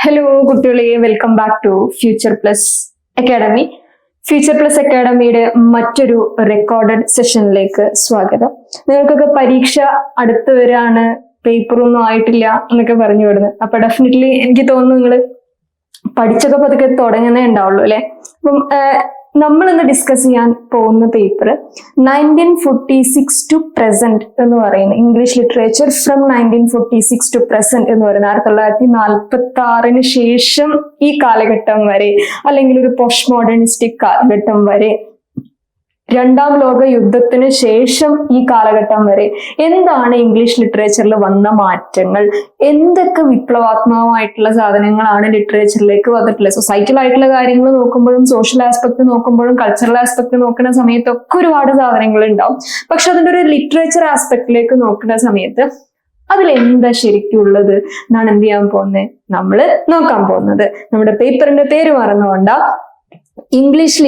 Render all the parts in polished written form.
Hello കുട്ടികളെ, welcome back to Future Plus Academy. Future Plus അക്കാഡമിയുടെ മറ്റൊരു റെക്കോർഡഡ് സെഷനിലേക്ക് സ്വാഗതം. നിങ്ങൾക്കൊക്കെ പരീക്ഷ അടുത്ത് വരാണ്, പേപ്പറൊന്നും ആയിട്ടില്ല എന്നൊക്കെ പറഞ്ഞു വിടുന്നത്. അപ്പൊ ഡെഫിനറ്റ്ലി എനിക്ക് തോന്നുന്നു നിങ്ങൾ പഠിച്ചൊക്കെ പതുക്കെ തുടങ്ങുന്നേ ഉണ്ടാവുള്ളൂ അല്ലെ. അപ്പം നമ്മൾ ഇന്ന് ഡിസ്കസ് ചെയ്യാൻ പോകുന്ന പേപ്പർ 1946 ടു പ്രസന്റ് എന്ന് പറയുന്നത്, English literature from 1946 to present എന്ന് പറയുന്നത് 1946 ശേഷം ഈ കാലഘട്ടം വരെ, അല്ലെങ്കിൽ ഒരു പോസ്റ്റ് മോഡേണിസ്റ്റിക് കാലഘട്ടം വരെ, രണ്ടാം ലോക യുദ്ധത്തിന് ശേഷം ഈ കാലഘട്ടം വരെ എന്താണ് ഇംഗ്ലീഷ് ലിറ്ററേച്ചറിൽ വന്ന മാറ്റങ്ങൾ, എന്തൊക്കെ വിപ്ലവാത്മകമായിട്ടുള്ള സാധനങ്ങളാണ് ലിറ്ററേച്ചറിലേക്ക് വന്നിട്ടുള്ളത്. സൊസൈറ്റൽ ആയിട്ടുള്ള കാര്യങ്ങൾ നോക്കുമ്പോഴും സോഷ്യൽ ആസ്പെക്ട് നോക്കുമ്പോഴും കൾച്ചറൽ ആസ്പെക്ട് നോക്കുന്ന സമയത്തൊക്കെ ഒരുപാട് സാധനങ്ങൾ ഉണ്ടാവും. പക്ഷെ അതിൻ്റെ ഒരു ലിറ്ററേച്ചർ ആസ്പെക്റ്റിലേക്ക് നോക്കുന്ന സമയത്ത് അതിലെന്താ ശരിക്കും ഉള്ളത് എന്നാണ് എന്ത് ചെയ്യാൻ പോകുന്നത്, നമ്മൾ നോക്കാൻ പോകുന്നത്. നമ്മുടെ പേപ്പറിന്റെ പേര് മറന്നുകൊണ്ടാ, English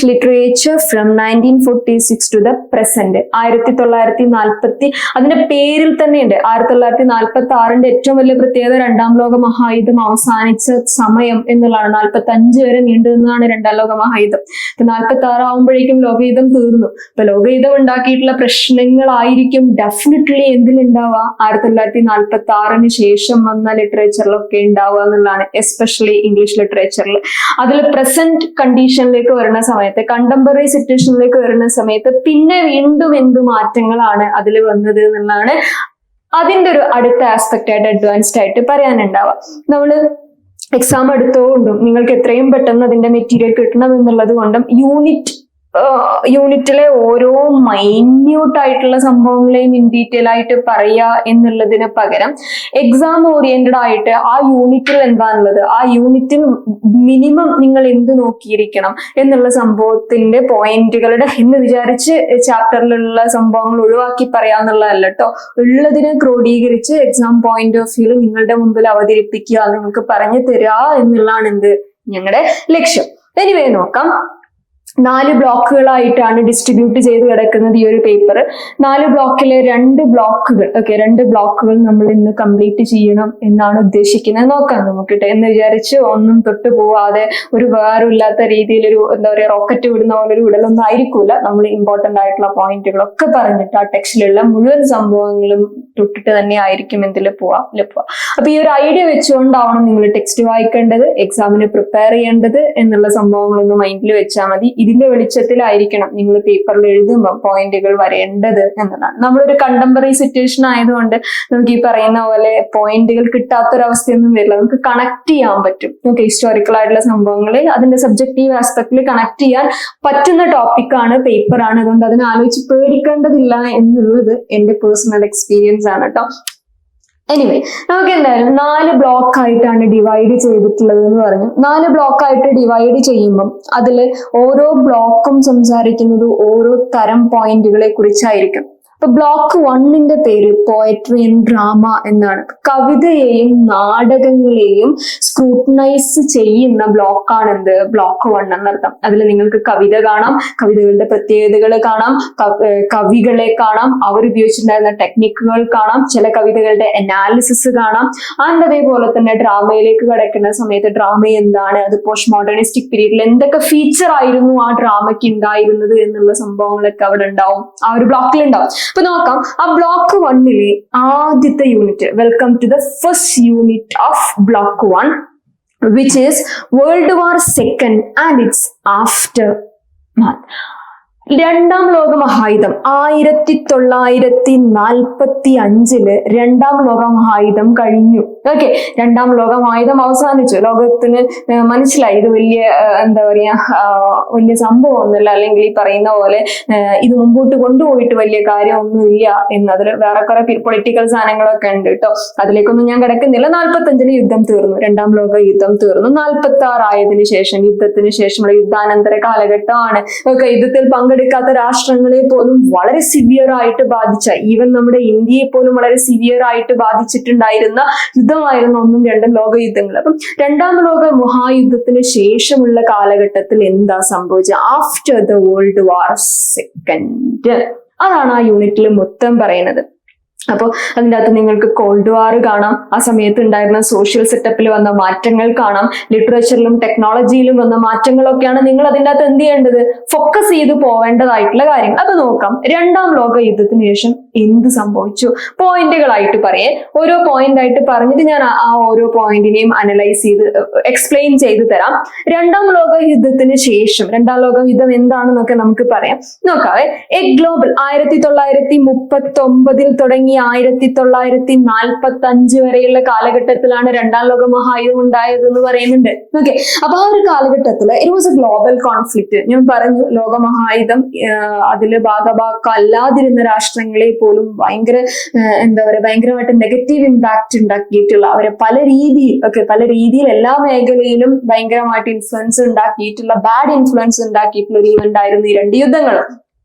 literature from 1946 to the present. 1940, അതിന്റെ പേരിൽ തന്നെയുണ്ട്. 1946 ഏറ്റവും വലിയ പ്രത്യേകത രണ്ടാം ലോക മഹായുദ്ധം അവസാനിച്ച സമയം എന്നുള്ളതാണ്. 45 വരെ നീണ്ടു നിന്നതാണ് രണ്ടാം ലോക മഹായുദ്ധം. 46 ആവുമ്പോഴേക്കും ലോകയുദ്ധം തീർന്നു. അപ്പൊ ലോകയുദ്ധം ഉണ്ടാക്കിയിട്ടുള്ള പ്രശ്നങ്ങളായിരിക്കും ഡെഫിനറ്റ്ലി എന്തിലുണ്ടാവുക, 1946 ശേഷം വന്ന ലിറ്ററേച്ചറിലൊക്കെ ഉണ്ടാവുക എന്നുള്ളതാണ്. എസ്പെഷ്യലി ഇംഗ്ലീഷ് ലിറ്ററേച്ചറിൽ. അതിൽ പ്രസന്റ് കണ്ടീഷനിലേക്ക് വരുന്ന സമയത്ത്, കണ്ടംപററി സിറ്റുവേഷനിലേക്ക് വരുന്ന സമയത്ത് പിന്നെ വീണ്ടും എന്ത് മാറ്റങ്ങളാണ് അതിൽ വന്നത് എന്നുള്ളതാണ് അതിന്റെ ഒരു അടുത്ത ആസ്പെക്ട് ആയിട്ട് അഡ്വാൻസ്ഡ് ആയിട്ട് പറയാനുണ്ടാവുക. നമ്മള് എക്സാം എടുത്തോണ്ടും നിങ്ങൾക്ക് എത്രയും പെട്ടെന്ന് അതിന്റെ മെറ്റീരിയൽ കിട്ടണം എന്നുള്ളത് കൊണ്ടും യൂണിറ്റിലെ ഓരോ മൈന്യൂട്ട് ആയിട്ടുള്ള സംഭവങ്ങളെയും ഇൻ ഡീറ്റെയിൽ ആയിട്ട് പറയുക എന്നുള്ളതിന് പകരം എക്സാം ഓറിയന്റഡ് ആയിട്ട് ആ യൂണിറ്റിൽ എന്താണുള്ളത്, ആ യൂണിറ്റിൽ മിനിമം നിങ്ങൾ എന്ത് നോക്കിയിരിക്കണം എന്നുള്ള സംഭവത്തിന്റെ പോയിന്റുകളുടെ എന്ന് വിചാരിച്ച് ചാപ്റ്ററിലുള്ള സംഭവങ്ങൾ ഒഴിവാക്കി പറയാന്നുള്ളതല്ല കേട്ടോ. ഉള്ളതിനെ ക്രോഡീകരിച്ച് എക്സാം പോയിന്റ് ഓഫ് വ്യൂവിൽ നിങ്ങളുടെ മുമ്പിൽ അവതരിപ്പിക്കുക, നിങ്ങൾക്ക് പറഞ്ഞു തരിക എന്നുള്ളതാണ് എന്ത് ഞങ്ങളുടെ ലക്ഷ്യം. എനിവേ നോക്കാം. 4 ബ്ലോക്കുകളായിട്ടാണ് ഡിസ്ട്രിബ്യൂട്ട് ചെയ്ത് കിടക്കുന്നത് ഈ ഒരു പേപ്പർ. 4 ബ്ലോക്കിലെ 2 ബ്ലോക്കുകൾ നമ്മൾ ഇന്ന് കംപ്ലീറ്റ് ചെയ്യണം എന്നാണ് ഉദ്ദേശിക്കുന്നത്. നോക്കാം നമുക്ക് എന്ന് വിചാരിച്ച് ഒന്നും തൊട്ട് പോവാതെ ഒരു വേറില്ലാത്ത രീതിയിൽ ഒരു എന്താ പറയുക റോക്കറ്റ് വിടുന്ന പോലെ ഒരു വിടലൊന്നും ആയിരിക്കൂല. നമ്മൾ ഇമ്പോർട്ടന്റ് ആയിട്ടുള്ള പോയിന്റുകളൊക്കെ പറഞ്ഞിട്ട് ആ ടെക്സ്റ്റിലുള്ള മുഴുവൻ സംഭവങ്ങളും തൊട്ടിട്ട് തന്നെ ആയിരിക്കും എന്തിൽ പോവാ. അപ്പൊ ഈ ഒരു ഐഡിയ വെച്ചുകൊണ്ടാവണം നിങ്ങൾ ടെക്സ്റ്റ് വായിക്കേണ്ടത്, എക്സാമിന് പ്രിപ്പയർ ചെയ്യേണ്ടത് എന്നുള്ള സംഭവങ്ങളൊന്നും മൈൻഡിൽ വെച്ചാൽ മതി. ഇതിന്റെ വെളിച്ചത്തിലായിരിക്കണം നിങ്ങൾ പേപ്പറിൽ എഴുതുമ്പോൾ പോയിന്റുകൾ വരേണ്ടത് എന്നതാണ്. നമ്മളൊരു കണ്ടംപററി സിറ്റുവേഷൻ ആയതുകൊണ്ട് നമുക്ക് ഈ പറയുന്ന പോലെ പോയിന്റുകൾ കിട്ടാത്തൊരവസ്ഥയൊന്നും വരില്ല. നമുക്ക് കണക്ട് ചെയ്യാൻ പറ്റും. നമുക്ക് ഹിസ്റ്റോറിക്കൽ ആയിട്ടുള്ള സംഭവങ്ങളെ അതിന്റെ സബ്ജക്റ്റീവ് ആസ്പെക്റ്റിൽ കണക്ട് ചെയ്യാൻ പറ്റുന്ന ടോപ്പിക്കാണ്, പേപ്പറാണ്. അതുകൊണ്ട് അതിനെ ആലോചിച്ച് പേടിക്കേണ്ടതില്ല എന്നുള്ളത് എന്റെ പേഴ്സണൽ എക്സ്പീരിയൻസ് ആണ് കേട്ടോ. എനിവേ നമുക്ക് എന്തായാലും 4 ബ്ലോക്ക് ആയിട്ടാണ് ഡിവൈഡ് ചെയ്തിട്ടുള്ളത് എന്ന് പറഞ്ഞു. 4 ബ്ലോക്ക് ആയിട്ട് ഡിവൈഡ് ചെയ്യുമ്പം അതിൽ ഓരോ ബ്ലോക്കും സംസാരിക്കുന്നത് ഓരോ തരം പോയിന്റുകളെ കുറിച്ചായിരിക്കും. അപ്പൊ ബ്ലോക്ക് 1ന്റെ പേര് പോയട്രി ആൻഡ് ഡ്രാമ എന്നാണ്. കവിതയെയും നാടകങ്ങളെയും സ്ക്രൂട്ടനൈസ് ചെയ്യുന്ന ബ്ലോക്കാണ് എന്ത്, ബ്ലോക്ക് 1 എന്നർത്ഥം. അതിൽ നിങ്ങൾക്ക് കവിത കാണാം, കവിതകളുടെ പ്രത്യേകതകൾ കാണാം, കവികളെ കാണാം, അവർ ഉപയോഗിച്ചിട്ടുണ്ടായിരുന്ന ടെക്നിക്കുകൾ കാണാം, ചില കവിതകളുടെ അനാലിസിസ് കാണാം. ആൻഡ് അതേപോലെ തന്നെ ഡ്രാമയിലേക്ക് കടക്കുന്ന സമയത്ത് ഡ്രാമ എന്താണ്, അത് പോസ്റ്റ് മോഡേണിസ്റ്റിക് പീരീഡിൽ എന്തൊക്കെ ഫീച്ചർ ആയിരുന്നു ആ ഡ്രാമയ്ക്ക് ഉണ്ടായിരുന്നത് എന്നുള്ള സംഭവങ്ങളൊക്കെ അവിടെ ഉണ്ടാവും, ആ ഒരു ബ്ലോക്കിൽ ഉണ്ടാവും. അപ്പൊ നോക്കാം. ആ ബ്ലോക്ക് 1ലെ ആദ്യത്തെ unit, welcome to the first unit of block 1, which is World War II and its aftermath. രണ്ടാം ലോക മഹായുദ്ധം 1945 രണ്ടാം ലോക മഹായുദ്ധം കഴിഞ്ഞു. ഓക്കെ, രണ്ടാം ലോക മഹായുദ്ധം അവസാനിച്ചു. ലോകത്തിന് മനസ്സിലായി ഇത് വലിയ എന്താ പറയാ വലിയ സംഭവമൊന്നുമില്ല, അല്ലെങ്കിൽ ഈ പറയുന്ന പോലെ ഇത് മുമ്പോട്ട് കൊണ്ടുപോയിട്ട് വലിയ കാര്യമൊന്നുമില്ല എന്ന്. അതിൽ വേറെ കുറെ പൊളിറ്റിക്കൽ സാധനങ്ങളൊക്കെ ഉണ്ട് കേട്ടോ, അതിലേക്കൊന്നും ഞാൻ കിടക്കുന്നില്ല. 45 യുദ്ധം തീർന്നു, രണ്ടാം ലോക യുദ്ധം തീർന്നു. 46 ആയതിനു ശേഷം, യുദ്ധത്തിന് ശേഷമുള്ള യുദ്ധാനന്തര കാലഘട്ടമാണ്. ഓക്കെ, യുദ്ധത്തിൽ എടുക്കാത്ത രാഷ്ട്രങ്ങളെ പോലും വളരെ സിവിയർ ആയിട്ട് ബാധിച്ച, ഈവൻ നമ്മുടെ ഇന്ത്യയെ പോലും വളരെ സിവിയർ ആയിട്ട് ബാധിച്ചിട്ടുണ്ടായിരുന്ന യുദ്ധമായിരുന്നു 1ഉം 2ഉം ലോക യുദ്ധങ്ങൾ. അപ്പം രണ്ടാം ലോക മഹായുദ്ധത്തിന് ശേഷമുള്ള കാലഘട്ടത്തിൽ എന്താ സംഭവിച്ചത്, after the world war second, അതാണ് ആ യൂണിറ്റിൽ മൊത്തം പറയുന്നത്. അപ്പോൾ അതിൻ്റെ അകത്ത് നിങ്ങൾക്ക് കോൾഡ് വാർ കാണാം, ആ സമയത്ത് ഉണ്ടായിരുന്ന സോഷ്യൽ സെറ്റപ്പിൽ വന്ന മാറ്റങ്ങൾ കാണാം, ലിറ്ററേച്ചറിലും ടെക്നോളജിയിലും വന്ന മാറ്റങ്ങളൊക്കെയാണ് നിങ്ങൾ അതിൻ്റെ അകത്ത് എന്ത് ചെയ്യേണ്ടത്, ഫോക്കസ് ചെയ്ത് പോവേണ്ടതായിട്ടുള്ള കാര്യങ്ങൾ. അപ്പൊ നോക്കാം, രണ്ടാം ലോക യുദ്ധത്തിന് ശേഷം എന്ത് സംഭവിച്ചു, പോയിന്റുകളായിട്ട് പറയേ. ഓരോ പോയിന്റ് ആയിട്ട് പറഞ്ഞിട്ട് ഞാൻ ആ ഓരോ പോയിന്റിനെയും അനലൈസ് ചെയ്ത് എക്സ്പ്ലെയിൻ ചെയ്ത് തരാം. രണ്ടാം ലോക യുദ്ധത്തിന് ശേഷം, രണ്ടാം ലോക യുദ്ധം എന്താണെന്നൊക്കെ നമുക്ക് പറയാം. നോക്കാവേ. എ ഗ്ലോബൽ 1939 തുടങ്ങി 1945 വരെയുള്ള കാലഘട്ടത്തിലാണ് രണ്ടാം ലോക മഹായുദ്ധം ഉണ്ടായത് എന്ന് പറയുന്നുണ്ട്. ഓക്കെ, അപ്പൊ ആ ഒരു കാലഘട്ടത്തില് it was A global conflict. ഞാൻ പറഞ്ഞു, ലോകമഹായുദ്ധം അതില് ഭാഗഭാക്കല്ലാതിരുന്ന രാഷ്ട്രങ്ങളെ പോലും ഭയങ്കരമായിട്ട് നെഗറ്റീവ് ഇമ്പാക്ട് ഉണ്ടാക്കിയിട്ടുള്ള, അവരെ പല രീതിയിൽ എല്ലാ മേഖലയിലും ഭയങ്കരമായിട്ട് ഇൻഫ്ലുവൻസ് ഉണ്ടാക്കിയിട്ടുള്ള, ബാഡ് ഇൻഫ്ലുവൻസ് ഉണ്ടാക്കിയിട്ടുള്ള ഒരു ഇവന്റ് ആയിരുന്നു ഈ രണ്ട് യുദ്ധങ്ങളും,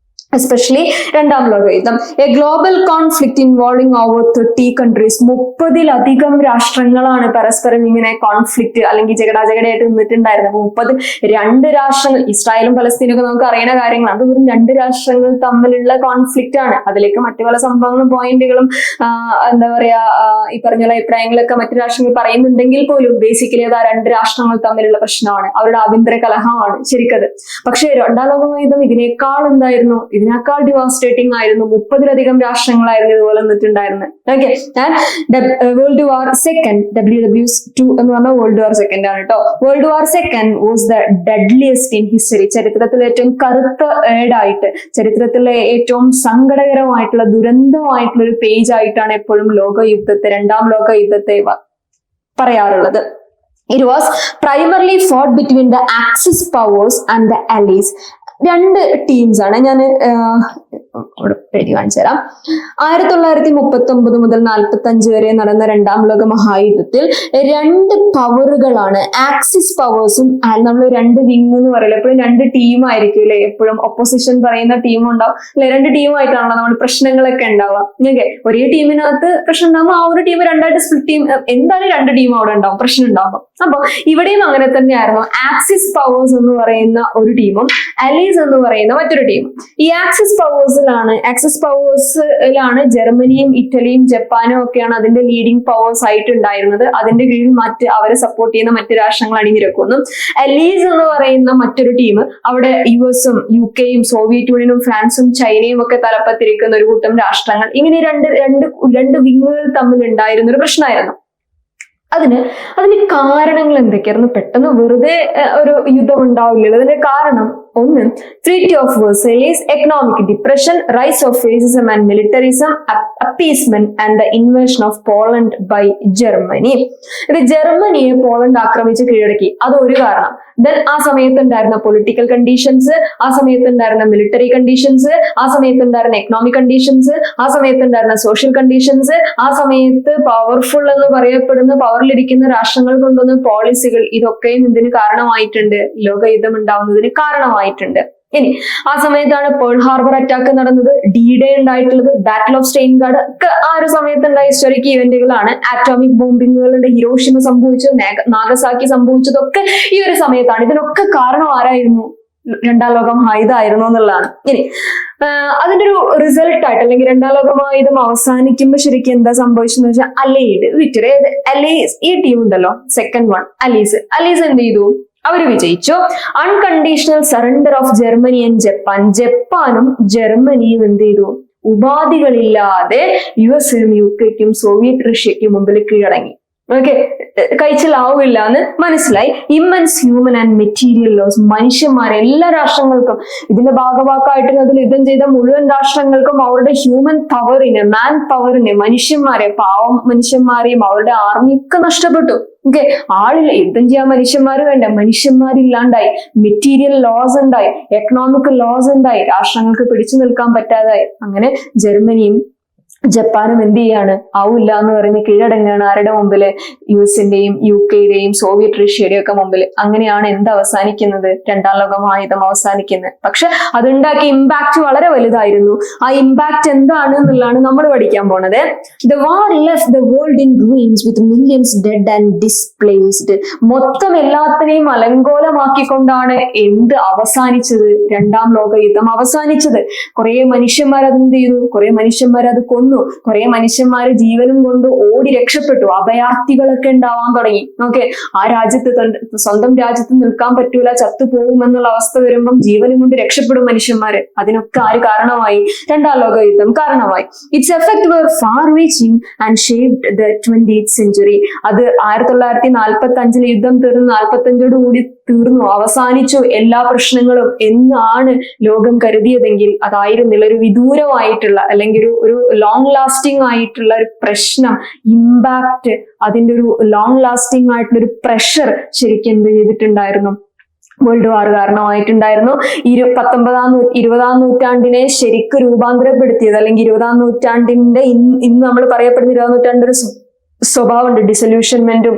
എസ്പെഷ്യലി രണ്ടാം ലോക യുദ്ധം. A global conflict involving over 30 countries. 30-ലധികം രാഷ്ട്രങ്ങളാണ് പരസ്പരം ഇങ്ങനെ കോൺഫ്ലിക്റ്റ് അല്ലെങ്കിൽ ജഗടാജഗടയായിട്ട് നിന്നിട്ടുണ്ടായിരുന്നത്. 32 രാഷ്ട്രങ്ങൾ, ഇസ്രായേലും പലസ്തീനും ഒക്കെ നമുക്ക് അറിയുന്ന കാര്യങ്ങളാണ്. അത് വെറും 2 രാഷ്ട്രങ്ങൾ തമ്മിലുള്ള കോൺഫ്ലിക്റ്റ് ആണ്. അതിലേക്ക് മറ്റു പല സംഭവങ്ങളും പോയിന്റുകളും ഈ പറഞ്ഞ അഭിപ്രായങ്ങളൊക്കെ മറ്റു രാഷ്ട്രങ്ങൾ പറയുന്നുണ്ടെങ്കിൽ പോലും ബേസിക്കലി അത് ആ 2 രാഷ്ട്രങ്ങൾ തമ്മിലുള്ള പ്രശ്നമാണ്, അവരുടെ ആഭ്യന്തര കലഹമാണ് ശരിക്കത്. പക്ഷേ രണ്ടാം ലോക യുദ്ധം ഇതിനേക്കാൾ ഇതിനേക്കാൾ ഡിവാസ്റ്റേറ്റിംഗ് ആയിരുന്നു. 30-ലധികം രാഷ്ട്രങ്ങളായിരുന്നു ഇതുപോലെ നിന്നിട്ടുണ്ടായിരുന്നത്. Okay, world war second, WW2 എന്ന് പറഞ്ഞ വേൾഡ് വാർ സെക്കൻഡ് ആണ് കേട്ടോ. World war second was the deadliest in history. ചരിത്രത്തിലെ ഏറ്റവും കറുത്ത ഏടായിട്ട്, ചരിത്രത്തിലെ ഏറ്റവും സങ്കടകരമായിട്ടുള്ള, ദുരന്തമായിട്ടുള്ള ഒരു പേജ് ആയിട്ടാണ് എപ്പോഴും രണ്ടാം ലോക യുദ്ധത്തെ പറയാറുള്ളത്. It was primarily fought between the Axis powers and the Allies. 2 teams ആണ്. ഞാൻ എഴുതി കാണിച്ചു തരാം. 1939 മുതൽ 45 വരെ നടന്ന രണ്ടാം ലോക മഹായുദ്ധത്തിൽ 2 പവറുകളാണ്, ആക്സിസ് പവേഴ്സും, നമ്മൾ 2 വിങ് എന്ന് പറയില്ല, എപ്പോഴും 2 ടീമായിരിക്കും അല്ലെ, എപ്പോഴും ഒപ്പോസിഷൻ പറയുന്ന ടീം ഉണ്ടാവും അല്ലെ. 2 ടീമായിട്ടാണല്ലോ നമ്മൾ പ്രശ്നങ്ങളൊക്കെ ഉണ്ടാവുക. ഓക്കെ, ഒരേ ടീമിനകത്ത് പ്രശ്നം ഉണ്ടാകുമ്പോൾ ആ ഒരു ടീം 2ആയിട്ട് സ്പ്ലിറ്റ് ടീം, എന്തായാലും 2 ടീം അവിടെ ഉണ്ടാവും, പ്രശ്നം ഉണ്ടാകും. അപ്പൊ ഇവിടെയും അങ്ങനെ തന്നെയായിരുന്നു. ആക്സിസ് പവേഴ്സ് എന്ന് പറയുന്ന ഒരു ടീമും അലീസ് എന്ന് പറയുന്ന മറ്റൊരു ടീമും. ഈ ആക്സിസ് പവേഴ്സിലാണ് ജർമ്മനിയും ഇറ്റലിയും ജപ്പാനും ഒക്കെയാണ് അതിന്റെ ലീഡിംഗ് പവേഴ്സ് ആയിട്ട് ഉണ്ടായിരുന്നത്. അതിന്റെ കീഴിൽ അവരെ സപ്പോർട്ട് ചെയ്യുന്ന മറ്റു രാഷ്ട്രങ്ങൾ അണിനിരക്കുന്നു. അലീസ് എന്ന് പറയുന്ന മറ്റൊരു ടീം, അവിടെ US-ഉം UK യും സോവിയറ്റ് യൂണിയനും ഫ്രാൻസും ചൈനയും ഒക്കെ തലപ്പത്തിരിക്കുന്ന ഒരു കൂട്ടം രാഷ്ട്രങ്ങൾ. ഇങ്ങനെ രണ്ട് വിങ്ങുകൾ തമ്മിൽ ഉണ്ടായിരുന്ന ഒരു പ്രശ്നമായിരുന്നു. അതിന് കാരണങ്ങൾ എന്തൊക്കെയായിരുന്നു? പെട്ടെന്ന് വെറുതെ ഒരു യുദ്ധം ഉണ്ടാവില്ലല്ലോ. അതിന്റെ കാരണം ഒന്ന്, treaty of Versailles, economic depression, rise of fascism and militarism, appeasement and the invasion of Poland by Germany. ഇത് ജർമ്മനിയെ പോളണ്ട് ആക്രമിച്ച് കീഴടക്കി, അതൊരു കാരണം. ദെൻ ആ സമയത്ത് ഉണ്ടായിരുന്ന പൊളിറ്റിക്കൽ കണ്ടീഷൻസ്, ആ സമയത്ത് ഉണ്ടായിരുന്ന മിലിറ്ററി കണ്ടീഷൻസ്, ആ സമയത്ത് ഉണ്ടായിരുന്ന എക്കണോമിക് കണ്ടീഷൻസ്, ആ സമയത്ത് ഉണ്ടായിരുന്ന സോഷ്യൽ കണ്ടീഷൻസ്, ആ സമയത്ത് പവർഫുൾ എന്ന് പറയപ്പെടുന്ന പവറിലിരിക്കുന്ന രാഷ്ട്രങ്ങൾ കൊണ്ടുവന്ന പോളിസികൾ, ഇതൊക്കെയും ഇതിന് കാരണമായിട്ടുണ്ട്, ലോകയുദ്ധം ഉണ്ടാവുന്നതിന് കാരണമായിട്ടുണ്ട്. ഇനി ആ സമയത്താണ് പേൾ ഹാർബർ അറ്റാക്ക് നടന്നത്, D-Day ഉണ്ടായിട്ടുള്ളത്, ബാറ്റിൽ ഓഫ് സ്റ്റെയിൻഗാർഡ് ഒക്കെ ആ ഒരു സമയത്തുണ്ടായ ഹിസ്റ്റോറിക് ഇവന്റുകളാണ്. ആറ്റോമിക് ബോംബിങ്ങുകളുടെ ഹിരോഷിമ സംഭവിച്ചു, നാഗസാക്കി സംഭവിച്ചതൊക്കെ ഈ ഒരു സമയത്താണ്. ഇതിനൊക്കെ കാരണം ആരായിരുന്നു? രണ്ടാം ലോക മഹായുദ്ധമായിരുന്നു എന്നുള്ളതാണ്. ഇനി അതിന്റെ ഒരു റിസൾട്ട് ആയിട്ട്, അല്ലെങ്കിൽ രണ്ടാം ലോക മഹായുദ്ധം അവസാനിക്കുമ്പോൾ ശരിക്കും എന്താ സംഭവിച്ചെന്ന് വെച്ചാൽ അലൈഡ് വിക്ടറി, അലൈസ് ഈ ടീം ഉണ്ടല്ലോ, സെക്കൻഡ് വൺ അലീസ് എന്ത് ചെയ്തു? അവര് വിജയിച്ചു. Unconditional surrender of Germany and ജപ്പാനും ജർമ്മനിയും എന്ത് ചെയ്തു? ഉപാധികളില്ലാതെ US-നും UK-ക്കും സോവിയറ്റ് റഷ്യയ്ക്കും മുമ്പിൽ കീഴടങ്ങി. ഓക്കെ, കഴിച്ചിലാവില്ല എന്ന് മനസ്സിലായി. Immense human and material loss, മനുഷ്യന്മാരെ എല്ലാ രാഷ്ട്രങ്ങൾക്കും, ഇതിന്റെ ഭാഗവാക്കായിട്ട് അതിൽ യുദ്ധം ചെയ്ത മുഴുവൻ രാഷ്ട്രങ്ങൾക്കും അവരുടെ ഹ്യൂമൻ പവറിന്, മാൻ പവറിന്, പാവം മനുഷ്യന്മാരെയും അവരുടെ ആർമിയൊക്കെ നഷ്ടപ്പെട്ടു. ഓക്കെ, യുദ്ധം ചെയ്യാൻ മനുഷ്യന്മാർ വേണ്ട, മനുഷ്യന്മാരില്ലാണ്ടായി. മെറ്റീരിയൽ ലോസ് ഉണ്ടായി, എക്കണോമിക് ലോസ് ഉണ്ടായി, രാഷ്ട്രങ്ങൾക്ക് പിടിച്ചു നിൽക്കാൻ പറ്റാതായി. അങ്ങനെ ജർമ്മനിയും ജപ്പാനും എന്ത് ചെയ്യാണ്? ആവില്ല എന്ന് പറഞ്ഞ് കീഴടങ്ങാണ്. ആരുടെ മുമ്പില്? US-ന്റെയും UK-യുടെയും സോവിയറ്റ് റഷ്യയുടെയും ഒക്കെ മുമ്പിൽ. അങ്ങനെയാണ് എന്ത് അവസാനിക്കുന്നത്? രണ്ടാം ലോക മഹായുദ്ധം അവസാനിക്കുന്നത്. പക്ഷെ അതുണ്ടാക്കിയ ഇമ്പാക്ട് വളരെ വലുതായിരുന്നു. ആ ഇമ്പാക്ട് എന്താണ് എന്നുള്ളതാണ് നമ്മൾ പഠിക്കാൻ പോണത്. The war left the world in ruins with millions dead and displaced. മൊത്തം എല്ലാത്തിനെയും അലങ്കോലമാക്കിക്കൊണ്ടാണ് എന്ത് അവസാനിച്ചത്? രണ്ടാം ലോക യുദ്ധം അവസാനിച്ചത്. കുറെ മനുഷ്യന്മാർ അതെന്ത് ചെയ്തു? കുറെ മനുഷ്യന്മാർ അത് കൊന്നു. വന്നു. കുറെ മനുഷ്യന്മാര് ജീവനും കൊണ്ട് ഓടി രക്ഷപ്പെട്ടു. അഭയാർത്ഥികളൊക്കെ ഉണ്ടാവാൻ തുടങ്ങി. ഓക്കെ, ആ രാജ്യത്ത് സ്വന്തം രാജ്യത്ത് നിൽക്കാൻ പറ്റൂല, ചത്തുപോകുമെന്നുള്ള അവസ്ഥ വരുമ്പം ജീവനും കൊണ്ട് രക്ഷപ്പെടും മനുഷ്യന്മാര്. അതിനൊക്കെ ആര് കാരണമായി? രണ്ടാം ലോക യുദ്ധം കാരണമായി. It's effect were far reaching and shaped the 20th century. അത് 1945 യുദ്ധം തീർന്ന് 45 കൂടി തീർന്നു, അവസാനിച്ചു എല്ലാ പ്രശ്നങ്ങളും എന്നാണ് ലോകം കരുതിയതെങ്കിൽ അതായിരുന്നില്ല. ഒരു വിദൂരമായിട്ടുള്ള അല്ലെങ്കിൽ ഒരു ലോങ് ലാസ്റ്റിംഗ് ആയിട്ടുള്ള ഒരു പ്രശ്നം, ഇമ്പാക്ട്, അതിന്റെ ഒരു ലോങ് ലാസ്റ്റിംഗ് ആയിട്ടുള്ള ഒരു പ്രഷർ ശരിക്കും എന്ത് ചെയ്തിട്ടുണ്ടായിരുന്നു? World war കാരണമായിട്ടുണ്ടായിരുന്നു. 20ാം നൂറ്റാണ്ടിനെ ശരിക്കും രൂപാന്തരപ്പെടുത്തിയത്, അല്ലെങ്കിൽ 20ാം നൂറ്റാണ്ടിന്റെ ഇന്ന് നമ്മൾ പറയപ്പെടുന്ന 20ാം നൂറ്റാണ്ടിന്റെ ഒരു സ്വഭാവമുണ്ട്, ഡിസൊല്യൂഷൻമെന്റും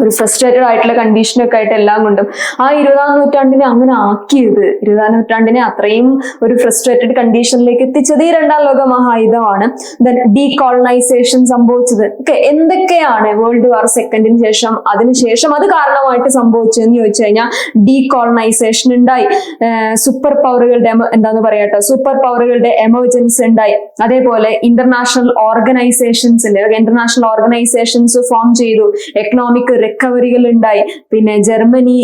ഒരു ഫ്രസ്ട്രേറ്റഡ് ആയിട്ടുള്ള കണ്ടീഷനൊക്കെ ആയിട്ട് എല്ലാം കൊണ്ടും ആ 20ാം നൂറ്റാണ്ടിനെ അങ്ങനെ ആക്കിയത്, 20ാം നൂറ്റാണ്ടിനെ അത്രയും ഒരു ഫ്രസ്ട്രേറ്റഡ് കണ്ടീഷനിലേക്ക് എത്തിച്ചത് ഈ രണ്ടാം ലോക മഹായുദ്ധമാണ്. ദെൻ ഡീകോളനൈസേഷൻ സംഭവിച്ചത്. ഓക്കെ, എന്തൊക്കെയാണ് വേൾഡ് വാർ സെക്കൻഡിന് ശേഷം അതിനുശേഷം അത് കാരണമായിട്ട് സംഭവിച്ചതെന്ന് ചോദിച്ചു കഴിഞ്ഞാൽ ഡീകോളനൈസേഷൻ ഉണ്ടായി. സൂപ്പർ പവറുകളുടെ എന്താന്ന് പറയട്ടെ, സൂപ്പർ പവറുകളുടെ എമർജൻസ് ഉണ്ടായി. അതേപോലെ ഇന്റർനാഷണൽ ഓർഗനൈസേഷൻസ് ഫോം ചെയ്തു. എക്കണോമിക് റിക്കവറികൾ ഉണ്ടായി. പിന്നെ ജർമ്മനി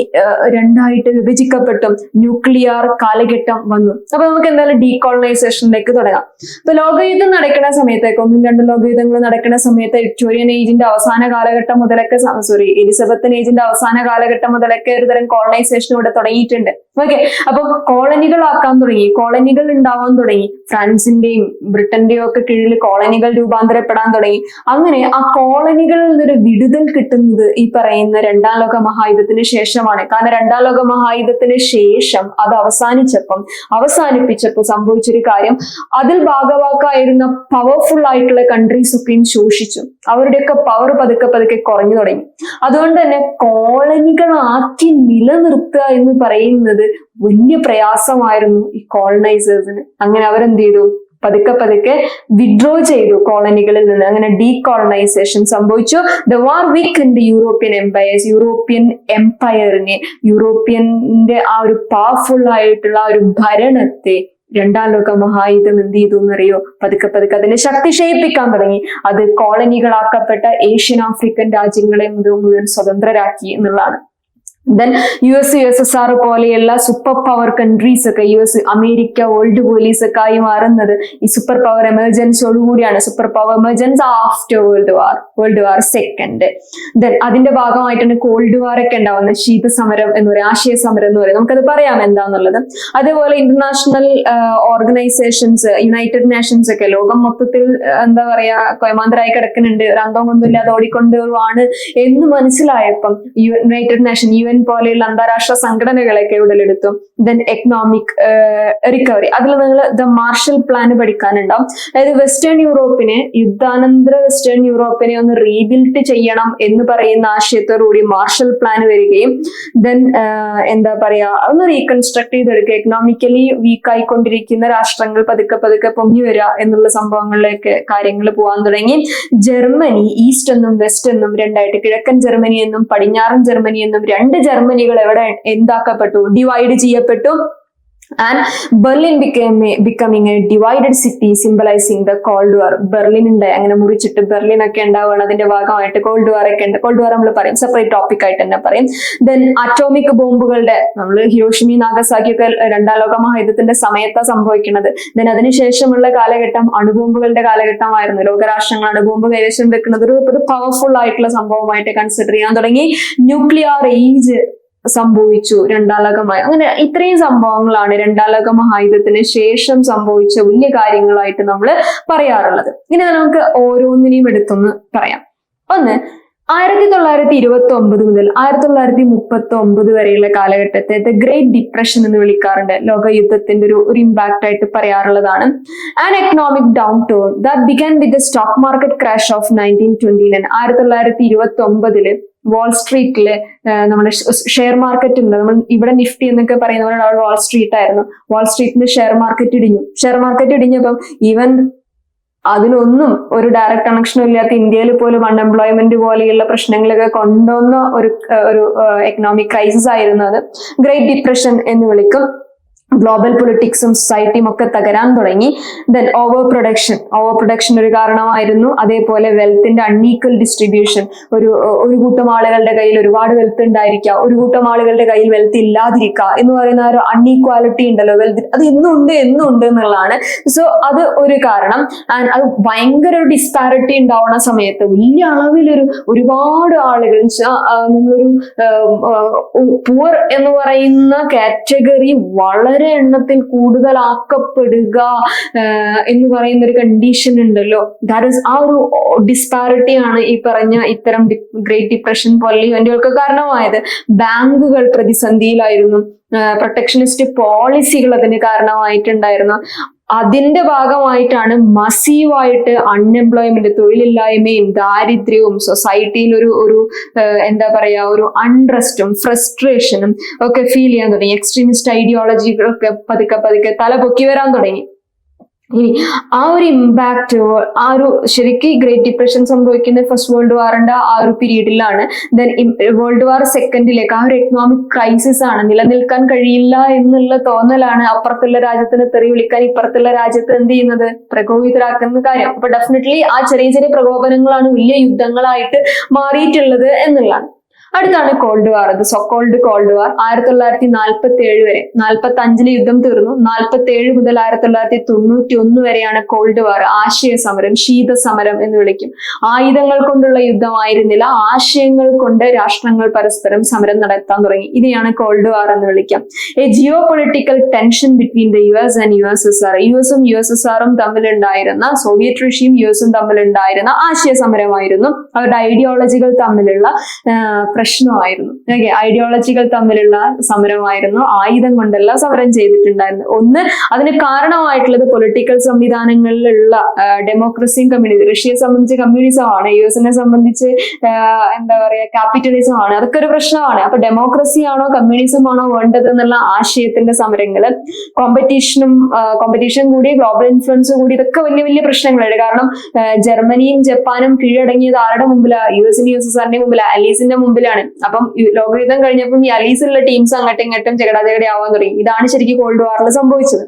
രണ്ടായിട്ട് വിഭജിക്കപ്പെട്ടു. ന്യൂക്ലിയർ കാലഘട്ടം വന്നു. അപ്പൊ നമുക്ക് എന്തായാലും ഡീകോളനൈസേഷനിലേക്ക് തുടങ്ങാം. ഇപ്പൊ ലോകയുദ്ധം നടക്കുന്ന സമയത്തേക്ക്, 1-2 ലോകയുദ്ധങ്ങൾ നടക്കുന്ന സമയത്ത് വിക്ടോറിയൻ ഏജിന്റെ അവസാന കാലഘട്ടം മുതലൊക്കെ എലിസബത്തൻ ഏജിന്റെ അവസാന കാലഘട്ടം മുതലൊക്കെ ഒരുതരം കോളനൈസേഷൻ ഇവിടെ തുടങ്ങിയിട്ടുണ്ട്. ഓക്കെ, അപ്പൊ കോളനികളാക്കാൻ തുടങ്ങി, കോളനികൾ ഉണ്ടാവാൻ തുടങ്ങി. ഫ്രാൻസിന്റെയും ബ്രിട്ടന്റെയും ഒക്കെ കീഴിൽ കോളനികൾ രൂപാന്തരപ്പെടാൻ തുടങ്ങി. അങ്ങനെ ആ കോളനികളിൽ നിന്നൊരു വിടുതൽ കിട്ടുന്നത് ഈ പറയുന്ന രണ്ടാം ലോക മഹായുദ്ധത്തിന് ശേഷമാണ്. കാരണം രണ്ടാം ലോക മഹായുദ്ധത്തിന് ശേഷം അത് അവസാനിപ്പിച്ചപ്പോൾ സംഭവിച്ചൊരു കാര്യം, അതിൽ ഭാഗവാക്കായിരുന്ന പവർഫുൾ ആയിട്ടുള്ള കൺട്രീസ് ഒക്കെയും ശോഷിച്ചു. അവരുടെയൊക്കെ പവർ പതുക്കെ കുറഞ്ഞു തുടങ്ങി. അതുകൊണ്ട് തന്നെ കോളനികളാക്കി നിലനിർത്തുക എന്ന് പറയുന്നത് വലിയ പ്രയാസമായിരുന്നു ഈ കോളനൈസേഴ്സിന്. അങ്ങനെ അവരെന്ത് ചെയ്തു? പതുക്കെ വിഡ്രോ ചെയ്തു കോളനികളിൽ നിന്ന്. അങ്ങനെ ഡീകോളനൈസേഷൻ സംഭവിച്ചു. The war weakened European empires. European എംപയറിനെ, യൂറോപ്യന്റെ ആ ഒരു പവർഫുൾ ആയിട്ടുള്ള ഒരു ഭരണത്തെ രണ്ടാം ലോക മഹായുദ്ധം എന്ത് ചെയ്തു എന്നറിയോ? പതുക്കെ അതിനെ ശക്തി ക്ഷയിപ്പിക്കാൻ തുടങ്ങി. അത് കോളനികളാക്കപ്പെട്ട ഏഷ്യൻ ആഫ്രിക്കൻ രാജ്യങ്ങളെ മുഴുവൻ സ്വതന്ത്രരാക്കി എന്നുള്ളതാണ്. ദെൻ USSR പോലെയുള്ള സൂപ്പർ പവർ കൺട്രീസ് ഒക്കെ, അമേരിക്ക വേൾഡ് പോലീസ് ഒക്കെ ആയി മാറുന്നത് ഈ സൂപ്പർ പവർ എമർജൻസിയോടുകൂടിയാണ്. Super power emergence after world war second. Then അതിന്റെ ഭാഗമായിട്ടാണ് കോൾഡ് വാർ ഒക്കെ ഉണ്ടാവുന്നത്. ശീതസമരം എന്ന് പറയും, ആശയ സമരം എന്ന് പറയും. നമുക്കത് പറയാം എന്താന്നുള്ളത്. അതേപോലെ ഇന്റർനാഷണൽ ഓർഗനൈസേഷൻസ്, യുണൈറ്റഡ് നേഷൻസ് ഒക്കെ ലോകം മൊത്തത്തിൽ എന്താ പറയാ കൊയമാന്തരായി കിടക്കുന്നുണ്ട്, ഒരു അന്തം ഒന്നുമില്ലാതെ ഓടിക്കൊണ്ടുവാണ് എന്ന് മനസ്സിലായപ്പം യുണൈറ്റഡ് നേഷൻ, UN പോലെയുള്ള അന്താരാഷ്ട്ര സംഘടനകളൊക്കെ ഉടലെടുത്തു. ദെൻ എക്കണോമിക് റിക്കവറി, അതിൽ നിങ്ങൾ ദ മാർഷൽ പ്ലാൻ പഠിക്കാനുണ്ടാവും. അതായത് വെസ്റ്റേൺ യൂറോപ്പിനെ, യുദ്ധാനന്തര വെസ്റ്റേൺ യൂറോപ്പിനെ ഒന്ന് റീബിൽഡ് ചെയ്യണം എന്ന് പറയുന്ന ആശയത്തോടുകൂടി മാർഷൽ പ്ലാൻ വരികയും ദെൻ എന്താ പറയാ ഒന്ന് റീകൺസ്ട്രക്ട് ചെയ്തെടുക്കുക. എക്കണോമിക്കലി വീക്ക് ആയിക്കൊണ്ടിരിക്കുന്ന രാഷ്ട്രങ്ങൾ പതുക്കെ പൊങ്ങി വരിക എന്നുള്ള സംഭവങ്ങളിലേക്ക് കാര്യങ്ങൾ പോകാൻ തുടങ്ങി. ജർമ്മനി ഈസ്റ്റ് എന്നും വെസ്റ്റ് എന്നും രണ്ടായിട്ട്, കിഴക്കൻ ജർമ്മനി എന്നും പടിഞ്ഞാറൻ ജർമ്മനി എന്നും രണ്ട് ജർമ്മനികൾ എവിടെ എന്താക്കപ്പെട്ടു? ഡിവൈഡ് ചെയ്യപ്പെട്ടു. And Berlin becoming a divided city symbolizing the Cold War. Berlin ഉണ്ട്, അങ്ങനെ മുറിച്ചിട്ട് ബെർലിൻ ഒക്കെ ഉണ്ടാവുകയാണ്. അതിന്റെ ഭാഗമായിട്ട് കോൾഡ് വാർ ഒക്കെ ഉണ്ട്. കോൾഡ് വാർ നമ്മൾ പറയും, സെപ്പറേറ്റ് ടോപ്പിക് ആയിട്ട് തന്നെ പറയും. ദെൻ അറ്റോമിക് ബോംബുകളുടെ, നമ്മൾ ഹിരോഷിമി നാഗസാക്കി ഒക്കെ രണ്ടാം ലോക മഹായുദ്ധത്തിന്റെ സമയത്താണ് സംഭവിക്കുന്നത്. ദെൻ അതിനുശേഷമുള്ള കാലഘട്ടം അണുബോംബുകളുടെ കാലഘട്ടമായിരുന്നു. ലോകരാഷ്ട്രങ്ങൾ അണുബോംബ് കൈവശം വെക്കുന്നത് ഒരു പവർഫുൾ ആയിട്ടുള്ള സംഭവമായിട്ട് കൺസിഡർ ചെയ്യാൻ തുടങ്ങി. ന്യൂക്ലിയർ ഏജ് സംഭവിച്ചു രണ്ടാം ലോക അങ്ങനെ ഇത്രയും സംഭവങ്ങളാണ് രണ്ടാം ലോക മഹായുദ്ധത്തിന് ശേഷം സംഭവിച്ച വലിയ കാര്യങ്ങളായിട്ട് നമ്മൾ പറയാറുള്ളത്. ഇനി നമുക്ക് ഓരോന്നിനെയും എടുത്തൊന്ന് പറയാം. ഒന്ന്, 1929 മുതൽ 1939 വരെയുള്ള കാലഘട്ടത്തെ ദ ഗ്രേറ്റ് ഡിപ്രഷൻ എന്ന് വിളിക്കാറുണ്ട്. ലോകയുദ്ധത്തിന്റെ ഒരു ഇമ്പാക്ട് ആയിട്ട് പറയാറുള്ളതാണ്. An economic downturn that began with the stock market crash of 1929. 1929 Wall സ്ട്രീറ്റില് നമ്മുടെ ഷെയർ മാർക്കറ്റ് ഉണ്ട്. നമ്മൾ ഇവിടെ നിഫ്റ്റി എന്നൊക്കെ പറയുന്ന പോലെ അവിടെ വാൾ സ്ട്രീറ്റ് ആയിരുന്നു. വാൾ സ്ട്രീറ്റിന്റെ ഷെയർ മാർക്കറ്റ് ഇടിഞ്ഞു. ഷെയർ മാർക്കറ്റ് ഇടിഞ്ഞപ്പം ഈവൻ അതിനൊന്നും ഒരു ഡയറക്റ്റ് കണക്ഷനും ഇല്ലാത്ത ഇന്ത്യയിൽ പോലും അൺഎംപ്ലോയ്മെന്റ് പോലെയുള്ള പ്രശ്നങ്ങളൊക്കെ കൊണ്ടുവന്ന ഒരു എക്കണോമിക് ക്രൈസിസ് ആയിരുന്നു അത്. ഗ്രേറ്റ് ഡിപ്രഷൻ എന്ന് വിളിക്കും. ഗ്ലോബൽ പൊളിറ്റിക്സും സൊസൈറ്റിയും ഒക്കെ തകരാൻ തുടങ്ങി. ദെൻ ഓവർ പ്രൊഡക്ഷൻ ഒരു കാരണമായിരുന്നു. അതേപോലെ വെൽത്തിന്റെ അൺഈക്വൽ ഡിസ്ട്രിബ്യൂഷൻ, ഒരു കൂട്ടം ആളുകളുടെ കയ്യിൽ ഒരുപാട് വെൽത്ത് ഉണ്ടായിരിക്കുക, ഒരു കൂട്ടം ആളുകളുടെ കയ്യിൽ വെൽത്ത് ഇല്ലാതിരിക്കുക എന്ന് പറയുന്ന ഒരു അൺഈക്വാലിറ്റി ഉണ്ടല്ലോ വെൽത്ത്, അത് എന്നുണ്ട് എന്നുള്ളതാണ്. സോ അത് ഒരു കാരണം. ആൻഡ് അത് ഭയങ്കര ഒരു ഡിസ്പാരിറ്റി ഉണ്ടാവുന്ന സമയത്ത് വലിയ അളവിലൊരു ഒരുപാട് ആളുകൾ നമ്മളൊരു പുവർ എന്ന് പറയുന്ന കാറ്റഗറി വളരെ എണ്ണത്തിൽ കൂടുതലാക്കപ്പെടുക എന്ന് പറയുന്ന ഒരു കണ്ടീഷൻ ഉണ്ടല്ലോ. ദാറ്റ് ഈസ് ആ ഒരു ഡിസ്പാരിറ്റി ആണ് ഈ പറഞ്ഞ ഇത്തരം ഗ്രേറ്റ് ഡിപ്രഷൻ പോലെ ഇവന്റുകൾക്ക് കാരണമായത്. ബാങ്കുകൾ പ്രതിസന്ധിയിലായിരുന്നു, പ്രൊട്ടക്ഷനിസ്റ്റ് പോളിസികൾ അതിന് കാരണമായിട്ടുണ്ടായിരുന്നു. അതിന്റെ ഭാഗമായിട്ടാണ് മസീവായിട്ട് അൺഎംപ്ലോയ്മെന്റ്, തൊഴിലില്ലായ്മയും ദാരിദ്ര്യവും സൊസൈറ്റിയിൽ ഒരു എന്താ പറയാ ഒരു അൺറസ്റ്റും ഫ്രസ്ട്രേഷനും ഒക്കെ ഫീൽ ചെയ്യാൻ തുടങ്ങി. എക്സ്ട്രീമിസ്റ്റ് ഐഡിയോളജികളൊക്കെ പതുക്കെ തല പൊക്കി വരാൻ തുടങ്ങി. ഇനി ആ ഒരു ഇമ്പാക്ട്, ആ ഒരു ശരിക്കും ഗ്രേറ്റ് ഡിപ്രഷൻ സംഭവിക്കുന്ന ഫസ്റ്റ് വേൾഡ് വാറിന്റെ ആ ഒരു പീരീഡിലാണ്. ദെൻ വേൾഡ് വാർ സെക്കൻഡിലേക്ക് ആ ഒരു എക്കണോമിക് ക്രൈസിസ് ആണ്. നിലനിൽക്കാൻ കഴിയില്ല എന്നുള്ള തോന്നലാണ് അപ്പുറത്തുള്ള രാജ്യത്തിന് തെറി വിളിക്കാൻ ഇപ്പുറത്തുള്ള രാജ്യത്ത് എന്ത് ചെയ്യുന്നത്, പ്രകോപിതരാക്കുന്ന കാര്യം. അപ്പൊ ഡെഫിനറ്റ്ലി ആ ചെറിയ ചെറിയ പ്രകോപനങ്ങളാണ് വലിയ യുദ്ധങ്ങളായിട്ട് മാറിയിട്ടുള്ളത് എന്നുള്ളതാണ്. അടുത്താണ് കോൾഡ് വാർ. അത് സൊക്കോൾഡ് കോൾഡ് വാർ 1947 വരെ. 45 യുദ്ധം തീർന്നു. 47 മുതൽ 1991 വരെയാണ് കോൾഡ് വാർ. ആശയ സമരം, ശീതസമരം എന്ന് വിളിക്കും. ആയുധങ്ങൾ കൊണ്ടുള്ള യുദ്ധമായിരുന്നില്ല, ആശയങ്ങൾ കൊണ്ട് രാഷ്ട്രങ്ങൾ പരസ്പരം സമരം നടത്താൻ തുടങ്ങി. ഇതിനെയാണ് കോൾഡ് വാർ എന്ന് വിളിക്കാം. A geopolitical tension between the US and USSR. യുഎസും USSRും തമ്മിലുണ്ടായിരുന്ന, സോവിയറ്റ് റഷ്യയും യുഎസും തമ്മിലുണ്ടായിരുന്ന ആശയ സമരമായിരുന്നു. അവരുടെ ഐഡിയോളജികൾ തമ്മിലുള്ള പ്രശ്നമായിരുന്നു. ഓക്കെ, ഐഡിയോളജികൾ തമ്മിലുള്ള സമരമായിരുന്നു. ആയുധം കൊണ്ടല്ല സമരം ചെയ്തിട്ടുണ്ടായിരുന്നു. ഒന്ന്, അതിന് കാരണമായിട്ടുള്ളത് പൊളിറ്റിക്കൽ സംവിധാനങ്ങളിലുള്ള ഡെമോക്രസിയും കമ്മ്യൂണിസം. റഷ്യയെ സംബന്ധിച്ച് കമ്മ്യൂണിസം ആണ്, യുഎസിനെ സംബന്ധിച്ച് എന്താ പറയാ ക്യാപിറ്റലിസം ആണ്. അതൊക്കെ ഒരു പ്രശ്നമാണ്. അപ്പൊ ഡെമോക്രസി ആണോ കമ്മ്യൂണിസം ആണോ വേണ്ടത് എന്നുള്ള ആശയത്തിന്റെ സമരങ്ങള്, കോമ്പറ്റീഷൻ കൂടി, ഗ്ലോബൽ ഇൻഫ്ലുവൻസ് കൂടി, ഇതൊക്കെ വലിയ വലിയ പ്രശ്നങ്ങളുണ്ട്. കാരണം ജർമ്മനിയും ജപ്പാനും കീഴടങ്ങിയത് ആരുടെ മുമ്പിലാണ്? യുഎസിന്റെ USSRന്റെ മുമ്പിലാണ്, അലീസിന്റെ മുമ്പിലാണ്. അപ്പം ലോകയുദ്ധം കഴിഞ്ഞപ്പം ഈ അലീസുള്ള ടീംസ് അങ്ങോട്ടും ഇങ്ങോട്ടും ആവാൻ തുടങ്ങി. ഇതാണ് ശരിക്കും കോൾഡ് വാറിൽ സംഭവിച്ചത്.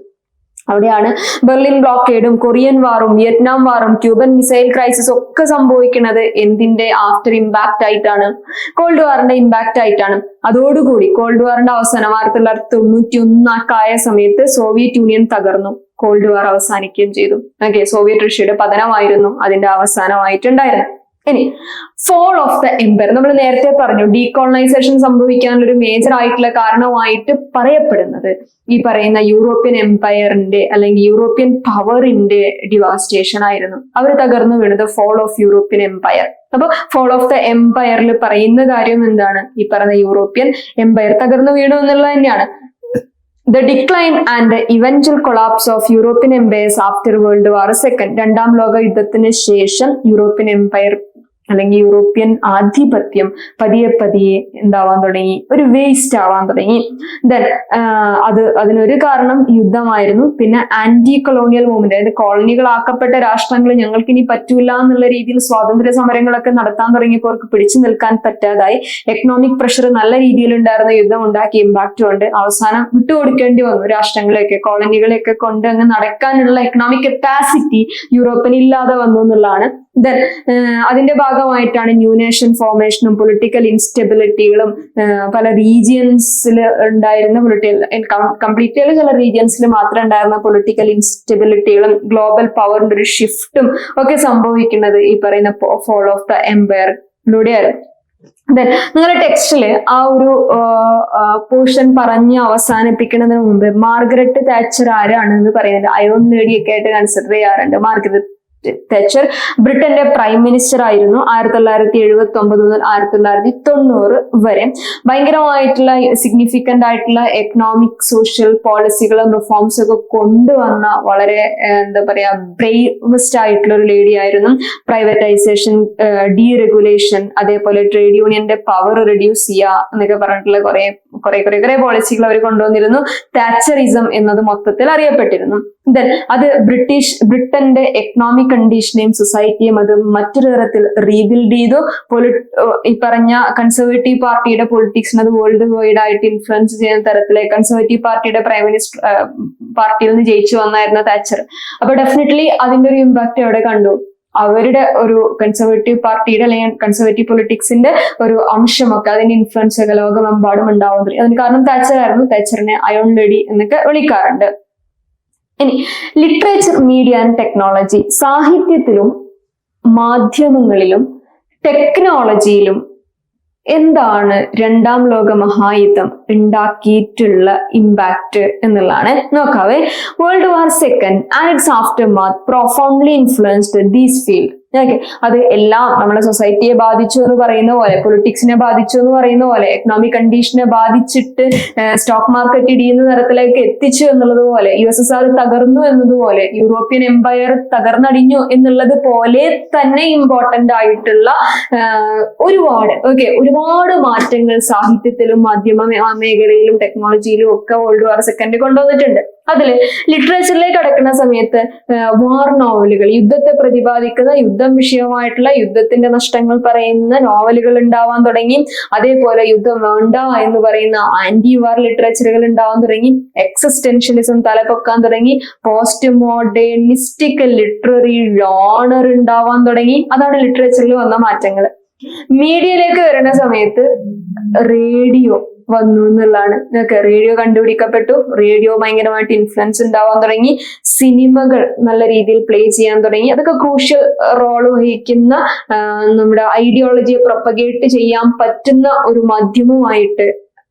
അവിടെയാണ് ബെർലിൻ ബ്ലോക്കേഡും കൊറിയൻ വാറും വിയറ്റ്നാം വാറും ക്യൂബൻ മിസൈൽ ക്രൈസിസ് ഒക്കെ സംഭവിക്കുന്നത് എന്തിന്റെ ആഫ്റ്റർ ഇമ്പാക്ട് ആയിട്ടാണ്? കോൾഡ് വാറിന്റെ ഇമ്പാക്ട് ആയിട്ടാണ്. അതോടുകൂടി കോൾഡ് വാറിന്റെ അവസാനം 1991 സമയത്ത് സോവിയറ്റ് യൂണിയൻ തകർന്നു. കോൾഡ് വാർ അവസാനിക്കുകയും ചെയ്തു. ഓക്കെ, സോവിയറ്റ് റഷ്യയുടെ പതനമായിരുന്നു അതിന്റെ അവസാനമായിട്ടുണ്ടായിരുന്നത്. ഇനി ഫോൾ ഓഫ് ദ എംപയർ. നമ്മൾ നേരത്തെ പറഞ്ഞു ഡീകോളനൈസേഷൻ സംഭവിക്കാനുള്ള ഒരു മേജർ ആയിട്ടുള്ള കാരണമായിട്ട് പറയപ്പെടുന്നത് ഈ പറയുന്ന യൂറോപ്യൻ എംപയറിന്റെ അല്ലെങ്കിൽ യൂറോപ്യൻ പവറിന്റെ ഡിവാസ്റ്റേഷൻ ആയിരുന്നു. അവർ തകർന്നു വീണത് ഫോൾ ഓഫ് യൂറോപ്യൻ എംപയർ. അപ്പൊ ഫോൾ ഓഫ് ദ എംപയറിൽ പറയുന്ന കാര്യം എന്താണ്? ഈ പറയുന്ന യൂറോപ്യൻ എംപയർ തകർന്നു വീണു എന്നുള്ളത് തന്നെയാണ്. The decline and the eventual collapse of European empires after World War II. രണ്ടാം ലോക യുദ്ധത്തിന് ശേഷം യൂറോപ്യൻ എംപയർ അല്ലെങ്കിൽ യൂറോപ്യൻ ആധിപത്യം പതിയെ എന്താവാൻ തുടങ്ങി, ഒരു വേസ്റ്റ് ആവാൻ തുടങ്ങി. ദെൻ അതിനൊരു കാരണം യുദ്ധമായിരുന്നു. പിന്നെ ആന്റി കൊളോണിയൽ മൂവ്മെന്റ്, അതായത് കോളനികളാക്കപ്പെട്ട രാഷ്ട്രങ്ങൾ ഞങ്ങൾക്ക് ഇനി പറ്റൂല എന്നുള്ള രീതിയിൽ സ്വാതന്ത്ര്യ സമരങ്ങളൊക്കെ നടത്താൻ തുടങ്ങിയപ്പോൾ അവർക്ക് പിടിച്ചു നിൽക്കാൻ പറ്റാതായി. എക്കണോമിക് പ്രഷർ നല്ല രീതിയിൽ ഉണ്ടായിരുന്ന യുദ്ധം ഉണ്ടാക്കിയ ഇമ്പാക്ട് കൊണ്ട് അവസാനം വിട്ടുകൊടുക്കേണ്ടി വന്നു രാഷ്ട്രങ്ങളെയൊക്കെ, കോളനികളെയൊക്കെ കൊണ്ട് അങ്ങ് നടക്കാനുള്ള എക്കണോമിക് കപ്പാസിറ്റി യൂറോപ്പിന് ഇല്ലാതെ വന്നു എന്നുള്ളതാണ്. ദെൻ അതിന്റെ ഭാഗമായിട്ടാണ് ന്യൂ നേഷൻ ഫോർമേഷനും പൊളിറ്റിക്കൽ ഇൻസ്റ്റെബിലിറ്റികളും പല റീജിയൻസിൽ ഉണ്ടായിരുന്ന കംപ്ലീറ്റ്ലി ചില റീജിയൻസിൽ മാത്രം ഉണ്ടായിരുന്ന പൊളിറ്റിക്കൽ ഇൻസ്റ്റെബിലിറ്റികളും ഗ്ലോബൽ പവറിന്റെ ഒരു ഷിഫ്റ്റും ഒക്കെ സംഭവിക്കുന്നത് ഈ പറയുന്ന ഫോൾ ഓഫ് ദ എംപയറിലൂടെയായിരുന്നു. ദെൻ നിങ്ങളുടെ ടെക്സ്റ്റില് ആ ഒരു പോർഷൻ പറഞ്ഞ് അവസാനിപ്പിക്കുന്നതിന് മുമ്പ് മാർഗരറ്റ് താച്ചർ ആരാണെന്ന് പറയുന്നത് അയോൺ ലേഡിയൊക്കെ ആയിട്ട് കൺസിഡർ ചെയ്യാറുണ്ട്. മാർഗരറ്റ് താച്ചർ ബ്രിട്ടന്റെ പ്രൈം മിനിസ്റ്റർ ആയിരുന്നു 1979 മുതൽ 1990 വരെ. ഭയങ്കരമായിട്ടുള്ള സിഗ്നിഫിക്കന്റ് ആയിട്ടുള്ള എക്കണോമിക് സോഷ്യൽ പോളിസികളും റിഫോംസ് ഒക്കെ കൊണ്ടുവന്ന വളരെ എന്താ പറയാ ബ്രേവസ്റ്റ് ആയിട്ടുള്ള ഒരു ലേഡി ആയിരുന്നു. പ്രൈവറ്റൈസേഷൻ, ഡീറെഗുലേഷൻ, അതേപോലെ ട്രേഡ് യൂണിയന്റെ പവർ റിഡ്യൂസ് ചെയ്യുക എന്നൊക്കെ പറഞ്ഞിട്ടുള്ള കുറെ പോളിസികൾ അവർ കൊണ്ടുവന്നിരുന്നു. താച്ചറിസം എന്നത് മൊത്തത്തിൽ അറിയപ്പെട്ടിരുന്നു. ദെൻ അത് ബ്രിട്ടന്റെ എക്കണോമിക് കണ്ടീഷനെയും സൊസൈറ്റിയും അത് മറ്റൊരു തരത്തിൽ റീബിൽഡ് ചെയ്തു. ഈ പറഞ്ഞ കൺസർവേറ്റീവ് പാർട്ടിയുടെ പൊളിറ്റിക്സിന് അത് വേൾഡ് വൈഡ് ആയിട്ട് ഇൻഫ്ലുവൻസ് ചെയ്യുന്ന തരത്തിലേക്ക് കൺസർവേറ്റീവ് പാർട്ടിയുടെ പ്രൈം മിനിസ്റ്റർ പാർട്ടിയിൽ നിന്ന് ജയിച്ചു വന്നായിരുന്ന താച്ചർ. അപ്പൊ ഡെഫിനറ്റ്ലി അതിന്റെ ഒരു ഇമ്പാക്ട് എവിടെ കണ്ടു? അവരുടെ ഒരു കൺസർവേറ്റീവ് പാർട്ടിയുടെ അല്ലെങ്കിൽ കൺസർവേറ്റീവ് പൊളിറ്റിക്സിന്റെ ഒരു അംശമൊക്കെ അതിന്റെ ഇൻഫ്ലുവൻസ് ഒക്കെ ലോകമെമ്പാടും ഉണ്ടാവുന്നത്. അതിന് കാരണം താച്ചർ ആയിരുന്നു. താച്ചറിനെ അയോൺ ലേഡി എന്നൊക്കെ വിളിക്കാറുണ്ട്. ഇനി ലിറ്ററേച്ചർ, മീഡിയ ആൻഡ് ടെക്നോളജി. സാഹിത്യത്തിലും മാധ്യമങ്ങളിലും ടെക്നോളജിയിലും എന്താണ് രണ്ടാം ലോക മഹായുദ്ധം ഉണ്ടാക്കിയിട്ടുള്ള ഇമ്പാക്ട് എന്നുള്ളതാണ് നോക്കാവേ. World war second and its aftermath profoundly influenced these field. Okay, അത് എല്ലാം നമ്മുടെ സൊസൈറ്റിയെ ബാധിച്ചു എന്ന് പറയുന്ന പോലെ, പൊളിറ്റിക്സിനെ ബാധിച്ചു എന്ന് പറയുന്ന പോലെ, എക്കണോമിക് കണ്ടീഷനെ ബാധിച്ചിട്ട് സ്റ്റോക്ക് മാർക്കറ്റ് ഇടിയുന്ന തരത്തിലേക്ക് എത്തിച്ചു എന്നുള്ളത് പോലെ, USSR തകർന്നു എന്നതുപോലെ, യൂറോപ്യൻ എംപയർ തകർന്നടിഞ്ഞു എന്നുള്ളത് പോലെ തന്നെ ഇമ്പോർട്ടന്റ് ആയിട്ടുള്ള ഒരുപാട് മാറ്റങ്ങൾ സാഹിത്യത്തിലും മാധ്യമ മേഖലയിലും ടെക്നോളജിയിലും ഒക്കെ വേൾഡ് വാർ സെക്കൻഡ് കൊണ്ടുവന്നിട്ടുണ്ട്. അതില് ലിറ്ററേച്ചറിലേക്ക് കടക്കുന്ന സമയത്ത് വാർ നോവലുകൾ, യുദ്ധത്തെ പ്രതിപാദിക്കുന്ന, യുദ്ധം വിഷയമായിട്ടുള്ള, യുദ്ധത്തിന്റെ നഷ്ടങ്ങൾ പറയുന്ന നോവലുകൾ ഉണ്ടാവാൻ തുടങ്ങി. അതേപോലെ യുദ്ധം വേണ്ട എന്ന് പറയുന്ന ആന്റി വാർ ലിറ്ററേച്ചറുകൾ ഉണ്ടാവാൻ തുടങ്ങി. എക്സിസ്റ്റൻഷ്യലിസം തലപൊക്കാൻ തുടങ്ങി. പോസ്റ്റ് മോഡേണിസ്റ്റിക് ലിറ്റററി ജോണർ ഉണ്ടാവാൻ തുടങ്ങി. അതാണ് ലിറ്ററേച്ചറിൽ വന്ന മാറ്റങ്ങൾ. മീഡിയയിലേക്ക് വരുന്ന സമയത്ത് റേഡിയോ വന്നു എന്നുള്ളതാണ്. റേഡിയോ കണ്ടുപിടിക്കപ്പെട്ടു. റേഡിയോ ഭയങ്കരമായിട്ട് ഇൻഫ്ലുവൻസ് ഉണ്ടാവാൻ തുടങ്ങി. സിനിമകൾ നല്ല രീതിയിൽ പ്ലേ ചെയ്യാൻ തുടങ്ങി. അതൊക്കെ ക്രൂഷ്യൽ റോള് വഹിക്കുന്ന, നമ്മുടെ ഐഡിയോളജിയെ പ്രൊപ്പഗേറ്റ് ചെയ്യാൻ പറ്റുന്ന ഒരു മാധ്യമമായിട്ട്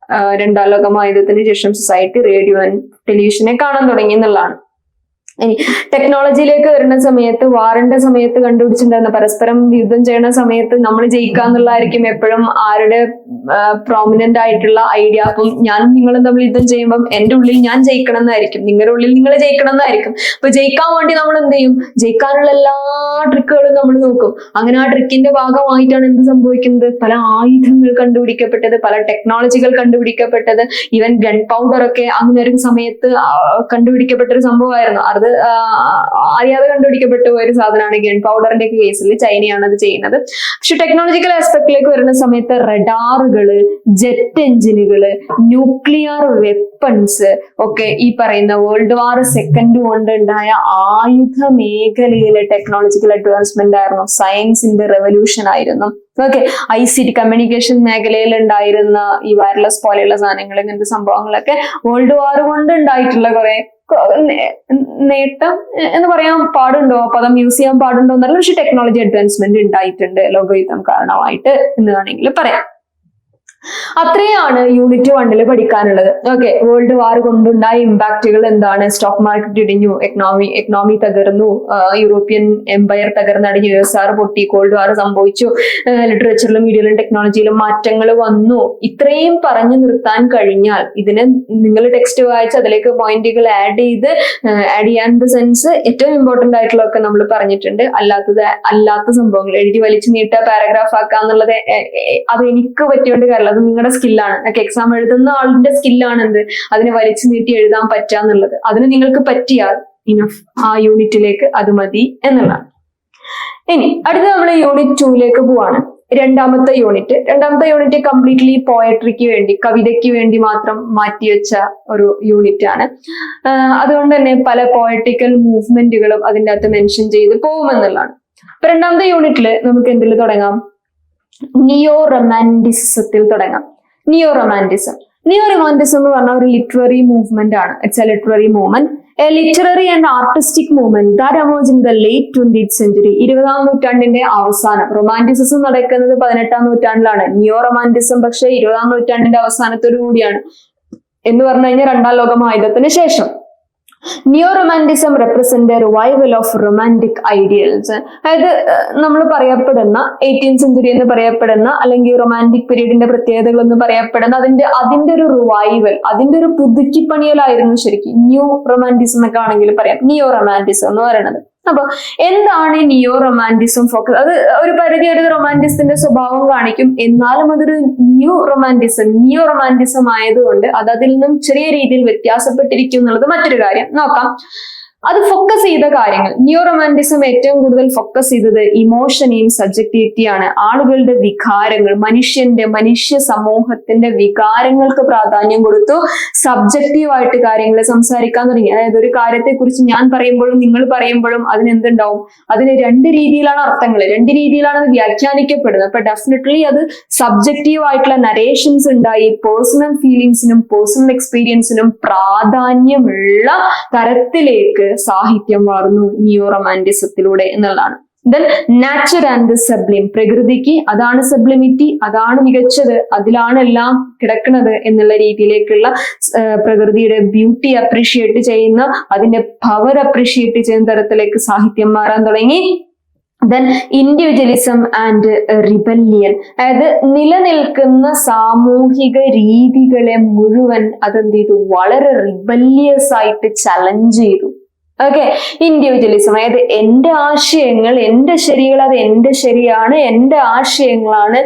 രണ്ടാം ലോക മഹായുദ്ധത്തിന് ശേഷം സൊസൈറ്റി റേഡിയോ ആൻഡ് ടെലിവിഷനെ കാണാൻ തുടങ്ങി എന്നുള്ളതാണ്. ഇനി ടെക്നോളജിയിലേക്ക് വരുന്ന സമയത്ത്, വാറിന്റെ സമയത്ത് കണ്ടുപിടിച്ചിട്ടുണ്ടായിരുന്ന, പരസ്പരം യുദ്ധം ചെയ്യുന്ന സമയത്ത് നമ്മൾ ജയിക്കാന്നുള്ളതായിരിക്കും എപ്പോഴും ആരുടെ പ്രോമിനന്റ് ആയിട്ടുള്ള ഐഡിയ. അപ്പം ഞാനും നിങ്ങളും തമ്മിൽ യുദ്ധം ചെയ്യുമ്പോൾ എന്റെ ഉള്ളിൽ ഞാൻ ജയിക്കണം എന്നായിരിക്കും, നിങ്ങളുടെ ഉള്ളിൽ നിങ്ങൾ ജയിക്കണം എന്നായിരിക്കും. അപ്പൊ ജയിക്കാൻ വേണ്ടി നമ്മൾ എന്ത് ചെയ്യും? ജയിക്കാനുള്ള എല്ലാ ട്രിക്കുകളും നമ്മൾ നോക്കും. അങ്ങനെ ആ ട്രിക്കിന്റെ ഭാഗമായിട്ടാണ് എന്ത് സംഭവിക്കുന്നത്? പല ആയുധങ്ങൾ കണ്ടുപിടിക്കപ്പെട്ടത്, പല ടെക്നോളജികൾ കണ്ടുപിടിക്കപ്പെട്ടത്. ഈവൻ ഗൺ പൗഡർ ഒക്കെ അങ്ങനെ ഒരു സമയത്ത് കണ്ടുപിടിക്കപ്പെട്ട ഒരു സംഭവമായിരുന്നു. അത് അറിയാതെ കണ്ടുപിടിക്കപ്പെട്ട ഒരു സാധനമാണ് ഗൺ പൗഡറിന്റെ കേസിൽ. ചൈനയാണ് അത് ചെയ്യുന്നത്. പക്ഷെ ടെക്നോളജിക്കൽ ആസ്പെക്ടിലേക്ക് വരുന്ന സമയത്ത് റഡാറുകള്, ജെറ്റ് എഞ്ചിനുകള്, ന്യൂക്ലിയർ വെപ്പൺസ് ഒക്കെ ഈ പറയുന്ന വേൾഡ് വാർ സെക്കൻഡ് കൊണ്ട് ഉണ്ടായ ആയുധ മേഖലയിലെ ടെക്നോളജിക്കൽ അഡ്വാൻസ്മെന്റ് ആയിരുന്നു. സയൻസിന്റെ റെവല്യൂഷൻ ആയിരുന്നു. ഓക്കെ, ICT കമ്മ്യൂണിക്കേഷൻ മേഖലയിൽ ഉണ്ടായിരുന്ന ഈ വയർലെസ് പോലെയുള്ള സാധനങ്ങൾ, ഇങ്ങനത്തെ സംഭവങ്ങളൊക്കെ വേൾഡ് വാർ കൊണ്ട് ഉണ്ടായിട്ടുള്ള കുറെ നേട്ടം എന്ന് പറയാൻ പാടുണ്ടോ, പദം യൂസ് ചെയ്യാൻ പാടുണ്ടോ എന്നല്ല. പക്ഷെ ടെക്നോളജി അഡ്വാൻസ്മെന്റ് ഉണ്ടായിട്ടുണ്ട് ലോകയുദ്ധം കാരണമായിട്ട് എന്ന് വേണമെങ്കിൽ പറയാം. അത്രയാണ് യൂണിറ്റ് 1 പഠിക്കാനുള്ളത്. ഓക്കെ, വേൾഡ് വാർ കൊണ്ടുണ്ടായ ഇമ്പാക്റ്റുകൾ എന്താണ്? സ്റ്റോക്ക് മാർക്കറ്റ് ഇടിഞ്ഞു, എക്കണോമി തകർന്നു, യൂറോപ്യൻ എംപയർ തകർന്നടിഞ്ഞു, USSR പൊട്ടി, കോൾഡ് വാർ സംഭവിച്ചു, ലിറ്ററേച്ചറിലും മീഡിയയിലും ടെക്നോളജിയിലും മാറ്റങ്ങൾ വന്നു. ഇത്രയും പറഞ്ഞു നിർത്താൻ കഴിഞ്ഞാൽ, ഇതിന് നിങ്ങൾ ടെക്സ്റ്റ് വായിച്ച് അതിലേക്ക് പോയിന്റുകൾ ആഡ് ചെയ്യാൻ ദ സെൻസ് ഏറ്റവും ഇമ്പോർട്ടന്റ് ആയിട്ടുള്ളതൊക്കെ നമ്മൾ പറഞ്ഞിട്ടുണ്ട്. അല്ലാത്ത സംഭവങ്ങൾ എഴുതി വലിച്ചു നീട്ടുക, പാരഗ്രാഫ് ആക്കുക എന്നുള്ളത് അത് എനിക്ക് പറ്റിയോണ്ട് കാര്യമില്ല. അത് നിങ്ങളുടെ സ്കില്ലാണ്. എക്സാം എഴുതുന്ന ആളിന്റെ സ്കില്ലാണ് എന്ത്, അതിനെ വലിച്ചു നീട്ടി എഴുതാൻ പറ്റുക എന്നുള്ളത്. അതിന് നിങ്ങൾക്ക് പറ്റിയാൽ ഇനഫ് ആ യൂണിറ്റിലേക്ക് അത് മതി എന്നുള്ളതാണ്. ഇനി അടുത്ത നമ്മൾ യൂണിറ്റ് 2ലേക്ക് പോവാണ്. രണ്ടാമത്തെ യൂണിറ്റ് കംപ്ലീറ്റ്ലി പോയട്രിക്ക് വേണ്ടി, കവിതയ്ക്ക് വേണ്ടി മാത്രം മാറ്റിവെച്ച ഒരു യൂണിറ്റ് ആണ്. അതുകൊണ്ട് തന്നെ പല പോയറ്റിക്കൽ മൂവ്മെന്റുകളും അതിൻ്റെ അകത്ത് മെൻഷൻ ചെയ്ത് പോകുമെന്നുള്ളതാണ്. അപ്പൊ രണ്ടാമത്തെ യൂണിറ്റിൽ നമുക്ക് എന്തിൽ തുടങ്ങാം? നിയോ റൊമാൻറ്റിസത്തിൽ തുടങ്ങാം. നിയോ റൊമാൻറ്റിസം എന്ന് പറഞ്ഞ ഒരു ലിറ്റററി മൂവ്മെന്റ് ആണ്. It's A literary movement, A literary and artistic movement that emerged in the late 20th century. 20ാം നൂറ്റാണ്ടിന്റെ അവസാനം. റൊമാൻറ്റിസിസം നടക്കുന്നത് 18ാം നൂറ്റാണ്ടിലാണ്. നിയോ റൊമാൻറ്റിസം പക്ഷേ 20ാം നൂറ്റാണ്ടിന്റെ അവസാനത്തോടു കൂടിയാണ്. എന്ന് പറഞ്ഞു കഴിഞ്ഞാൽ രണ്ടാം ലോക മഹായുദ്ധത്തിന് ശേഷം. Neo romanticism represent revival of romantic ideals. അതായത് നമ്മൾ പറയപ്പെടുന്ന 18th century എന്ന് പറയപ്പെടുന്ന, അല്ലെങ്കിൽ റൊമാൻറ്റിക് പീരീഡിന്റെ പ്രത്യേകതകൾ എന്ന് പറയപ്പെടുന്ന അതിന്റെ ഒരു റിവൈവൽ, അതിന്റെ ഒരു പുതുക്കിപ്പണിയലായിരുന്നു ശരിക്കും ന്യൂ റൊമാൻറ്റിസം എന്നൊക്കെ ആണെങ്കിൽ പറയാം. നിയോ റൊമാൻറ്റിസം എന്ന് പറയുന്നത്. അപ്പൊ എന്താണ് നിയോ റൊമാൻറ്റിസം ഫോക്കസ്? അത് ഒരു പരിധി ഒരു റൊമാൻറ്റിസത്തിന്റെ സ്വഭാവം കാണിക്കും. എന്നാലും അതൊരു നിയോ റൊമാൻറ്റിസം ആയതുകൊണ്ട് അത് അതിൽ നിന്നും ചെറിയ രീതിയിൽ വ്യത്യാസപ്പെട്ടിരിക്കും എന്നുള്ളത് മറ്റൊരു കാര്യം. നോക്കാം. അത് ഫോക്കസ് ചെയ്ത കാര്യങ്ങൾ, ന്യൂ റൊമാൻറ്റിസം ഏറ്റവും കൂടുതൽ ഫോക്കസ് ചെയ്തത് ഇമോഷനെയും സബ്ജക്ടിവിറ്റിയാണ്. ആളുകളുടെ വികാരങ്ങൾ, മനുഷ്യ സമൂഹത്തിന്റെ വികാരങ്ങൾക്ക് പ്രാധാന്യം കൊടുത്തു. സബ്ജക്റ്റീവായിട്ട് കാര്യങ്ങൾ സംസാരിക്കാൻ തുടങ്ങി. അതായത് ഒരു കാര്യത്തെ കുറിച്ച് ഞാൻ പറയുമ്പോഴും നിങ്ങൾ പറയുമ്പോഴും അതിനെന്തുണ്ടാവും, അതിന് രണ്ട് രീതിയിലാണ് അർത്ഥങ്ങൾ, രണ്ട് രീതിയിലാണ് അത് വ്യാഖ്യാനിക്കപ്പെടുന്നത്. അപ്പൊ ഡെഫിനറ്റ്ലി അത് സബ്ജക്റ്റീവ് ആയിട്ടുള്ള നരേഷൻസ് ഉണ്ടായി. പേഴ്സണൽ ഫീലിങ്സിനും പേഴ്സണൽ എക്സ്പീരിയൻസിനും പ്രാധാന്യമുള്ള തരത്തിലേക്ക് സാഹിത്യം മാറുന്നു ന്യൂ റൊമാൻറ്റിസത്തിലൂടെ എന്നുള്ളതാണ്. ദെൻ നാച്ചർ ആൻഡ് ദ സബ്ലിം, പ്രകൃതിക്ക് അതാണ് സബ്ലിമിറ്റി, അതാണ് മികച്ചത്, അതിലാണ് എല്ലാം കിടക്കുന്നത് എന്നുള്ള രീതിയിലേക്കുള്ള പ്രകൃതിയുടെ ബ്യൂട്ടി അപ്രീഷിയേറ്റ് ചെയ്യുന്ന, അതിന്റെ പവർ അപ്രീഷിയേറ്റ് ചെയ്യുന്ന തരത്തിലേക്ക് സാഹിത്യം മാറാൻ തുടങ്ങി. ദെൻ ഇൻഡിവിജ്വലിസം ആൻഡ് റിബല്യൻ, അതായത് നിലനിൽക്കുന്ന സാമൂഹിക രീതികളെ മുഴുവൻ അതെന്ത് ചെയ്തു, വളരെ റിബല്യസ് ആയിട്ട് ചലഞ്ച് ചെയ്തു. ഓക്കെ, ഇൻഡിവിജ്വലിസം, അതായത് എന്റെ ആശയങ്ങൾ, എന്റെ ശരികൾ, അത് എന്റെ ശരിയാണ്, എന്റെ ആശയങ്ങളാണ്,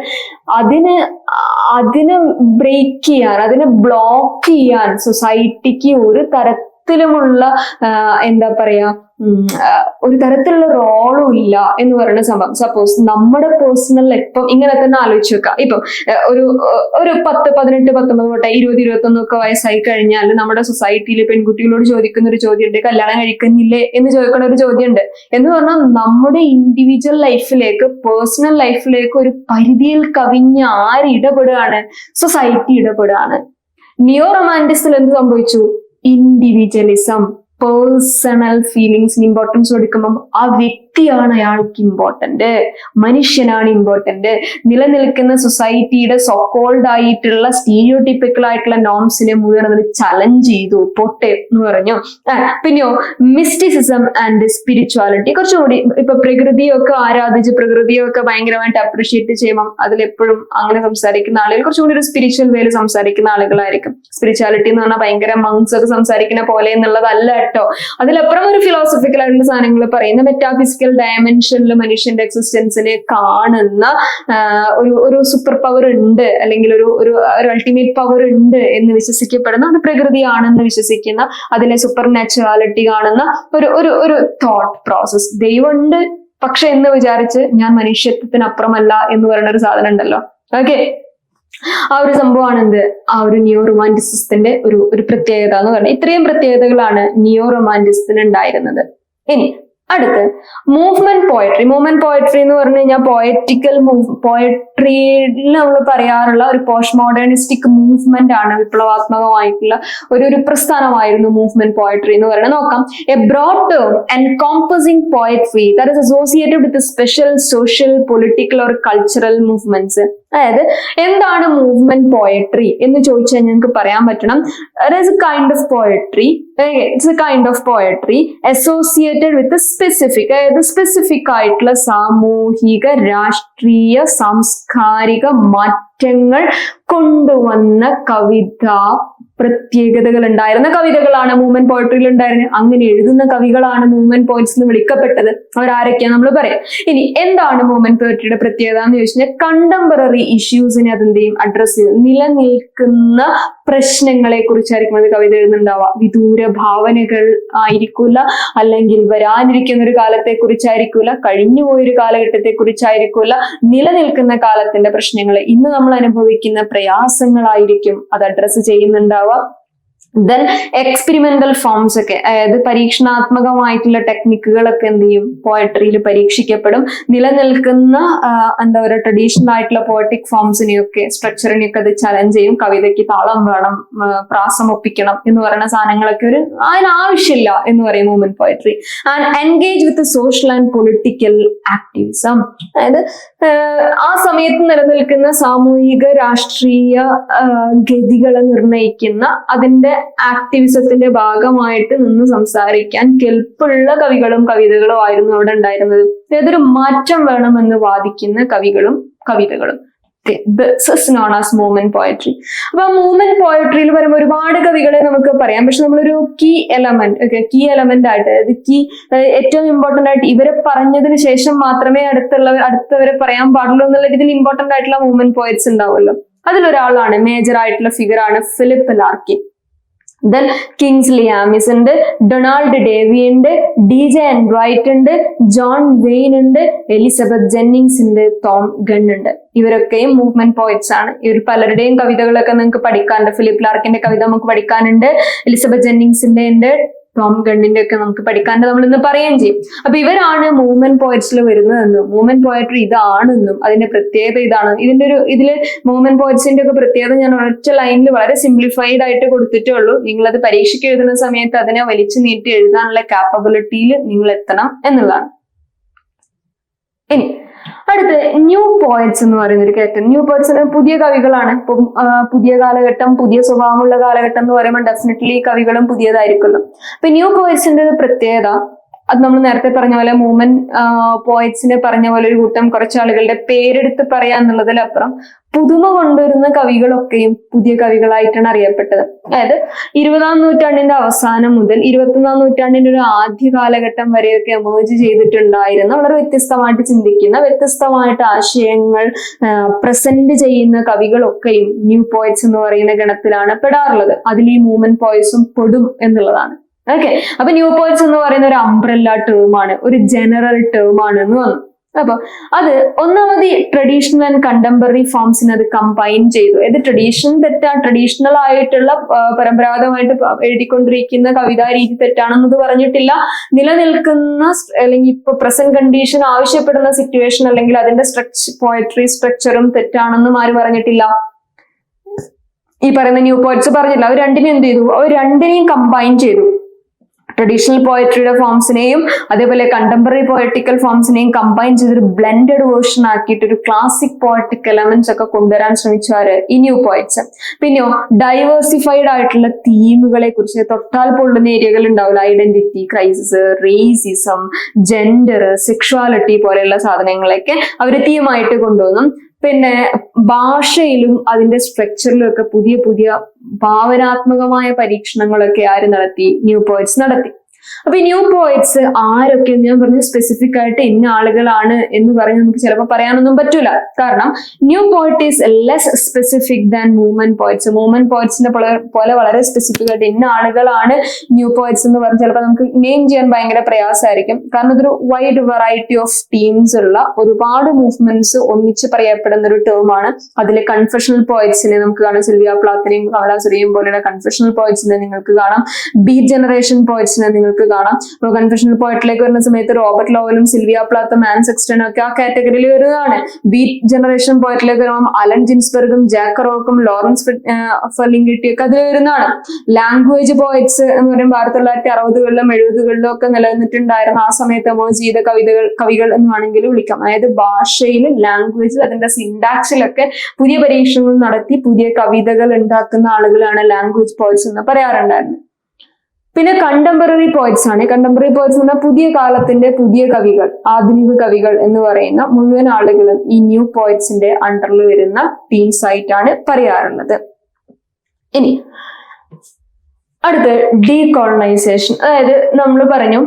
അതിന് ബ്രേക്ക് ചെയ്യാൻ, അതിനെ ബ്ലോക്ക് ചെയ്യാൻ സൊസൈറ്റിക്ക് ഒരു തരത്തിലുമുള്ള എന്താ പറയാ, ഒരു തരത്തിലുള്ള റോളും ഇല്ല എന്ന് പറയുന്ന സംഭവം. സപ്പോസ് നമ്മുടെ പേഴ്സണൽ ഇപ്പം ഇങ്ങനെ തന്നെ ആലോചിച്ച് വെക്കാം. ഇപ്പം ഒരു 10, 18, 19 തൊട്ട് 20, 21 ഒക്കെ വയസ്സായി കഴിഞ്ഞാൽ നമ്മുടെ സൊസൈറ്റിയിൽ പെൺകുട്ടികളോട് ചോദിക്കുന്ന ഒരു ചോദ്യമുണ്ട്, കല്യാണം കഴിക്കുന്നില്ലേ എന്ന് ചോദിക്കുന്ന ഒരു ചോദ്യമുണ്ട്. എന്ന് പറഞ്ഞാൽ നമ്മുടെ ഇൻഡിവിജ്വൽ ലൈഫിലേക്ക്, പേഴ്സണൽ ലൈഫിലേക്ക് ഒരു പരിധിയിൽ കവിഞ്ഞ് ആര് ഇടപെടുകയാണ്, സൊസൈറ്റി ഇടപെടുകയാണ്. ന്യൂ റൊമാൻറ്റിസിൽ എന്ത് സംഭവിച്ചു, ഇൻഡിവിജ്വലിസം, പേഴ്സണൽ ഫീലിങ്സിന് ഇമ്പോർട്ടൻസ് കൊടുക്കുമ്പോൾ ആ വ്യക്തിയാണ് അയാൾക്ക് ഇമ്പോർട്ടന്റ്, മനുഷ്യനാണ് ഇമ്പോർട്ടന്റ്. നിലനിൽക്കുന്ന സൊസൈറ്റിയുടെ സോക്കോൾഡ് ആയിട്ടുള്ള സ്റ്റീരിയോടിപ്പിക്കൽ ആയിട്ടുള്ള നോംസിനെ മുഴുവൻ അതിന് ചലഞ്ച് ചെയ്തു, പൊട്ടെ എന്ന് പറഞ്ഞു. പിന്നെയോ മിസ്റ്റിസിസം ആൻഡ് സ്പിരിച്വാലിറ്റി, കുറച്ചുകൂടി ഇപ്പൊ പ്രകൃതിയൊക്കെ ആരാധിച്ച് പ്രകൃതിയൊക്കെ ഭയങ്കരമായിട്ട് അപ്രീഷിയേറ്റ് ചെയ്യുമ്പോൾ അതിലെപ്പോഴും അങ്ങനെ സംസാരിക്കുന്ന ആളുകൾ കുറച്ചുകൂടി ഒരു സ്പിരിച്വൽ വേയിൽ സംസാരിക്കുന്ന ആളുകളായിരിക്കും. സ്പിരിച്വാലിറ്റി എന്ന് പറഞ്ഞാൽ ഭയങ്കര മങ്സ് ഒക്കെ സംസാരിക്കുന്ന പോലെ എന്നുള്ളതല്ല കേട്ടോ. അതിലപ്പുറം ഒരു ഫിലോസഫിക്കൽ ആയിട്ടുള്ള സാധനങ്ങൾ പറയുന്ന, മെറ്റാഫിസിക്കൽ ഡയമെൻഷനിൽ മനുഷ്യന്റെ എക്സിസ്റ്റൻസിനെ കാണുന്ന ഒരു സൂപ്പർ പവർ ഉണ്ട്, അല്ലെങ്കിൽ ഒരു അൾട്ടിമേറ്റ് പവർ ഉണ്ട് എന്ന് വിശ്വസിക്കപ്പെടുന്ന, അത് പ്രകൃതിയാണെന്ന് വിശ്വസിക്കുന്ന, അതിലെ സൂപ്പർ നാച്ചുറാലിറ്റി കാണുന്ന ഒരു തോട്ട് പ്രോസസ്. ദൈവമുണ്ട് പക്ഷെ എന്ന് വിചാരിച്ച് ഞാൻ മനുഷ്യത്വത്തിനപ്പുറമല്ല എന്ന് പറയുന്ന ഒരു സാധനം ഉണ്ടല്ലോ. ഓക്കെ, ആ ഒരു സംഭവമാണ് എന്ത്, ആ ഒരു ന്യൂ റൊമാൻറ്റിസത്തിന്റെ ഒരു പ്രത്യേകത എന്ന് പറഞ്ഞാൽ. ഇത്രയും പ്രത്യേകതകളാണ് ന്യൂ റൊമാൻറ്റിസത്തിന് ഉണ്ടായിരുന്നത്. ഇനി അടുത്ത് മൂവ്മെന്റ് പോയട്രി എന്ന് പറഞ്ഞു കഴിഞ്ഞാൽ പോയറ്റിക്കൽ പോയട്രിയിൽ നമ്മൾ പറയാറുള്ള ഒരു പോസ്റ്റ് മോഡേണിസ്റ്റിക് മൂവ്മെന്റ് ആണ്, വിപ്ലവാത്മകമായിട്ടുള്ള ഒരു പ്രസ്ഥാനമായിരുന്നു മൂവ്മെന്റ് പോയട്രി എന്ന് പറയുന്നത്. നോക്കാം, a broad term encompassing poetry that is associated with special social political or cultural movements. അതായത് എന്താണ് മൂവ്മെന്റ് പോയട്രി എന്ന് ചോദിച്ചാൽ ഞങ്ങൾക്ക് പറയാൻ പറ്റണം, it's a kind of poetry associated with specific, അതായത് സ്പെസിഫിക് ആയിട്ടുള്ള സാമൂഹിക, രാഷ്ട്രീയ, സാംസ്കാരിക മാറ്റങ്ങൾ കൊണ്ടുവന്ന പ്രത്യേകതകൾ ഉണ്ടായിരുന്ന കവിതകളാണ് മൂവ്മെന്റ് പോയട്രിയിൽ ഉണ്ടായിരുന്നത്. അങ്ങനെ എഴുതുന്ന കവികളാണ് മൂവ്മെന്റ് പോയിറ്റ്സ് എന്ന് വിളിക്കപ്പെട്ടത്. അവരാരൊക്കെയാണ് നമ്മൾ പറയാം. ഇനി എന്താണ് മൂവ്മെന്റ് പോയട്രിയുടെ പ്രത്യേകത എന്ന് ചോദിച്ചാൽ, കണ്ടംപററി ഇഷ്യൂസിനെ അതെന്ത് ചെയ്യും, അഡ്രസ് ചെയ്യും. നിലനിൽക്കുന്ന പ്രശ്നങ്ങളെ കുറിച്ചായിരിക്കും അത് കവിത എഴുതുന്നുണ്ടാവുക. വിദൂര ഭാവനകൾ ആയിരിക്കൂല, അല്ലെങ്കിൽ വരാനിരിക്കുന്ന ഒരു കാലത്തെ കുറിച്ചായിരിക്കൂല, കഴിഞ്ഞുപോയൊരു കാലഘട്ടത്തെ കുറിച്ചായിരിക്കൂല, നിലനിൽക്കുന്ന കാലത്തിന്റെ പ്രശ്നങ്ങൾ, ഇന്ന് നമ്മൾ അനുഭവിക്കുന്ന പ്രയാസങ്ങളായിരിക്കും അത് അഡ്രസ് ചെയ്യുന്നുണ്ടാവുക. ദെൻ എക്സ്പെരിമെന്റൽ ഫോംസ് ഒക്കെ, അതായത് പരീക്ഷണാത്മകമായിട്ടുള്ള ടെക്നിക്കുകളൊക്കെ എന്ത് ചെയ്യും, പോയട്രിയിൽ പരീക്ഷിക്കപ്പെടും. നിലനിൽക്കുന്ന എന്താ പറയുക, ട്രഡീഷണൽ ആയിട്ടുള്ള പോയറ്റിക് ഫോംസിനെയൊക്കെ, സ്ട്രക്ചറിനെയൊക്കെ അത് ചലഞ്ച് ചെയ്യും. കവിതയ്ക്ക് താളം വേണം, പ്രാസം ഒപ്പിക്കണം എന്ന് പറയുന്ന സാധനങ്ങളൊക്കെ അതിനാവശ്യമില്ല എന്ന് പറയും movement poetry. And engage with social and political activism, അതായത് ആ സമയത്ത് നിലനിൽക്കുന്ന സാമൂഹിക, രാഷ്ട്രീയ ഗതികളെ നിർണ്ണയിക്കുന്ന അതിന്റെ ആക്ടിവിസത്തിന്റെ ഭാഗമായിട്ട് നിന്ന് സംസാരിക്കാൻ കെൽപ്പുള്ള കവികളും കവിതകളും ആയിരുന്നു അവിടെ ഉണ്ടായിരുന്നത്. ഏതൊരു മാറ്റം വേണമെന്ന് വാദിക്കുന്ന കവികളും കവിതകളും. This is known as movement poetry. അപ്പൊ മൂവ്മെന്റ് പോയട്രിയിൽ വരുമ്പോൾ ഒരുപാട് കവികളെ നമുക്ക് പറയാം. പക്ഷെ നമ്മളൊരു കീ എലമെന്റ് ആയിട്ട്, ഏറ്റവും ഇമ്പോർട്ടന്റ് ആയിട്ട് ഇവരെ പറഞ്ഞതിന് ശേഷം മാത്രമേ അടുത്തവരെ പറയാൻ പാടുള്ളൂ എന്നുള്ള രീതിയിൽ ഇമ്പോർട്ടന്റ് ആയിട്ടുള്ള മൂവ്മെന്റ് പോയറ്റ്സ് ഉണ്ടാവുമല്ലോ. അതിലൊരാളാണ്, മേജർ ആയിട്ടുള്ള ഫിഗർ ആണ് ഫിലിപ്പ് ലാർക്കിൻ. ദെൻ കിങ്സ്ലി ആമിസ് ഉണ്ട്, ഡൊണാൾഡ് ഡേവി ഉണ്ട്, DJ എൻറൈറ്റ് ഉണ്ട്, ജോൺ വെയിൻ ഉണ്ട്, എലിസബത്ത് ജെന്നിങ്സ് ഉണ്ട്, ടോം ഗൺ ഉണ്ട്. ഇവരൊക്കെയും മൂവ്മെന്റ് പോയിറ്റ്സ് ആണ്. ഇവർ പലരുടെയും കവിതകളൊക്കെ നിങ്ങൾക്ക് പഠിക്കാനുണ്ട്. ഫിലിപ്പ് ലാർക്കിന്റെ കവിത നമുക്ക് പഠിക്കാനുണ്ട്, എലിസബത്ത് ജെന്നിങ്സിന്റെ ഉണ്ട്, ടോം ഗണ്ണിന്റെ ഒക്കെ നമുക്ക് പഠിക്കാണ്ട് നമ്മൾ ഇന്ന് പറയുകയും ചെയ്യും. അപ്പൊ ഇവരാണ് മൂവ്മെന്റ് പോയറ്റ്സിൽ വരുന്നതെന്നും മൂവ്മെന്റ് പോയട്രി ഇതാണെന്നും അതിന്റെ പ്രത്യേകത ഇതാണ്. ഇതില് മൂവ്മെന്റ് പോയറ്റ്സിന്റെ ഒക്കെ പ്രത്യേകത ഞാൻ ഒറ്റ ലൈനിൽ വളരെ സിംപ്ലിഫൈഡ് ആയിട്ട് കൊടുത്തിട്ടേ ഉള്ളൂ. നിങ്ങൾ അത് പരീക്ഷയ്ക്ക് എഴുതുന്ന സമയത്ത് അതിനെ വലിച്ചു നീട്ടി എഴുതാനുള്ള കാപ്പബിലിറ്റിയിൽ നിങ്ങൾ എത്തണം എന്നുള്ളതാണ്. ഇനി അടുത്ത് ന്യൂ പോയറ്റ്സ് എന്ന് പറയുന്ന ഒരു കാറ്റഗറി. ന്യൂ പോയറ്റ്സ് പുതിയ കവികളാണ്. ഇപ്പം പുതിയ കാലഘട്ടം, പുതിയ സ്വഭാവമുള്ള കാലഘട്ടം എന്ന് പറയുമ്പോൾ ഡെഫിനറ്റ്ലി കവികളും പുതിയതായിരിക്കുമല്ലോ. അപ്പൊ ന്യൂ പോയറ്റ്സിന്റെ ഒരു പ്രത്യേകത, അത് നമ്മൾ നേരത്തെ പറഞ്ഞ പോലെ മൂവ്മെന്റ് പോയറ്റ്സിനെ പറഞ്ഞ പോലെ ഒരു കൂട്ടം കുറച്ച് ആളുകളുടെ പേരെടുത്ത് പറയാ എന്നുള്ളതിലപ്പുറം പുതുമ കൊണ്ടുവരുന്ന കവികളൊക്കെയും പുതിയ കവികളായിട്ടാണ് അറിയപ്പെട്ടത്. അതായത് 20-ാം നൂറ്റാണ്ടിന്റെ അവസാനം മുതൽ 21-ാം നൂറ്റാണ്ടിന്റെ ഒരു ആദ്യ കാലഘട്ടം വരെയൊക്കെ എമേർജ് ചെയ്തിട്ടുണ്ടായിരുന്ന വളരെ വ്യത്യസ്തമായിട്ട് ചിന്തിക്കുന്ന, വ്യത്യസ്തമായിട്ട് ആശയങ്ങൾ പ്രസന്റ് ചെയ്യുന്ന കവികളൊക്കെയും ന്യൂ പോയറ്റ്സ് എന്ന് പറയുന്ന ഗണത്തിലാണ് പെടാറുള്ളത്. അതിൽ ഈ മൂവ്മെന്റ് പോയറ്റ്സും പെടും എന്നുള്ളതാണ്. ഓക്കെ, അപ്പൊ ന്യൂ പോയറ്റ്സ് എന്ന് പറയുന്ന ഒരു അംബ്രല്ല ടേം ആണ്, ഒരു ജനറൽ ടേം ആണ് എന്ന് വന്നു. അപ്പൊ അത് ഒന്നാമത് ട്രഡീഷണൽ ആൻഡ് കണ്ടംപററി ഫോംസിനെ അത് കമ്പൈൻ ചെയ്തു. ഏത് ട്രഡീഷണൽ ആയിട്ടുള്ള പരമ്പരാഗതമായിട്ട് എഴുതിക്കൊണ്ടിരിക്കുന്ന കവിതാ രീതി തെറ്റാണെന്നത് പറഞ്ഞിട്ടില്ല. നിലനിൽക്കുന്ന അല്ലെങ്കിൽ ഇപ്പൊ പ്രസന്റ് കണ്ടീഷൻ ആവശ്യപ്പെടുന്ന സിറ്റുവേഷൻ അല്ലെങ്കിൽ അതിന്റെ പോയട്രി സ്ട്രക്ചറും തെറ്റാണെന്നും ആര് പറഞ്ഞിട്ടില്ല? ഈ പറയുന്ന ന്യൂ പോയറ്റ്സ് പറഞ്ഞില്ല. അവർ രണ്ടിനെയും എന്ത് ചെയ്തു? അവർ രണ്ടിനെയും കമ്പൈൻ ചെയ്തു. ട്രഡീഷണൽ പോയട്രിയുടെ ഫോംസിനെയും അതേപോലെ കണ്ടംപററി പോയറ്റിക്കൽ ഫോംസിനെയും കമ്പൈൻ ചെയ്തൊരു ബ്ലെൻഡഡ് വേർഷൻ ആക്കിയിട്ട് ഒരു ക്ലാസിക് പോയറ്റിക് എലമെന്റ്സ് ഒക്കെ കൊണ്ടുവരാൻ ശ്രമിച്ചാര് ഈ ന്യൂ പോയറ്റ്സ്. പിന്നെയോ ഡൈവേഴ്സിഫൈഡ് ആയിട്ടുള്ള തീമുകളെ കുറിച്ച്, തൊട്ടാൽ പൊള്ളുന്ന ഏരിയകൾ ഉണ്ടാവില്ല, identity crisis, racism, gender, sexuality പോലെയുള്ള സാധനങ്ങളൊക്കെ അവർ തീമായിട്ട് കൊണ്ടുവന്നു. പിന്നെ ഭാഷയിലും അതിന്റെ സ്ട്രക്ചറിലും ഒക്കെ പുതിയ പുതിയ ഭാവനാത്മകമായ പരീക്ഷണങ്ങളൊക്കെ ആര് നടത്തി? ന്യൂ പോയറ്റ്സ് നടത്തി. അപ്പൊ ഈ ന്യൂ പോയറ്റ്സ് ആരൊക്കെ ഞാൻ പറഞ്ഞു സ്പെസിഫിക് ആയിട്ട് ഇന്ന ആളുകളാണ് എന്ന് പറഞ്ഞ് നമുക്ക് ചിലപ്പോൾ പറയാനൊന്നും പറ്റൂല. കാരണം new poet is less specific than movement poets. Movement പോയറ്റ്സിനെ പോലെ വളരെ സ്പെസിഫിക് ആയിട്ട് ഇന്ന ആളുകളാണ് ന്യൂ പോയറ്റ്സ് എന്ന് പറഞ്ഞ് ചിലപ്പോൾ നമുക്ക് നെയിം ചെയ്യാൻ ഭയങ്കര പ്രയാസമായിരിക്കും. കാരണം ഇതൊരു വൈഡ് വെറൈറ്റി ഓഫ് ടീംസ് ഉള്ള ഒരുപാട് മൂവ്മെന്റ്സ് ഒന്നിച്ച് പറയപ്പെടുന്ന ഒരു ടേമാണ്. അതിൽ കൺഫെഷണൽ പോയറ്റ്സിനെ നമുക്ക് കാണാം, സിൽവിയ പ്ലാത്തിനെയും കമല സുരയും പോലെയുള്ള കൺഫെഷണൽ പോയറ്റ്സിനെ നിങ്ങൾക്ക് കാണാം. ബീറ്റ് ജനറേഷൻ പോയറ്റ്സിനെ നിങ്ങൾക്ക് കാണാം. അപ്പോൾ കൺഫെഷണൽ പോയറ്റിലേക്ക് വരുന്ന സമയത്ത് റോബർട്ട് ലോവലും സിൽവിയ പ്ലാത്തും ആൻ സെക്സ്റ്റണും ഒക്കെ ആ കാറ്റഗറിയിൽ വരുന്നതാണ്. ബീറ്റ് ജനറേഷൻ പോയറ്റിലേക്ക് വരുമ്പോൾ അലൻ ജിൻസ്ബർഗും ജാക്ക് കെറോക്കും ലോറൻസ് ഫെർലിംഗിറ്റിയും ഒക്കെ അതിൽ വരുന്നതാണ്. ലാംഗ്വേജ് പോയറ്റ്സ് എന്ന് പറയുമ്പോൾ 1960-കളിലും 70-കളിലും ഒക്കെ നിലനിന്നിട്ടുണ്ടായിരുന്ന ആ സമയത്ത് എമേർജ് ചെയ്ത കവികൾ എന്ന് വേണമെങ്കിൽ വിളിക്കാം. അതായത് ഭാഷയിൽ, ലാംഗ്വേജിൽ, അതിന്റെ സിൻടാക്സിലൊക്കെ പുതിയ പരീക്ഷണങ്ങൾ നടത്തി പുതിയ കവിതകൾ ഉണ്ടാക്കുന്ന ആളുകളാണ് ലാംഗ്വേജ് പോയറ്റ്സ് എന്ന് പറയാറുണ്ടായിരുന്നത്. പിന്നെ കണ്ടംപററി പോയറ്റ്സ് ആണ്. കണ്ടംപററി പോയറ്റ്സ് എന്ന് പറഞ്ഞാൽ പുതിയ കാലത്തിന്റെ പുതിയ കവികൾ, ആധുനിക കവികൾ എന്ന് പറയുന്ന മുഴുവൻ ആളുകളും ഈ ന്യൂ പോയറ്റ്സിന്റെ അണ്ടറിൽ വരുന്ന ടീംസ് ആയിട്ടാണ് പറയാറുള്ളത്. ഇനി അടുത്ത് ഡീകോളനൈസേഷൻ. അതായത് നമ്മൾ പറഞ്ഞു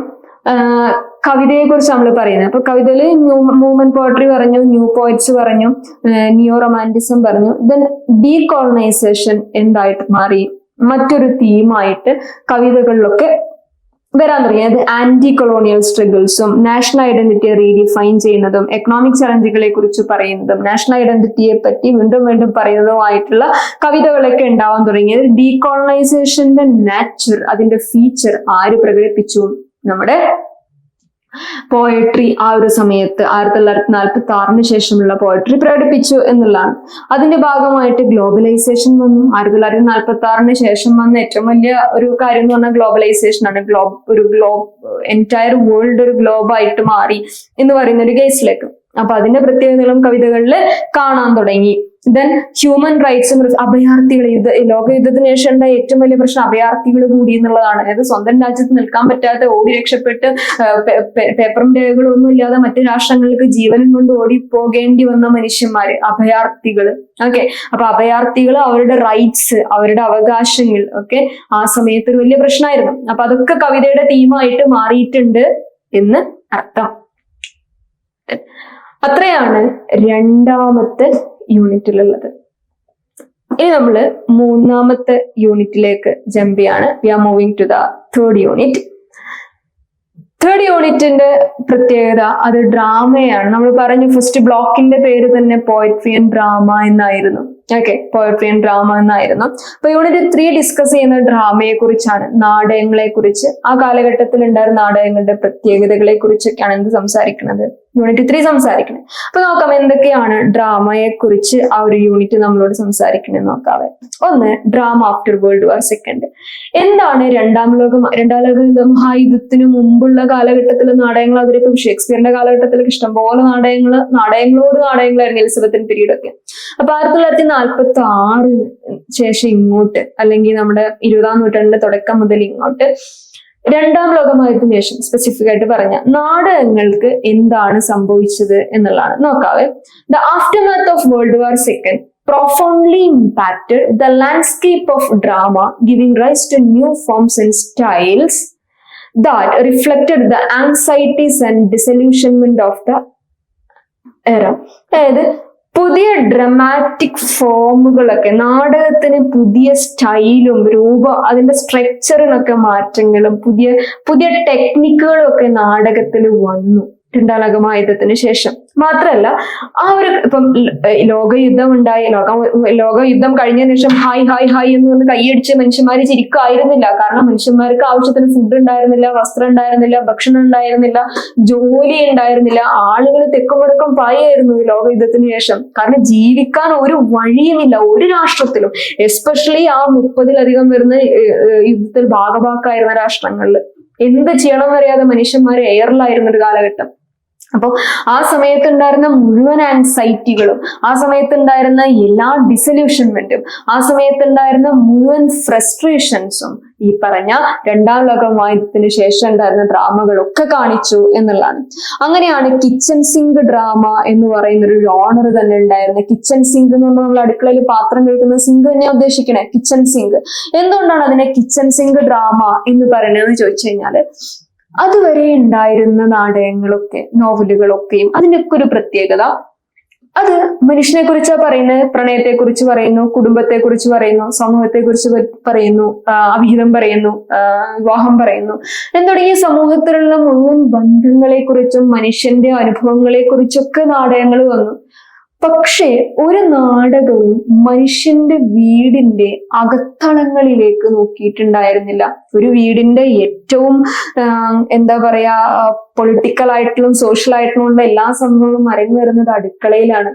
കവിതയെ കുറിച്ച് നമ്മൾ പറയുന്നത്. അപ്പൊ കവിതയില് മൂവ്മെന്റ് പോയട്രി പറഞ്ഞു, ന്യൂ പോയറ്റ്സ് പറഞ്ഞു, ന്യൂ റൊമാൻറ്റിസം പറഞ്ഞു. ദെൻ ഡീകോളനൈസേഷൻ എന്തായിട്ട് മാറി? മറ്റൊരു തീമായിട്ട് കവിതകളിലൊക്കെ വരാൻ തുടങ്ങി. അത് ആന്റി കൊളോണിയൽ സ്ട്രഗിൾസും നാഷണൽ ഐഡന്റിറ്റിയെ റീഡിഫൈൻ ചെയ്യുന്നതും എക്കണോമിക് ചലഞ്ചുകളെ കുറിച്ച് പറയുന്നതും നാഷണൽ ഐഡന്റിറ്റിയെ പറ്റി വീണ്ടും വീണ്ടും പറയുന്നതുമായിട്ടുള്ള കവിതകളൊക്കെ ഉണ്ടാവാൻ തുടങ്ങിയത്. ഡീകോളനൈസേഷന്റെ നാച്ചർ, അതിന്റെ ഫീച്ചർ ആര് പ്രകടിപ്പിച്ചു? നമ്മുടെ പോയട്രി ആ ഒരു സമയത്ത് 1946 ശേഷമുള്ള പോയട്രി പ്രകടിപ്പിച്ചു എന്നുള്ളതാണ്. അതിന്റെ ഭാഗമായിട്ട് ഗ്ലോബലൈസേഷൻ വന്നു. 1946 ശേഷം വന്ന ഏറ്റവും വലിയ ഒരു കാര്യം എന്ന് പറഞ്ഞാൽ ഗ്ലോബലൈസേഷൻ ആണ്. എൻറ്റയർ വേൾഡ് ഒരു ഗ്ലോബായിട്ട് മാറി എന്ന് പറയുന്ന ഒരു കേസിലേക്ക്. അപ്പൊ അതിന്റെ പ്രത്യേകതകളും കവിതകളിൽ കാണാൻ തുടങ്ങി. ദെൻ ഹ്യൂമൻ റൈറ്റ്സും അഭയാർത്ഥികൾ, ലോകയുദ്ധത്തിന് ശേഷം ഉണ്ടായ ഏറ്റവും വലിയ പ്രശ്നം അഭയാർത്ഥികൾ കൂടി എന്നുള്ളതാണ്. അതായത് സ്വന്തം രാജ്യത്ത് നിൽക്കാൻ പറ്റാതെ ഓടി രക്ഷപ്പെട്ട് പേപ്പറും രേഖകളും ഒന്നും ഇല്ലാതെ മറ്റു രാഷ്ട്രങ്ങൾക്ക് ജീവനും കൊണ്ട് ഓടി പോകേണ്ടി വന്ന മനുഷ്യന്മാര്, അഭയാർത്ഥികൾ. ഓക്കെ, അപ്പൊ അഭയാർത്ഥികൾ, അവരുടെ റൈറ്റ്സ്, അവരുടെ അവകാശങ്ങൾ ഒക്കെ ആ സമയത്ത് ഒരു വലിയ പ്രശ്നമായിരുന്നു. അപ്പൊ അതൊക്കെ കവിതയുടെ തീമായിട്ട് മാറിയിട്ടുണ്ട് എന്ന് അർത്ഥം. അത്രയാണ് രണ്ടാമത്തെ യൂണിറ്റിലുള്ളത്. ഇനി നമ്മള് മൂന്നാമത്തെ യൂണിറ്റിലേക്ക് ജമ്പ് ചെയ്യാണ്. We are moving to the third unit. Third യൂണിറ്റിന്റെ പ്രത്യേകത അത് ഡ്രാമയാണ്. നമ്മൾ പറഞ്ഞു ഫസ്റ്റ് ബ്ലോക്കിന്റെ പേര് തന്നെ പോയട്രി ആൻഡ് ഡ്രാമ എന്നായിരുന്നു. ഓക്കെ, പോയട്രി ആൻഡ് ഡ്രാമ എന്നായിരുന്നു. അപ്പൊ യൂണിറ്റ് 3 ഡിസ്കസ് ചെയ്യുന്ന ഡ്രാമയെ കുറിച്ചാണ്, നാടകങ്ങളെ കുറിച്ച്, ആ കാലഘട്ടത്തിൽ ഉണ്ടായിരുന്ന നാടകങ്ങളുടെ പ്രത്യേകതകളെ കുറിച്ചൊക്കെയാണ് എന്ത് സംസാരിക്കുന്നത്, യൂണിറ്റ് 3 സംസാരിക്കുന്നത്. അപ്പൊ നോക്കാം എന്തൊക്കെയാണ് ഡ്രാമയെ കുറിച്ച് ആ ഒരു യൂണിറ്റ് നമ്മളോട് സംസാരിക്കണമെന്ന് നോക്കാവേ. ഒന്ന്, drama after world war second. എന്താണ് രണ്ടാം ലോക മഹായുദ്ധത്തിന് മുമ്പുള്ള കാലഘട്ടത്തിലെ നാടകങ്ങൾ അവതരിപ്പിക്കും. ഷേക്സ്പിയറിന്റെ കാലഘട്ടത്തിലൊക്കെ ഇഷ്ടംപോലെ നാടകങ്ങളായിരുന്നു എലിസബത്തൻ പീരീഡ് ഒക്കെ. അപ്പൊ 1946 ശേഷം ഇങ്ങോട്ട്, അല്ലെങ്കിൽ നമ്മുടെ 20-ാം നൂറ്റാണ്ടിന്റെ തുടക്കം മുതൽ ഇങ്ങോട്ട്, രണ്ടാം ലോകമഹായുദ്ധത്തിന് ശേഷം സ്പെസിഫിക് ആയിട്ട് പറഞ്ഞ നാടകങ്ങൾക്ക് എന്താണ് സംഭവിച്ചത് എന്നുള്ളതാണ്. നോക്കാവേ. The aftermath of world war second profoundly impacted the landscape of drama, giving rise to new forms and styles that reflected the anxieties and disillusionment of the era. അതായത് പുതിയ ഡ്രമാറ്റിക് ഫോമുകളൊക്കെ, നാടകത്തിന് പുതിയ സ്റ്റൈലും അതിന്റെ സ്ട്രക്ചറിനൊക്കെ മാറ്റങ്ങളും പുതിയ പുതിയ ടെക്നിക്കുകളും ഒക്കെ നാടകത്തിൽ വന്നു രണ്ടാം ലോകമഹായുദ്ധത്തിന് ശേഷം. മാത്രല്ല ആ ഒരു ഇപ്പം ലോകയുദ്ധം ഉണ്ടായി, ലോകയുദ്ധം കഴിഞ്ഞതിന് ശേഷം ഹായ് ഹായ് ഹായ് എന്ന് പറഞ്ഞ് കൈയടിച്ച് മനുഷ്യന്മാര് ചിരിക്കായിരുന്നില്ല. കാരണം മനുഷ്യന്മാർക്ക് ആവശ്യത്തിന് ഫുഡ് ഉണ്ടായിരുന്നില്ല, വസ്ത്രം ഉണ്ടായിരുന്നില്ല, ഭക്ഷണം ഉണ്ടായിരുന്നില്ല, ജോലി ഉണ്ടായിരുന്നില്ല. ആളുകൾ തെക്കും വടക്കും പായായിരുന്നു ലോകയുദ്ധത്തിന് ശേഷം. കാരണം ജീവിക്കാൻ ഒരു വഴിയുമില്ല ഒരു രാഷ്ട്രത്തിലും, എസ്പെഷ്യലി ആ 30-ലധികം വരുന്ന യുദ്ധത്തിൽ ഭാഗഭാക്കായിരുന്ന രാഷ്ട്രങ്ങളിൽ. എന്ത് ചെയ്യണം അറിയാതെ മനുഷ്യന്മാര് എയറിലായിരുന്ന ഒരു കാലഘട്ടം. അപ്പൊ ആ സമയത്തുണ്ടായിരുന്ന മുഴുവൻ ആൻസൈറ്റികളും, ആ സമയത്തുണ്ടായിരുന്ന എല്ലാ ഡിസൊല്യൂഷൻമെന്റും, ആ സമയത്തുണ്ടായിരുന്ന മുഴുവൻ ഫ്രസ്ട്രേഷൻസും ഈ പറഞ്ഞ രണ്ടാം ലോകമഹായുദ്ധത്തിന് ശേഷം ഉണ്ടായിരുന്ന ഡ്രാമകളൊക്കെ കാണിച്ചു എന്നുള്ളതാണ്. അങ്ങനെയാണ് കിച്ചൺ സിങ്ക് ഡ്രാമ എന്ന് പറയുന്ന ഒരു ജോണർ തന്നെ ഉണ്ടായിരുന്നത്. കിച്ചൺ സിങ്ക് എന്ന് പറഞ്ഞാൽ നമ്മൾ അടുക്കളയിൽ പാത്രം കഴുകുന്ന സിങ്ക് തന്നെ ഉദ്ദേശിക്കണേ, കിച്ചൺ സിങ്ക്. എന്തുകൊണ്ടാണ് അതിനെ കിച്ചൺ സിങ്ക് ഡ്രാമ എന്ന് പറയുന്നതെന്ന് ചോദിച്ചു കഴിഞ്ഞാല്, അതുവരെ ഉണ്ടായിരുന്ന നാടകങ്ങളൊക്കെ നോവലുകളൊക്കെയും അതിനൊക്കെ ഒരു പ്രത്യേകത, അത് മനുഷ്യനെ കുറിച്ചാ പറയുന്നത്. പ്രണയത്തെ കുറിച്ച് പറയുന്നു, കുടുംബത്തെ കുറിച്ച് പറയുന്നു, സമൂഹത്തെ കുറിച്ച് പറയുന്നു, അവിഹിതം പറയുന്നു, വിവാഹം പറയുന്നു തുടങ്ങിയ സമൂഹത്തിലുള്ള മുഴുവൻ ബന്ധങ്ങളെ കുറിച്ചും മനുഷ്യന്റെ അനുഭവങ്ങളെ കുറിച്ചൊക്കെ നാടകങ്ങൾ വന്നു. പക്ഷേ ഒരു നാടകവും മനുഷ്യന്റെ വീടിന്റെ അകത്തളങ്ങളിലേക്ക് നോക്കിയിട്ടുണ്ടായിരുന്നില്ല. ഒരു വീടിന്റെ ഏറ്റവും എന്താ പറയാ പൊളിറ്റിക്കൽ ആയിട്ടുള്ള സോഷ്യൽ ആയിട്ടുള്ള എല്ലാ സംഭവങ്ങളും അരങ്ങേറുന്നത് അടുക്കളയിലാണ്.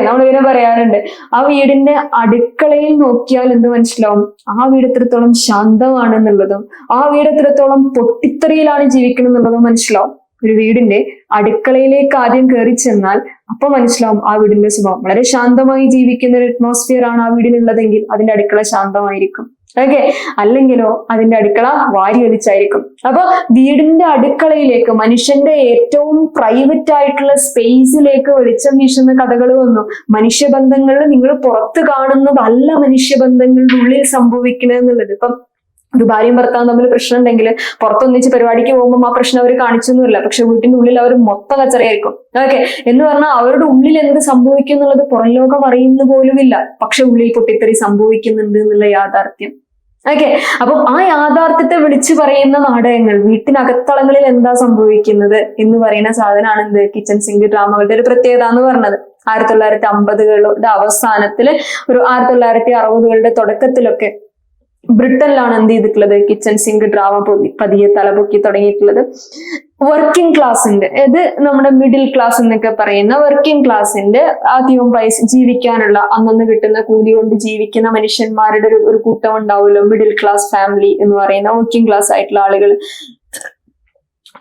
നമ്മളിങ്ങനെ പറയാറുണ്ട്, ആ വീടിന്റെ അടുക്കളയിൽ നോക്കിയാൽ എന്ത് മനസ്സിലാവും? ആ വീട് എത്രത്തോളം ശാന്തമാണെന്നുള്ളതും ആ വീട് എത്രത്തോളം പൊട്ടിത്തെറിയിലാണ് ജീവിക്കണം എന്നുള്ളതും മനസ്സിലാവും. ഒരു വീടിന്റെ അടുക്കളയിലേക്ക് ആദ്യം കയറി ചെന്നാൽ അപ്പൊ മനസ്സിലാവും ആ വീടിന്റെ സ്വഭാവം. വളരെ ശാന്തമായി ജീവിക്കുന്ന ഒരു അറ്റ്മോസ്ഫിയർ ആണ് ആ വീടിനുള്ളതെങ്കിൽ അതിന്റെ അടുക്കള ശാന്തമായിരിക്കും. ഓക്കെ, അല്ലെങ്കിലോ അതിന്റെ അടുക്കള വാരി വലിച്ചായിരിക്കും. അപ്പൊ വീടിന്റെ അടുക്കളയിലേക്ക്, മനുഷ്യന്റെ ഏറ്റവും പ്രൈവറ്റ് ആയിട്ടുള്ള സ്പേസിലേക്ക് വെളിച്ചം വീശുന്ന കഥകൾ വന്നു. മനുഷ്യബന്ധങ്ങളിൽ നിങ്ങൾ പുറത്ത് കാണുന്നതല്ല മനുഷ്യബന്ധങ്ങളുടെ ഉള്ളിൽ സംഭവിക്കണമെന്നുള്ളത്. ഇപ്പം ഒരു ഭാര്യയും ഭർത്താവും തമ്മിൽ പ്രശ്നം ഉണ്ടെങ്കിൽ പുറത്തൊന്നിച്ച് പരിപാടിക്ക് പോകുമ്പോൾ ആ പ്രശ്നം അവർ കാണിച്ചൊന്നുമില്ല, പക്ഷെ വീട്ടിന്റെ ഉള്ളിൽ അവർ മൊത്തം കച്ചറയായിരിക്കും. ഓക്കെ, എന്ന് പറഞ്ഞാൽ അവരുടെ ഉള്ളിൽ എന്ത് സംഭവിക്കും എന്നുള്ളത് പുറം ലോകം അറിയുന്ന പോലുമില്ല, പക്ഷെ ഉള്ളിൽ പൊട്ടിത്തെറി സംഭവിക്കുന്നുണ്ട് എന്നുള്ള യാഥാർത്ഥ്യം. ഓക്കെ, അപ്പം ആ യാഥാർത്ഥ്യത്തെ വിളിച്ചു പറയുന്ന നാടകങ്ങൾ, വീട്ടിനകത്തളങ്ങളിൽ എന്താ സംഭവിക്കുന്നത് എന്ന് പറയുന്ന സാധനമാണ് എന്ത് കിച്ചൺ സിങ്ക് ഡ്രാമകളുടെ ഒരു പ്രത്യേകത എന്ന് പറഞ്ഞത്. 1950കളുടെ അവസാനത്തില്, ഒരു 1960കളുടെ തുടക്കത്തിലൊക്കെ ബ്രിട്ടനിലാണ് എന്ത് ചെയ്തിട്ടുള്ളത്, കിച്ചൺ സിങ്ക് ഡ്രാമ പതിയെ തലപൊക്കി തുടങ്ങിയിട്ടുള്ളത്. വർക്കിംഗ് ക്ലാസിന്റെ, ഇത് നമ്മുടെ മിഡിൽ ക്ലാസ് എന്നൊക്കെ പറയുന്ന വർക്കിംഗ് ക്ലാസിന്റെ ആദ്യവും പൈസ ജീവിക്കാനുള്ള അന്നന്ന് കിട്ടുന്ന കൂലി കൊണ്ട് ജീവിക്കുന്ന മനുഷ്യന്മാരുടെ ഒരു കൂട്ടം ഉണ്ടാവുമല്ലോ, മിഡിൽ ക്ലാസ് ഫാമിലി എന്ന് പറയുന്ന വർക്കിംഗ് ക്ലാസ് ആയിട്ടുള്ള ആളുകൾ.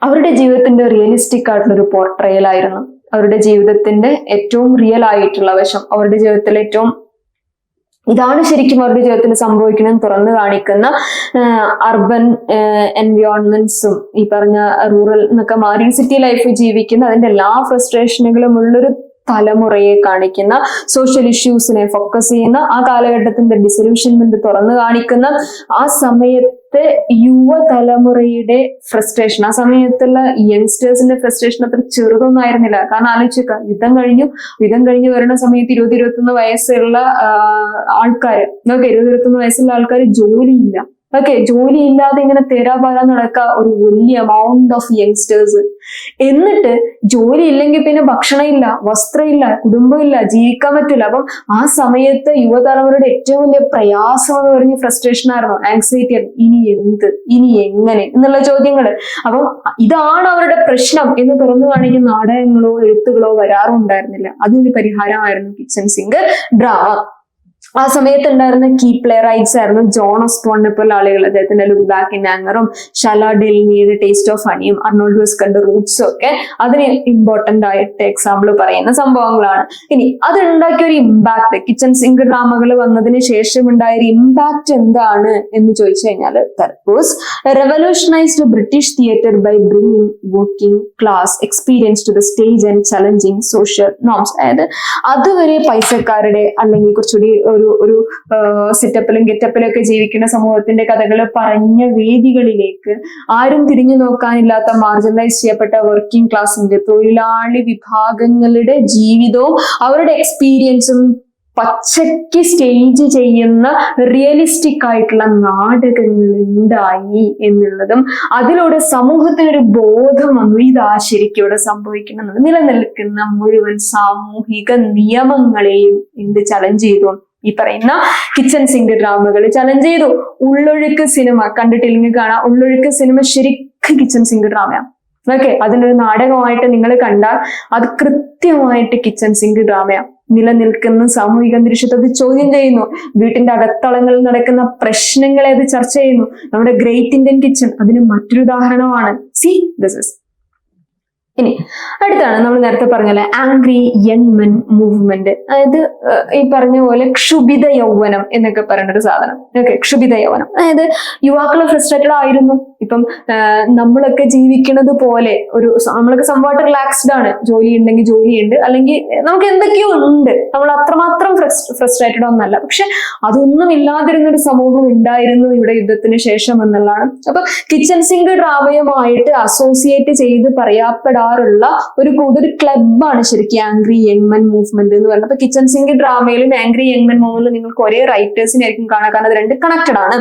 അവരുടെ ജീവിതത്തിന്റെ റിയലിസ്റ്റിക് ആയിട്ടുള്ള ഒരു പോർട്രയൽ ആയിരുന്നു. അവരുടെ ജീവിതത്തിന്റെ ഏറ്റവും റിയൽ ആയിട്ടുള്ള വശം, അവരുടെ ജീവിതത്തിലെ ഏറ്റവും ഇതാണ് ശരിക്കും അവരുടെ ജീവിതത്തിൽ സംഭവിക്കണമെന്ന് തുറന്നു കാണിക്കുന്ന അർബൻ എൻവയോൺമെന്റ്സും ഈ പറഞ്ഞ റൂറൽ എന്നൊക്കെ മാറി സിറ്റി ലൈഫ് ജീവിക്കുന്ന അതിന്റെ എല്ലാ ഫ്രസ്ട്രേഷനുകളും ഉള്ളൊരു തലമുറയെ കാണിക്കുന്ന, സോഷ്യൽ ഇഷ്യൂസിനെ ഫോക്കസ് ചെയ്യുന്ന, ആ കാലഘട്ടത്തിന്റെ ഡിസൊല്യൂഷൻമെന്റ് തുറന്നു കാണിക്കുന്ന, ആ സമയത്തെ യുവതലമുറയുടെ ഫ്രസ്ട്രേഷൻ, ആ സമയത്തുള്ള യങ്സ്റ്റേഴ്സിന്റെ ഫ്രസ്ട്രേഷൻ അത്ര ചെറുതൊന്നും ആയിരുന്നില്ല. കാരണം ആലോചിക്കുക, യുദ്ധം കഴിഞ്ഞു വരുന്ന സമയത്ത് 20-21 വയസ്സുള്ള ആൾക്കാര്, 20-21 വയസ്സുള്ള ആൾക്കാർ ജോലിയില്ല. ജോലി ഇല്ലാതെ ഇങ്ങനെ തേരാപാരാ നടക്കുക ഒരു വലിയ എമൗണ്ട് ഓഫ് യങ്സ്റ്റേഴ്സ്. എന്നിട്ട് ജോലി ഇല്ലെങ്കിൽ പിന്നെ ഭക്ഷണമില്ല, വസ്ത്രമില്ല, കുടുംബമില്ല, ജീവിക്കാൻ പറ്റില്ല. അപ്പം ആ സമയത്ത് യുവതലമുറയുടെ ഏറ്റവും വലിയ പ്രയാസം എന്ന് പറഞ്ഞ ഫ്രസ്ട്രേഷൻ ആയിരുന്നു, ആങ്സൈറ്റി ആയിരുന്നു. ഇനി എന്ത്, ഇനി എങ്ങനെ എന്നുള്ള ചോദ്യങ്ങള്. അപ്പം ഇതാണ് അവരുടെ പ്രശ്നം എന്ന് തുറന്നു കാണിക്കുന്ന നാടകങ്ങളോ എഴുത്തുകളോ വരാറുണ്ടായിരുന്നില്ല. അതിനൊരു പരിഹാരമായിരുന്നു കിച്ചൺ സിങ്ക് ഡ്രാമ. ആ സമയത്ത് ഉണ്ടായിരുന്ന കീ പ്ലേ റൈറ്റ്സ് ആയിരുന്നു ജോൺ ഓസ്ബോണിനെ പോലെ ആളുകൾ. അദ്ദേഹത്തിന്റെ ലുക്ക് ബാക്ക് ഇൻ ആങ്കറും ഷാല ഡെൽനിയുടെ ടേസ്റ്റ് ഓഫ് ഹണിയും അർണോൾഡ് വെസ്കറിന്റെ റൂട്ട്സും ഒക്കെ അതിന് ഇമ്പോർട്ടന്റ് ആയിട്ട് എക്സാമ്പിൾ പറയുന്ന സംഭവങ്ങളാണ്. ഇനി അത് ഉണ്ടാക്കിയ ഒരു ഇമ്പാക്ട്, കിച്ചൺ സിങ്ക് ഡ്രാമകൾ വന്നതിന് ശേഷം ഉണ്ടായ ഒരു ഇമ്പാക്ട് എന്താണ് എന്ന് ചോദിച്ചു കഴിഞ്ഞാൽ, തർബൂസ് revolutionised British theatre by bringing working class experience to the stage and challenging social norms. അതായത് അതുവരെ പൈസക്കാരുടെ അല്ലെങ്കിൽ കുറച്ചുകൂടി ഒരു സെറ്റപ്പിലും ഗെറ്റപ്പിലും ഒക്കെ ജീവിക്കുന്ന സമൂഹത്തിന്റെ കഥകൾ പറഞ്ഞ വേദികളിലേക്ക് ആരും തിരിഞ്ഞു നോക്കാനില്ലാത്ത മാർജിനലൈസ് ചെയ്യപ്പെട്ട വർക്കിംഗ് ക്ലാസിന്റെ തൊഴിലാളി വിഭാഗങ്ങളുടെ ജീവിതവും അവരുടെ എക്സ്പീരിയൻസും പച്ചയ്ക്ക് സ്റ്റേജ് ചെയ്യുന്ന റിയലിസ്റ്റിക് ആയിട്ടുള്ള നാടകങ്ങൾ ഉണ്ടായി എന്നുള്ളതും അതിലൂടെ സമൂഹത്തിനൊരു ബോധം വന്നു, ഇതാ ശരിക്കും ഇവിടെ സംഭവിക്കുന്നത്. നിലനിൽക്കുന്ന മുഴുവൻ സാമൂഹിക നിയമങ്ങളെയും എന്ത് ചലഞ്ച് ചെയ്തു, ഈ പറയുന്ന കിച്ചൺ സിങ്ക് ഡ്രാമകൾ ചലഞ്ച് ചെയ്തു. ഉള്ളൊഴുക്ക് സിനിമ കണ്ടിട്ടില്ലെങ്കിൽ കാണാം. ഉള്ളൊഴുക്ക് സിനിമ ശരിക്കും കിച്ചൺ സിങ്ക് ഡ്രാമയാണ്. അതിനൊരു നാടകമായിട്ട് നിങ്ങൾ കണ്ടാൽ അത് കൃത്യമായിട്ട് കിച്ചൺ സിങ്ക് ഡ്രാമയാണ്. നിലനിൽക്കുന്ന സാമൂഹിക അന്തരീക്ഷത്തെ അത് ചോദ്യം ചെയ്യുന്നു. വീട്ടിന്റെ അകത്തളങ്ങളിൽ നടക്കുന്ന പ്രശ്നങ്ങളെ അത് ചർച്ച ചെയ്യുന്നു. നമ്മുടെ ഗ്രേറ്റ് ഇന്ത്യൻ കിച്ചൺ അതിന് മറ്റൊരു ഉദാഹരണമാണ്. See this is. ഇനി അടുത്താണ് നമ്മൾ നേരത്തെ പറഞ്ഞ ആംഗ്രി യങ് മെൻ മൂവ്മെന്റ്. അതായത് ഈ പറഞ്ഞ പോലെ ക്ഷുഭിത യൗവനം എന്നൊക്കെ പറയുന്ന ഒരു സാധനം. ക്ഷുഭിത യൗവനം, അതായത് യുവാക്കൾ ഫ്രസ്ട്രേറ്റഡ് ആയിരുന്നു. ഇപ്പം നമ്മളൊക്കെ ജീവിക്കുന്നത് പോലെ നമ്മളൊക്കെ സംവാട്ട് റിലാക്സ്ഡ് ആണ്. ജോലി ഉണ്ടെങ്കിൽ ജോലിയുണ്ട്, അല്ലെങ്കിൽ നമുക്ക് എന്തൊക്കെയോ ഉണ്ട്, നമ്മൾ അത്രമാത്രം ഫ്രസ്ട്രേറ്റഡ് ഒന്നല്ല. പക്ഷെ അതൊന്നും ഇല്ലാതിരുന്നൊരു സമൂഹം ഉണ്ടായിരുന്നു ഇവിടെ യുദ്ധത്തിന് ശേഷം എന്നുള്ളതാണ്. അപ്പൊ കിച്ചൺ സിങ്ക് ഡ്രാമയുമായിട്ട് അസോസിയേറ്റ് ചെയ്ത് പറയാപ്പെടാറുള്ള ഒരു ക്ലബാണ് ശരിക്കും ആംഗ്രി യങ് മെൻ മൂവ്മെന്റ് എന്ന് പറയുന്നത്. അപ്പൊ കിച്ചൺ സിങ്ക് ഡ്രാമയിലും ആംഗ്രി യങ് മെൻ മൂവ്മെന്റിലും നിങ്ങൾക്ക് ഒരേ റൈറ്റേഴ്സിനെ ആയിരിക്കും കാണാൻ, കാരണം അത് രണ്ട് കണക്റ്റഡ് ആണ്.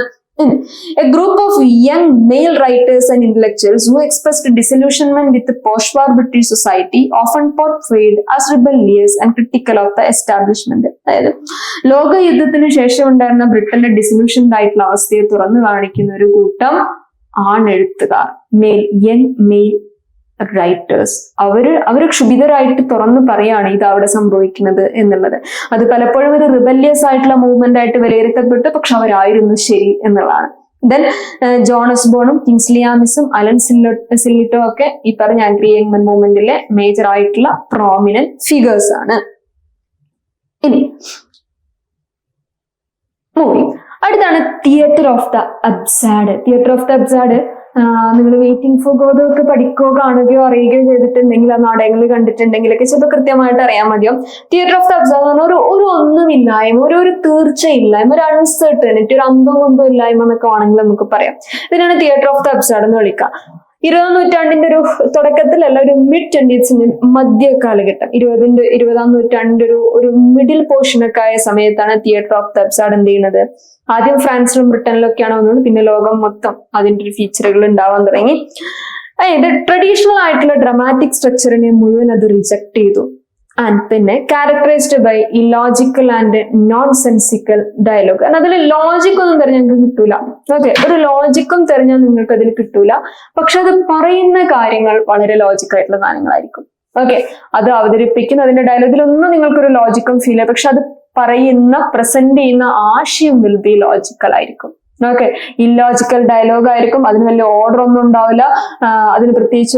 A group of young male writers and intellectuals who expressed disillusionment with the post-war British society, often portrayed as rebellious and critical of the establishment. അതായത് ലോക യുദ്ധത്തിന് ശേഷം ഉണ്ടായിരുന്ന ബ്രിട്ടന്റെ ഡിസൊല്യൂഷൻഡ് ആയിട്ടുള്ള അവസ്ഥയെ തുറന്നു കാണിക്കുന്ന ഒരു കൂട്ടം ആണെഴുത്തുകാർ, യങ് മെയിൽ റൈറ്റേഴ്സ്. അവര് ക്ഷുഭിതരായിട്ട് തുറന്നു പറയാണ് ഇത് അവിടെ സംഭവിക്കുന്നത് എന്നുള്ളത്. അത് പലപ്പോഴും ഒരു റിബല്യസ് ആയിട്ടുള്ള മൂവ്മെന്റ് ആയിട്ട് വിലയിരുത്തപ്പെട്ടു, പക്ഷെ അവരായിരുന്നു ശരി എന്നുള്ളതാണ്. ദെൻ ജോൺ ഓസ്ബോണും കിങ്സ്ലി ആമിസും അലൻ സില്ലിട്ടോ ഒക്കെ ഈ പറഞ്ഞ ആംഗ്രി യങ് മെൻ മൂവ്മെന്റിലെ മേജർ ആയിട്ടുള്ള പ്രോമിനന്റ് ഫിഗേഴ്സ് ആണ്. ഇനി മൂവി അടുത്താണ് theatre of the absurd. Theatre of the absurd നിങ്ങൾ വെയിറ്റിംഗ് ഫോർ ഗോദോ ഒക്കെ പഠിക്കുകയോ കാണുകയോ അറിയുകയോ ചെയ്തിട്ടുണ്ടെങ്കിൽ, ആ നാടകങ്ങൾ കണ്ടിട്ടുണ്ടെങ്കിലൊക്കെ ചിലപ്പോൾ കൃത്യമായിട്ട് അറിയാൻ മതിയോ. തിയേറ്റർ ഓഫ് ദ അബ്സാർഡ് എന്ന് പറഞ്ഞാൽ ഒരു ഒന്നുമില്ലായ്മ, ഒരു തീർച്ചയില്ലായ്മ, ഒരു അൺസർട്ടനിറ്റി, ഒരു അന്തം കൊന്തം ഇല്ലായ്മ എന്നൊക്കെ ആണെങ്കിൽ നമുക്ക് പറയാം. ഇതിനാണ് തിയേറ്റർ ഓഫ് ദ അബ്സാർഡ് എന്ന് വിളിക്കുക. 20ാം നൂറ്റാണ്ടിന്റെ ഒരു തുടക്കത്തിലല്ല, ഒരു മിഡ് 20th മധ്യ കാലഘട്ടം, 20ാം നൂറ്റാണ്ടിന്റെ ഒരു മിഡിൽ പോർഷനൊക്കെ ആയ സമയത്താണ് തിയേറ്റർ ഓഫ് ദ അബ്സാർഡ് എന്ത് ചെയ്യുന്നത്. ആദ്യം ഫ്രാൻസിലും ബ്രിട്ടനിലൊക്കെയാണ് വന്നത്, പിന്നെ ലോകം മൊത്തം അതിന്റെ ഒരു ഫീച്ചറുകൾ ഉണ്ടാവാൻ തുടങ്ങി. അതായത് ട്രഡീഷണൽ ആയിട്ടുള്ള ഡ്രമാറ്റിക് സ്ട്രക്ചറിനെ മുഴുവൻ അത് റിജക്ട് ചെയ്തു. ആൻഡ് പിന്നെ characterised by illogical and nonsensical dialogue. കാരണം അതിൽ ലോജിക് ഒന്നും തിരഞ്ഞാൽ നിങ്ങൾക്ക് കിട്ടൂല. ഒരു ലോജിക്കും തിരഞ്ഞാൽ നിങ്ങൾക്ക് അതിൽ കിട്ടൂല. പക്ഷെ അത് പറയുന്ന കാര്യങ്ങൾ വളരെ ലോജിക്കായിട്ടുള്ള കാര്യങ്ങളായിരിക്കും. അത് അവതരിപ്പിക്കുന്ന അതിന്റെ ഡയലോഗിലൊന്നും നിങ്ങൾക്കൊരു ലോജിക്കും ഫീൽ ചെയ്യാം, പക്ഷെ അത് പറയുന്ന പ്രസന്റ് ചെയ്യുന്ന ആശയം വിൽ ബി ലോജിക്കൽ ആയിരിക്കും. ഓക്കെ, ഇല്ലോജിക്കൽ ഡയലോഗ് ആയിരിക്കും, അതിന് വലിയ ഓർഡർ ഒന്നും ഉണ്ടാവില്ല, അതിന് പ്രത്യേകിച്ച്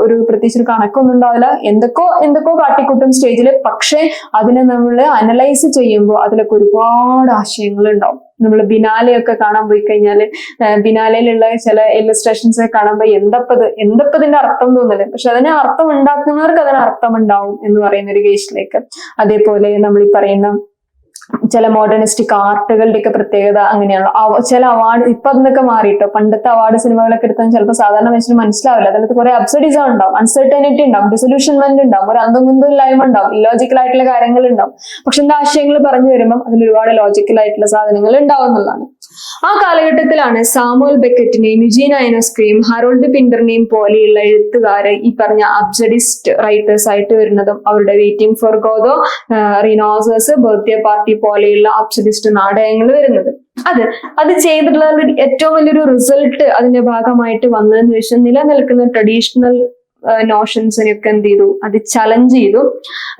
ഒരു പ്രത്യേകിച്ച് കണക്കൊന്നും ഉണ്ടാവില്ല, എന്തൊക്കെയോ കാട്ടിക്കൂട്ടും സ്റ്റേജിൽ. പക്ഷെ അതിനെ നമ്മൾ അനലൈസ് ചെയ്യുമ്പോൾ അതിലൊക്കെ ഒരുപാട് ആശയങ്ങൾ ഉണ്ടാവും. നമ്മൾ ബിനാലെയൊക്കെ കാണാൻ പോയി കഴിഞ്ഞാല് ബിനാലയിലുള്ള ചില ഇല്ലസ്ട്രേഷൻസ് ഒക്കെ കാണുമ്പോൾ എന്തപ്പതിന്റെ അർത്ഥം തോന്നില്ല, പക്ഷെ അതിനെ അർത്ഥം ഉണ്ടാക്കുന്നവർക്ക് അതിന് അർത്ഥം ഉണ്ടാവും എന്ന് പറയുന്ന ഒരു കേസിലേക്ക്. അതേപോലെ നമ്മൾ ഈ പറയുന്ന ചില മോഡേണിസ്റ്റിക് ആർട്ടുകളുടെ ഒക്കെ പ്രത്യേകത അങ്ങനെയാണ്. ചില അവാർഡ് ഇപ്പൊ അതിനൊക്കെ മാറിയിട്ടോ, പണ്ടത്തെ അവാർഡ് സിനിമകളൊക്കെ എടുത്താൽ ചിലപ്പോൾ സാധാരണ മനുഷ്യന് മനസ്സിലാവില്ല, അതിനകത്ത് കുറെ അബ്സർഡിസം ഉണ്ടാവും, അൺസർട്ടനിറ്റി ഉണ്ടാവും, ഡിസൊല്യൂഷൻമെന്റ് ഉണ്ടാവും, ഒരു അന്തംകുന്തമില്ലായ്മ ഉണ്ടാവും, ഇല്ലോജിക്കൽ ആയിട്ടുള്ള കാര്യങ്ങൾ ഉണ്ടാവും. പക്ഷെ എന്താ ആശയങ്ങൾ പറഞ്ഞു വരുമ്പോൾ അതിൽ ഒരുപാട് ലോജിക്കൽ ആയിട്ടുള്ള സാധനങ്ങൾ ഉണ്ടാവും എന്നുള്ളതാണ്. ആ കാലഘട്ടത്തിലാണ് സാമുവൽ ബെക്കറ്റിനെയും യുജീൻ ഐനസ്കോയും ഹറോൾഡ് പിന്ററിനെയും പോലെയുള്ള എഴുത്തുകാര് ഈ പറഞ്ഞ അബ്സർഡിസ്റ്റ് റൈറ്റേഴ്സ് ആയിട്ട് വരുന്നതും. അവരുടെ Waiting for Godot, Rhinoceros, Birthday Party പോലെയുള്ള അബ്സർഡിസ്റ്റ് നാടകങ്ങൾ വരുന്നത്. അത് ചെയ്തിട്ടുള്ള ഏറ്റവും വലിയൊരു റിസൾട്ട് അതിന്റെ ഭാഗമായിട്ട് വന്നതിന് ശേഷം നിലനിൽക്കുന്ന ട്രഡീഷണൽ നോഷൻസിനെയൊക്കെ എന്ത് ചെയ്തു, അത് ചലഞ്ച് ചെയ്തു.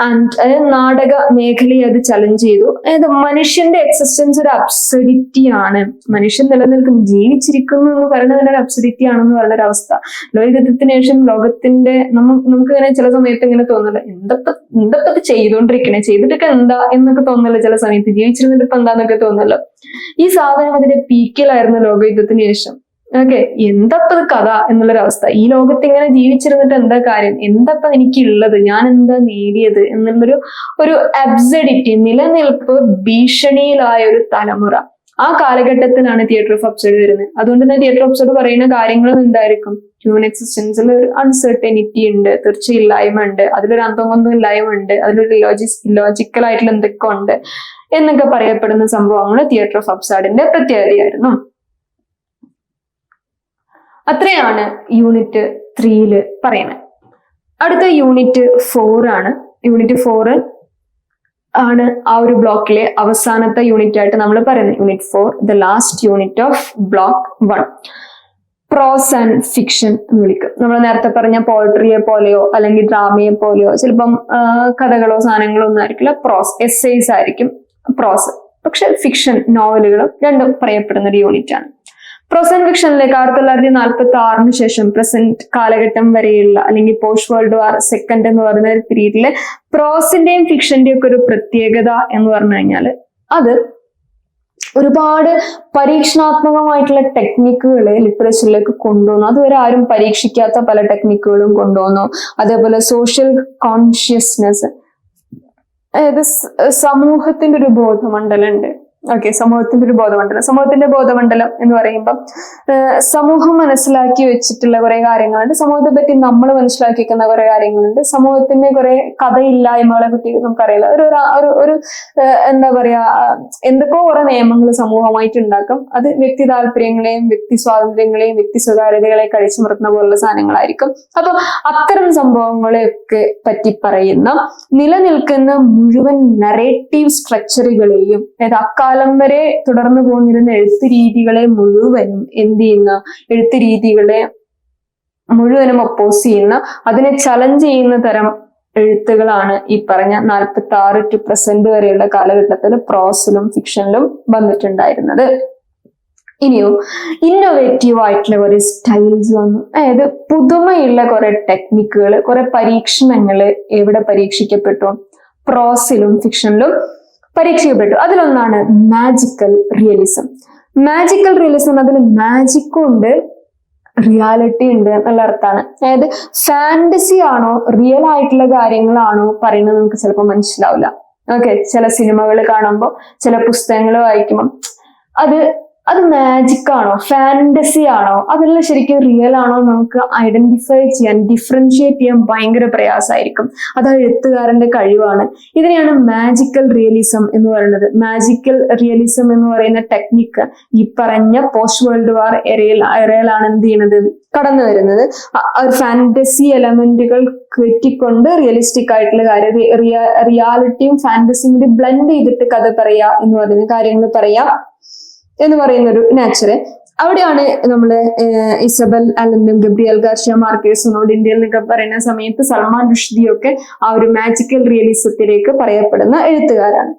ആൻഡ് നാടക മേഖലയെ അത് ചലഞ്ച് ചെയ്തു. അതായത് മനുഷ്യന്റെ എക്സിസ്റ്റൻസ് ഒരു അബ്സർഡിറ്റി ആണ്, മനുഷ്യൻ നിലനിൽക്കുന്നു, ജീവിച്ചിരിക്കുന്നു എന്ന് പറയുന്നത് ഒരു അബ്സർഡിറ്റി ആണെന്ന് പറയുന്ന അവസ്ഥ. ലോകത്തിന് ശേഷം ലോകത്തിന്റെ നമുക്ക് ഇങ്ങനെ ചില സമയത്ത് ഇങ്ങനെ തോന്നില്ല, എന്തപ്പത് ചെയ്തിട്ടൊക്കെ എന്താ എന്നൊക്കെ തോന്നല്ലോ ചില സമയത്ത്, ജീവിച്ചിരുന്നിട്ട് ഇപ്പൊ എന്താന്നൊക്കെ തോന്നല്ലോ. ഈ സാധനം അതിന്റെ പീക്കിലായിരുന്നു ലോകയുദ്ധത്തിന് ശേഷം. ഓക്കെ, എന്തപ്പത് കഥ എന്നുള്ളൊരവസ്ഥ. ഈ ലോകത്ത് ഇങ്ങനെ ജീവിച്ചിരുന്നിട്ട് എന്താ കാര്യം, എന്തപ്പ എനിക്കുള്ളത്, ഞാൻ എന്താ നേടിയത് എന്നുള്ളൊരു അബ്സർഡിറ്റി, നിലനിൽപ്പ് ഭീഷണിയിലായ ഒരു തലമുറ. ആ കാലഘട്ടത്തിലാണ് തിയേറ്റർ ഓഫ് അബ്സർഡ് വരുന്നത്. അതുകൊണ്ട് തന്നെ തിയേറ്റർ ഓഫ് അബ്സർഡ് പറയുന്ന കാര്യങ്ങളും എന്തായിരിക്കും, ഹ്യൂമൻ എക്സിസ്റ്റൻസിൽ ഒരു അൺസർട്ടനിറ്റി ഉണ്ട്, തീർച്ചയില്ലായ്മ ഉണ്ട്, അതിലൊരു അന്തം ഇല്ലായ്മ ഉണ്ട്, അതിലൊരു ഇല്ലോജിക്കൽ ആയിട്ടുള്ള എന്തൊക്കെ ഉണ്ട് എന്നൊക്കെ പറയപ്പെടുന്ന സംഭവങ്ങൾ തിയേറ്റർ ഓഫ് അബ്സർഡിന്റെ പ്രത്യേകതയായിരുന്നു. അത്രയാണ് യൂണിറ്റ് 3 പറയുന്നത്. അടുത്ത യൂണിറ്റ് 4 ആണ്. യൂണിറ്റ് 4 ആണ് ആ ഒരു ബ്ലോക്കിലെ അവസാനത്തെ യൂണിറ്റ് ആയിട്ട് നമ്മൾ പറയുന്നത്. Unit 4, the last unit of block 1, prose and fiction എന്ന് വിളിക്കും. നമ്മൾ നേരത്തെ പറഞ്ഞ പോയട്രിയെ പോലെയോ അല്ലെങ്കിൽ ഡ്രാമയെ പോലെയോ ചിലപ്പം കഥകളോ സാധനങ്ങളോ ഒന്നും ആയിരിക്കില്ല, പ്രോസ് എസ്സേസ് ആയിരിക്കും പ്രോസ്. പക്ഷെ ഫിക്ഷൻ നോവലുകളും രണ്ടും പറയപ്പെടുന്ന ഒരു യൂണിറ്റ് ആണ്. പ്രോസ് ആൻഡ് ഫിക്ഷനിലേക്ക് 1946 ശേഷം പ്രസന്റ് കാലഘട്ടം വരെയുള്ള അല്ലെങ്കിൽ പോസ്റ്റ് വേൾഡ് വാർ സെക്കൻഡ് എന്ന് പറയുന്ന ഒരു പീരീഡില് പ്രോസിന്റെയും ഫിക്ഷന്റെയും ഒക്കെ ഒരു പ്രത്യേകത എന്ന് പറഞ്ഞു കഴിഞ്ഞാൽ അത് ഒരുപാട് പരീക്ഷണാത്മകമായിട്ടുള്ള ടെക്നിക്കുകളെ ലിറ്ററേച്ചറിലേക്ക് കൊണ്ടുവന്നു. അതുവരെ ആരും പരീക്ഷിക്കാത്ത പല ടെക്നിക്കുകളും കൊണ്ടുവന്നു. അതേപോലെ സോഷ്യൽ കോൺഷ്യസ്നെസ്, അതായത് സമൂഹത്തിന്റെ ഒരു ബോധമണ്ഡലം ഉണ്ട്. ഓക്കെ, സമൂഹത്തിന്റെ ബോധമണ്ഡലം എന്ന് പറയുമ്പോൾ സമൂഹം മനസ്സിലാക്കി വെച്ചിട്ടുള്ള കുറെ കാര്യങ്ങളുണ്ട്, സമൂഹത്തെ പറ്റി നമ്മൾ മനസ്സിലാക്കിക്കുന്ന കുറെ കാര്യങ്ങളുണ്ട്, സമൂഹത്തിന്റെ കുറെ കഥയില്ലായ്മകളെ പറ്റി നമുക്കറിയില്ല. ഒരു എന്താ പറയാ, എന്തൊക്കെയോ കുറെ നിയമങ്ങൾ സമൂഹമായിട്ട് ഉണ്ടാക്കും. അത് വ്യക്തി താല്പര്യങ്ങളെയും വ്യക്തി സ്വാതന്ത്ര്യങ്ങളെയും വ്യക്തി സ്വകാര്യതകളെ കഴിച്ചുമർത്തുന്ന പോലുള്ള സാധനങ്ങളായിരിക്കും. അപ്പൊ അത്തരം സംഭവങ്ങളെയൊക്കെ പറ്റി പറയുന്ന നിലനിൽക്കുന്ന മുഴുവൻ നറേറ്റീവ് സ്ട്രക്ചറുകളെയും, അതായത് അക്കാലം വരെ തുടർന്നു പോന്നിരുന്ന എഴുത്ത് രീതികളെ മുഴുവനും ഒപ്പോസ് ചെയ്യുന്ന, അതിനെ ചലഞ്ച് ചെയ്യുന്ന തരം എഴുത്തുകളാണ് ഈ പറഞ്ഞ 46 ടു പ്രസന്റ് വരെയുള്ള കാലഘട്ടത്തിൽ പ്രോസിലും ഫിക്ഷനിലും വന്നിട്ടുണ്ടായിരുന്നത്. ഇനിയോ ഇന്നോവേറ്റീവ് ആയിട്ടുള്ള കുറെ സ്റ്റൈൽസ് വന്നു. അതായത് പുതുമയുള്ള കുറെ ടെക്നിക്കുകൾ, കുറെ പരീക്ഷണങ്ങള് എവിടെ പരീക്ഷിക്കപ്പെട്ടു, പ്രോസിലും ഫിക്ഷനിലും പരീക്ഷിക്കപ്പെട്ടു. അതിലൊന്നാണ് മാജിക്കൽ റിയലിസം. മാജിക്കൽ റിയലിസം അതിൽ മാജിക്കും ഉണ്ട്, റിയാലിറ്റി ഉണ്ട് എന്നുള്ള അർത്ഥമാണ്. അതായത് ഫാന്റസി ആണോ റിയൽ ആയിട്ടുള്ള കാര്യങ്ങളാണോ പറയുന്നത് നമുക്ക് ചിലപ്പോൾ മനസ്സിലാവില്ല. ഓക്കെ, ചില സിനിമകൾ കാണുമ്പോൾ ചില പുസ്തകങ്ങൾ വായിക്കുമ്പോൾ അത് മാജിക് ആണോ ഫാന്റസി ആണോ അതെല്ലാം ശരിക്കും റിയൽ ആണോ നമുക്ക് ഐഡന്റിഫൈ ചെയ്യാൻ, ഡിഫറൻഷിയേറ്റ് ചെയ്യാൻ ഭയങ്കര പ്രയാസമായിരിക്കും. അത് എഴുത്തുകാരന്റെ കഴിവാണ്. ഇതിനെയാണ് മാജിക്കൽ റിയലിസം എന്ന് പറയുന്നത്. മാജിക്കൽ റിയലിസം എന്ന് പറയുന്ന ടെക്നിക്ക് ഈ പറഞ്ഞ പോസ്റ്റ് വേൾഡ് വാർ എറയിലാണ് എന്ത് ചെയ്യുന്നത്, കടന്നു വരുന്നത്. ഫാന്റസി എലമെന്റുകൾ കെട്ടിക്കൊണ്ട് റിയലിസ്റ്റിക് ആയിട്ടുള്ള കാര്യം, റിയാലിറ്റിയും ഫാന്റസിയും കൂടി ബ്ലെൻഡ് ചെയ്തിട്ട് കഥ പറയാ എന്ന് പറയുന്ന കാര്യങ്ങൾ പറയാ എന്ന് പറയുന്ന ഒരു നാച്ചറ്. അവിടെയാണ് നമ്മള് ഇസബൽ അലനും ഗബ്രിയൽ ഗാർഷ്യ മാർക്കേസും ഇന്ത്യയിൽ നിന്നൊക്കെ പറയുന്ന സമയത്ത് സൽമാൻ റുഷ്ദിയൊക്കെ ആ ഒരു മാജിക്കൽ റിയലിസത്തിലേക്ക് പറയപ്പെടുന്ന എഴുത്തുകാരാണ്.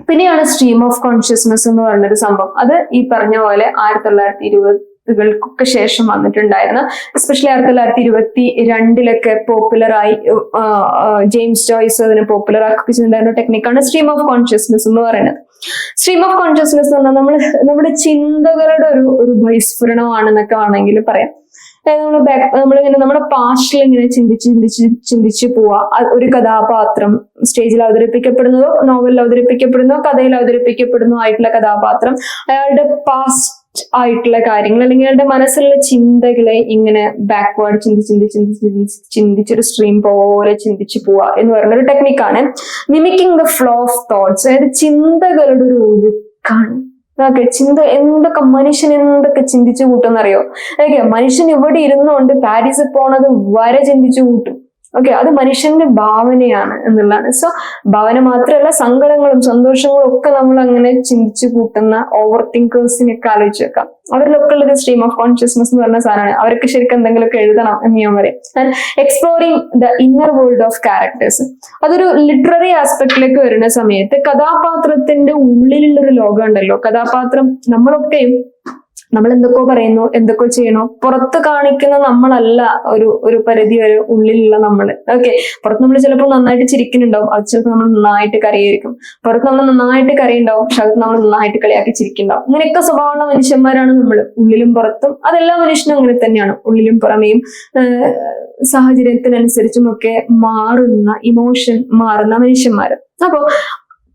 പിന്നെയാണ് സ്ട്രീം ഓഫ് കോൺഷ്യസ്നെസ് എന്ന് പറഞ്ഞൊരു സംഭവം. അത് ഈ പറഞ്ഞ പോലെ 1920-കൾക്കൊക്കെ ശേഷം വന്നിട്ടുണ്ടായിരുന്നു. എസ്പെഷ്യലി 1922 പോപ്പുലറായി ജെയിംസ് ജോയ്സ് അതിനെ പോപ്പുലർ ആക്കിയിട്ടുണ്ടായിരുന്ന ടെക്നിക്കാണ് സ്ട്രീം ഓഫ് കോൺഷ്യസ്നെസ് എന്ന് പറയുന്നത്. സ്ട്രീം ഓഫ് കോൺഷ്യസ്നെസ് എന്ന് പറഞ്ഞാൽ നമ്മുടെ ചിന്തകളുടെ ഒരു ബഹിസ്ഫുരണമാണെന്നൊക്കെ വേണമെങ്കിൽ പറയാം. നമ്മളിങ്ങനെ നമ്മുടെ പാസ്റ്റിൽ ഇങ്ങനെ ചിന്തിച്ച് പോവാ. ഒരു കഥാപാത്രം സ്റ്റേജിൽ അവതരിപ്പിക്കപ്പെടുന്നതോ നോവലിൽ അവതരിപ്പിക്കപ്പെടുന്നതോ കഥയിൽ അവതരിപ്പിക്കപ്പെടുന്നതോ ആയിട്ടുള്ള കഥാപാത്രം അയാളുടെ പാസ്റ്റ് ആയിട്ടുള്ള കാര്യങ്ങൾ അല്ലെങ്കിൽ അയാളുടെ മനസ്സിലുള്ള ചിന്തകളെ ഇങ്ങനെ ബാക്ക്വേർഡ് ചിന്തിച്ചൊരു സ്ട്രീം പോലെ ചിന്തിച്ചു പോവുക എന്ന് പറയുന്ന ഒരു ടെക്നിക്കാണ് mimicking the flow of thoughts. അതായത് ചിന്തകളുടെ ഒരു ഒഴുക്കാണ്. മനുഷ്യൻ എന്തൊക്കെ ചിന്തിച്ചു കൂട്ടുമെന്നറിയോ? മനുഷ്യൻ ഇവിടെ ഇരുന്നുകൊണ്ട് പാരീസിൽ പോണത് വരെ ചിന്തിച്ചു കൂട്ടും. അത് മനുഷ്യന്റെ ഭാവനയാണ് എന്നുള്ളതാണ്. സോ ഭാവന മാത്രമല്ല, സങ്കടങ്ങളും സന്തോഷങ്ങളും ഒക്കെ നമ്മൾ അങ്ങനെ ചിന്തിച്ചു കൂട്ടുന്ന ഓവർ തിങ്കേഴ്സിനൊക്കെ ആലോചിച്ച് വെക്കാം. അവരിലൊക്കെ ഉള്ളത് സ്ട്രീം ഓഫ് കോൺഷ്യസ്നെസ് എന്ന് പറഞ്ഞ സാധനമാണ്. അവർക്ക് ശരിക്കും എന്തെങ്കിലുമൊക്കെ എഴുതണം എന്ന് ഞാൻ പറയും. And exploring the inner world of characters, അതൊരു ലിറ്റററി ആസ്പെക്റ്റിലേക്ക് വരുന്ന സമയത്ത് കഥാപാത്രത്തിന്റെ ഉള്ളിലുള്ളൊരു ലോകം ഉണ്ടല്ലോ. കഥാപാത്രം നമ്മൾ എന്തൊക്കെ പറയുന്നു, എന്തൊക്കെ ചെയ്യണോ, പുറത്ത് കാണിക്കുന്ന നമ്മളല്ല ഒരു പരിധി വരെ ഉള്ളിലുള്ള നമ്മള്. പുറത്ത് നമ്മൾ ചിലപ്പോൾ നന്നായിട്ട് ചിരിക്കുന്നുണ്ടാവും, അത് ചിലപ്പോൾ നമ്മൾ നന്നായിട്ട് കരയായിരിക്കും. പുറത്ത് നമ്മൾ നന്നായിട്ട് കരയുണ്ടാവും, പക്ഷെ അത് നമ്മൾ നന്നായിട്ട് കളിയാക്കി ചിരിക്കുന്നുണ്ടാവും. അങ്ങനെയൊക്കെ സ്വഭാവമുള്ള മനുഷ്യന്മാരാണ് നമ്മൾ, ഉള്ളിലും പുറത്തും. അതെല്ലാ മനുഷ്യനും അങ്ങനെ തന്നെയാണ്, ഉള്ളിലും പുറമേയും സാഹചര്യത്തിനനുസരിച്ചും ഒക്കെ ഇമോഷൻ മാറുന്ന മനുഷ്യന്മാര്. അപ്പോ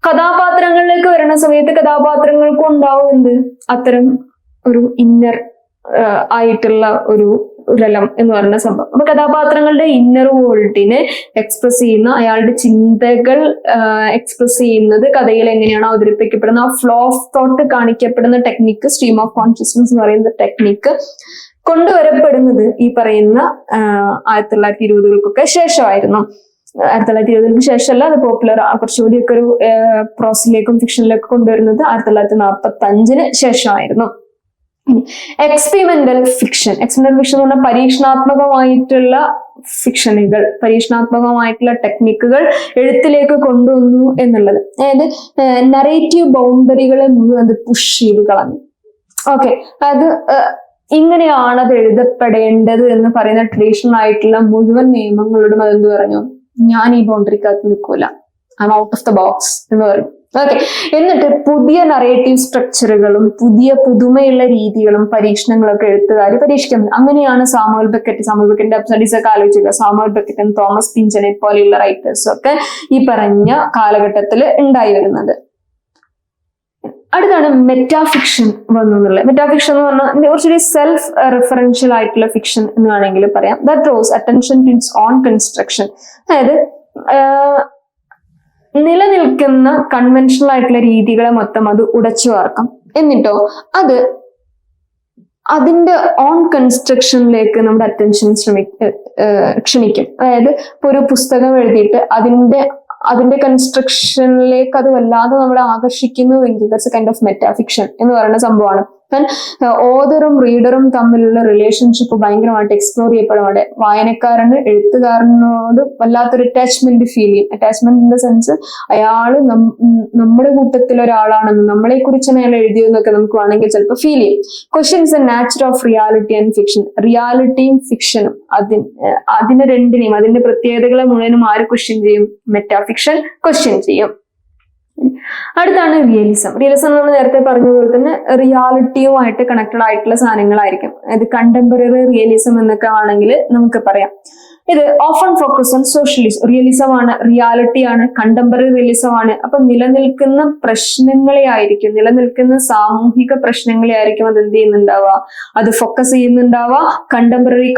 കഥാപാത്രങ്ങളിലേക്ക് വരുന്ന സമയത്ത് കഥാപാത്രങ്ങൾക്കും ഉണ്ടാവും അത്തരം ഒരു ഇന്നർ ആയിട്ടുള്ള ഒരു രലം എന്ന് പറയുന്ന സംഭവം. അപ്പൊ കഥാപാത്രങ്ങളുടെ ഇന്നർ വേൾഡിനെ എക്സ്പ്രസ് ചെയ്യുന്ന, അയാളുടെ ചിന്തകൾ എക്സ്പ്രസ് ചെയ്യുന്നത് കഥയിൽ എങ്ങനെയാണ് അവതരിപ്പിക്കപ്പെടുന്നത്, ആ ഫ്ലോ ഓഫ് തോട്ട് കാണിക്കപ്പെടുന്ന ടെക്നിക്ക്, സ്ട്രീം ഓഫ് കോൺഷ്യസ്നസ് എന്ന് പറയുന്ന ടെക്നിക്ക് കൊണ്ടുവരപ്പെടുന്നത് ഈ പറയുന്ന 1920-കൾക്കൊക്കെ ശേഷമായിരുന്നു. 1920-ക്ക് ശേഷമല്ല, അത് പോപ്പുലർ കുറച്ചുകൂടിയൊക്കെ ഒരു പ്രോസിലേക്കും ഫിക്ഷനിലേക്കും കൊണ്ടുവരുന്നത് 1945-ന് ശേഷമായിരുന്നു. എക്സ്പെരിമെന്റൽ ഫിക്ഷൻ എന്ന് പറഞ്ഞാൽ പരീക്ഷണാത്മകമായിട്ടുള്ള ഫിക്ഷനുകൾ, പരീക്ഷണാത്മകമായിട്ടുള്ള ടെക്നിക്കുകൾ എഴുത്തിലേക്ക് കൊണ്ടുവന്നു എന്നുള്ളത്. അതായത് നറേറ്റീവ് ബൗണ്ടറികളെ മുഴുവൻ അത് പുഷ് ചെയ്ത് കളഞ്ഞു. അത് ഇങ്ങനെയാണ് അത് എഴുതപ്പെടേണ്ടത് എന്ന് പറയുന്ന ട്രഡീഷണൽ ആയിട്ടുള്ള മുഴുവൻ നിയമങ്ങളോടും അതെന്ത് പറഞ്ഞു, ഞാൻ ഈ ബൗണ്ടറിക്കകത്ത് നിൽക്കൂല, I am out of the box എന്ന് പറഞ്ഞു. എന്നിട്ട് പുതിയ നറേറ്റീവ് സ്ട്രക്ചറുകളും പുതുമയുള്ള രീതികളും പരീക്ഷണങ്ങളൊക്കെ എഴുത്തുകാർ പരീക്ഷിക്കുന്നത്. അങ്ങനെയാണ് സാമുവൽ ബെക്കറ്റിന്റെ സ്റ്റഡീസ് ഒക്കെ ആലോചിക്കുക. സാമുവൽ ബെക്കറ്റും തോമസ് പിഞ്ചനെ പോലെയുള്ള റൈറ്റേഴ്സ് ഒക്കെ ഈ പറഞ്ഞ കാലഘട്ടത്തിൽ ഉണ്ടായി വരുന്നത്. അടുത്താണ് മെറ്റാഫിക്ഷൻ വന്നുള്ളത്. മെറ്റാഫിക്ഷൻ എന്ന് പറഞ്ഞാൽ കുറച്ചൊരു സെൽഫ് റെഫറൻഷ്യൽ ആയിട്ടുള്ള ഫിക്ഷൻ എന്ന് വേണമെങ്കിൽ പറയാം. That draws attention to its own construction. അതായത് നിലനിൽക്കുന്ന കൺവെൻഷണൽ ആയിട്ടുള്ള രീതികളെ മൊത്തം അത് ഉടച്ചു വാർക്കാം. എന്നിട്ടോ അത് അതിന്റെ ഓൺ കൺസ്ട്രക്ഷനിലേക്ക് നമ്മുടെ അറ്റൻഷൻ ക്ഷണിക്കും. അതായത് ഇപ്പൊ ഒരു പുസ്തകം എഴുതിയിട്ട് അതിന്റെ കൺസ്ട്രക്ഷനിലേക്ക് അത് വല്ലാതെ നമ്മളെ ആകർഷിക്കുന്നുവെങ്കിൽ that's a kind of metafiction എന്ന് പറയുന്ന സംഭവമാണ്. ഓതറും റീഡറും തമ്മിലുള്ള റിലേഷൻഷിപ്പ് ഭയങ്കരമായിട്ട് എക്സ്പ്ലോർ ചെയ്യപ്പെടും. അവിടെ വായനക്കാരന് എഴുത്തുകാരനോട് വല്ലാത്തൊരു അറ്റാച്ച്മെന്റ് ഫീൽ ചെയ്യും. അറ്റാച്ച്മെന്റ് ഇൻ ദ സെൻസ് അയാള് നമ്മുടെ കൂട്ടത്തിൽ ഒരാളാണെന്ന്, നമ്മളെ കുറിച്ചാണ് അയാൾ എഴുതിയെന്നൊക്കെ നമുക്ക് വേണമെങ്കിൽ ചിലപ്പോൾ ഫീൽ ചെയ്യും. Questions the nature of reality and fiction. റിയാലിറ്റിയും ഫിക്ഷനും അതിനെ രണ്ടിനെയും അതിന്റെ പ്രത്യേകതകളെ മുഴുവനും ആര് ക്വസ്റ്റ്യൻ ചെയ്യും? മെറ്റാഫിക്ഷൻ ക്വസ്റ്റ്യൻ ചെയ്യും. അടുത്താണ് റിയലിസം. റിയലിസം നമ്മൾ നേരത്തെ പറഞ്ഞതുപോലെ തന്നെ റിയാലിറ്റിയുമായിട്ട് കണക്റ്റഡ് ആയിട്ടുള്ള സാധനങ്ങളായിരിക്കും. അതായത് കണ്ടംപററി റിയലിസം എന്നൊക്കെ ആണെങ്കിൽ നമുക്ക് പറയാം. ഇത് often focus on socialism. Realism ആണ്, റിയാലിറ്റി ആണ്, കണ്ടംപററി റിയലിസം ആണ്. അപ്പൊ നിലനിൽക്കുന്ന പ്രശ്നങ്ങളെ ആയിരിക്കും, നിലനിൽക്കുന്ന സാമൂഹിക പ്രശ്നങ്ങളെ ആയിരിക്കും അത് എന്ത് ചെയ്യുന്നുണ്ടാവുക, അത് ഫോക്കസ് ചെയ്യുന്നുണ്ടാവുക. കണ്ടംപററി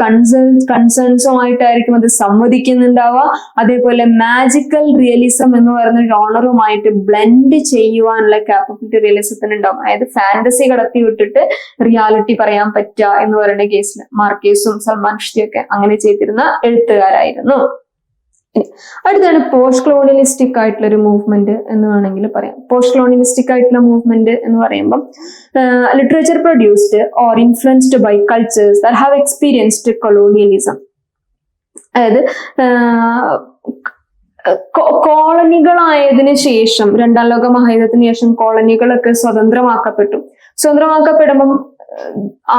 കൺസേൺസുമായിട്ടായിരിക്കും അത് സംവദിക്കുന്നുണ്ടാവുക. അതേപോലെ മാജിക്കൽ റിയലിസം എന്ന് പറയുന്ന ജോണറുമായിട്ട് ബ്ലെൻഡ് ചെയ്യുവാനുള്ള കാപ്പബിലിറ്റി റിയലിസത്തിന് ഉണ്ടാവും. അതായത് ഫാന്റസി കടത്തി വിട്ടിട്ട് റിയാലിറ്റി പറയാൻ പറ്റുക എന്ന് പറയുന്ന കേസിൽ മാർക്കേസും സൽമാൻ റുഷ്ദിയൊക്കെ അങ്ങനെ ചെയ്തിരുന്ന എഴുത്തുകാരായിരുന്നു. അടുത്താണ് പോസ്റ്റ് കൊളോണിയലിസ്റ്റിക് ആയിട്ടുള്ള ഒരു മൂവ്മെന്റ് എന്ന് വേണമെങ്കിൽ പറയാം. പോസ്റ്റ് കൊളോണിയലിസ്റ്റിക് ആയിട്ടുള്ള മൂവ്മെന്റ് എന്ന് പറയുമ്പോൾ literature produced or influenced by cultures that have experienced colonialism. അതായത് കോളനികളായതിനു ശേഷം, രണ്ടാം ലോക മഹായുദ്ധത്തിന് ശേഷം കോളനികളൊക്കെ സ്വതന്ത്രമാക്കപ്പെടുമ്പം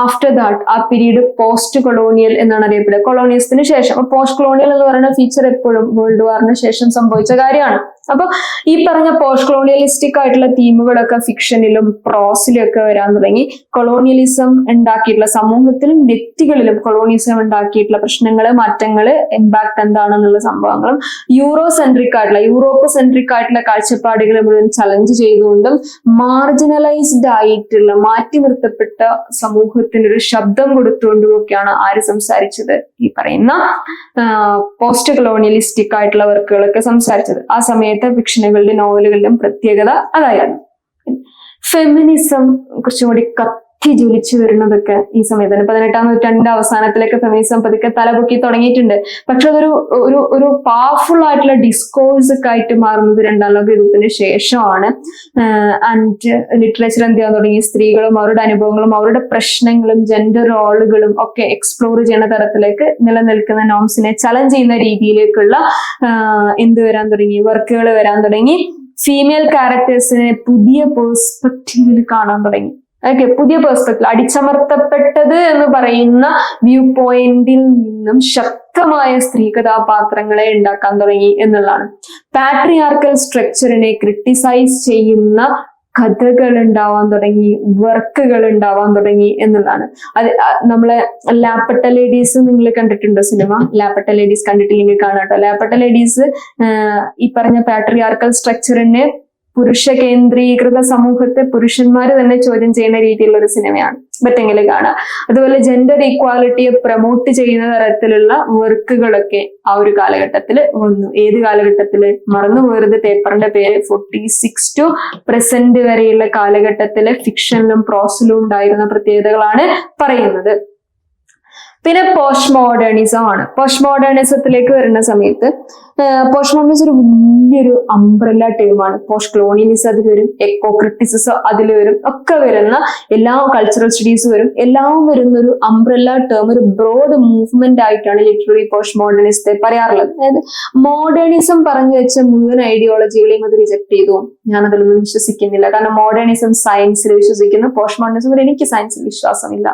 ആഫ്റ്റർ ദാറ്റ് ആ പീരീഡ് പോസ്റ്റ് കൊളോണിയൽ എന്നാണ് അറിയപ്പെടുക. കൊളോണിയൽസിന് ശേഷം. പോസ്റ്റ് കൊളോണിയൽ എന്ന് പറയുന്ന ഫീച്ചർ എപ്പോഴും വേൾഡ് വാറിന് ശേഷം സംഭവിച്ച കാര്യമാണ്. അപ്പൊ ഈ പറഞ്ഞ പോസ്റ്റ് കൊളോണിയലിസ്റ്റിക് ആയിട്ടുള്ള തീമുകളൊക്കെ ഫിക്ഷനിലും പ്രോസിലും ഒക്കെ വരാൻ തുടങ്ങി. കൊളോണിയലിസം ഉണ്ടാക്കിയിട്ടുള്ള, സമൂഹത്തിലും വ്യക്തികളിലും കൊളോണിയലിസം ഉണ്ടാക്കിയിട്ടുള്ള പ്രശ്നങ്ങള്, മാറ്റങ്ങള്, ഇമ്പാക്ട് എന്താണെന്നുള്ള സംഭവങ്ങളും യൂറോപ്പ് സെൻട്രിക് ആയിട്ടുള്ള കാഴ്ചപ്പാടുകളെ മുഴുവൻ ചലഞ്ച് ചെയ്തുകൊണ്ടും മാർജിനലൈസ്ഡ് ആയിട്ടുള്ള, മാറ്റി നിർത്തപ്പെട്ട സമൂഹത്തിനൊരു ശബ്ദം കൊടുത്തുകൊണ്ടും ഒക്കെയാണ് ആര് സംസാരിച്ചത്? ഈ പറയുന്ന പോസ്റ്റ് കൊളോണിയലിസ്റ്റിക് ആയിട്ടുള്ള വർക്കുകളൊക്കെ സംസാരിച്ചത്. ആ സമയത്ത് ഫിക്ഷനുകളുടെ, നോവലുകളുടെയും പ്രത്യേകത അതായിരുന്നു. ഫെമിനിസം കുറച്ചും കൂടി ജ്വലിച്ചു വരുന്നതൊക്കെ ഈ സമയത്താണ്. 18-ാം നൂറ്റാണ്ടിന്റെ അവസാനത്തിലേക്ക് ഫെമിനിസം പതുക്കെ തലപൊക്കി തുടങ്ങിയിട്ടുണ്ട്. പക്ഷെ അതൊരു ഒരു പവർഫുൾ ആയിട്ടുള്ള ഡിസ്കോഴ്സ് ഒക്കെ ആയിട്ട് മാറുന്നത് രണ്ടാം ലോക യുദ്ധത്തിന് ശേഷമാണ്. ആൻഡ് ലിറ്ററേച്ചർ എന്ത് ചെയ്യാൻ തുടങ്ങി? സ്ത്രീകളും അവരുടെ അനുഭവങ്ങളും അവരുടെ പ്രശ്നങ്ങളും ജെൻഡർ റോളുകളും ഒക്കെ എക്സ്പ്ലോർ ചെയ്യുന്ന തരത്തിലേക്ക്, നിലനിൽക്കുന്ന നോംസിനെ ചലഞ്ച് ചെയ്യുന്ന രീതിയിലേക്കുള്ള വരാൻ തുടങ്ങി, വർക്കുകൾ വരാൻ തുടങ്ങി. ഫീമെയിൽ ക്യാരക്ടേഴ്സിനെ പുതിയ പേഴ്സ്പെക്റ്റീവിൽ കാണാൻ തുടങ്ങി. പുതിയ പേഴ്സ്പെക്റ്റീവ്, അടിച്ചമർത്തപ്പെട്ടത് എന്ന് പറയുന്ന വ്യൂ പോയിന്റിൽ നിന്നും ശക്തമായ സ്ത്രീ കഥാപാത്രങ്ങളെ ഉണ്ടാക്കാൻ തുടങ്ങി എന്നുള്ളതാണ്. പാട്രിയാർക്കൽ സ്ട്രക്ചറിനെ ക്രിട്ടിസൈസ് ചെയ്യുന്ന കഥകൾ ഉണ്ടാവാൻ തുടങ്ങി, വർക്കുകൾ ഉണ്ടാവാൻ തുടങ്ങി എന്നുള്ളതാണ്. അത് നമ്മളെ ലാപ്പട്ട ലേഡീസ് നിങ്ങൾ കണ്ടിട്ടുണ്ടോ? സിനിമ ലാപ്പട്ട ലേഡീസ് കണ്ടിട്ടില്ലെങ്കിൽ കാണാട്ടോ. ലാപ്പട്ട ലേഡീസ് ഈ പറഞ്ഞ പാട്രിയാർക്കൽ സ്ട്രക്ചറിനെ, പുരുഷ കേന്ദ്രീകൃത സമൂഹത്തെ പുരുഷന്മാര് തന്നെ ചോദ്യം ചെയ്യുന്ന രീതിയിലുള്ള ഒരു സിനിമയാണ്. പറ്റെങ്കിലും കാണാം. അതുപോലെ ജെൻഡർ ഈക്വാലിറ്റിയെ പ്രൊമോട്ട് ചെയ്യുന്ന തരത്തിലുള്ള വർക്കുകളൊക്കെ ആ ഒരു കാലഘട്ടത്തിൽ വന്നു. ഏത് കാലഘട്ടത്തില്? മറന്നുപോയത് പേപ്പറിന്റെ പേര്. 46 to പ്രസന്റ് വരെയുള്ള കാലഘട്ടത്തിലെ ഫിക്ഷനിലും പ്രോസിലും ഉണ്ടായിരുന്ന പ്രത്യേകതകളാണ് പറയുന്നത്. പിന്നെ പോസ്റ്റ് മോഡേണിസം ആണ്. പോസ്റ്റ് മോഡേണിസത്തിലേക്ക് വരുന്ന സമയത്ത് പോസ്റ്റ് മോഡേണിസം ഒരു വലിയൊരു അംബ്രല്ല ടേമാണ്. പോസ്റ്റ് കൊളോണിയലിസം അതിൽ വരും, എക്കോ ക്രിറ്റിസിസം അതിൽ വരും, ഒക്കെ വരുന്ന എല്ലാ കൾച്ചറൽ സ്റ്റഡീസ് വരും, എല്ലാം വരുന്ന ഒരു അംബ്രല്ല ടേം, ഒരു ബ്രോഡ് മൂവ്മെന്റ് ആയിട്ടാണ് ലിറ്റററി പോസ്റ്റ് മോഡേണിസത്തെ പറയാറുള്ളത്. അതായത് മോഡേണിസം പറഞ്ഞു വെച്ച മുഴുവൻ ഐഡിയോളജികളെയും അത് റിജക്ട് ചെയ്തു. ഞാൻ അതിലൊന്നും വിശ്വസിക്കുന്നില്ല. കാരണം മോഡേണിസം സയൻസിൽ വിശ്വസിക്കുന്നു, പോസ്റ്റ് മോഡേണിസം എനിക്ക് സയൻസിൽ വിശ്വാസമില്ല.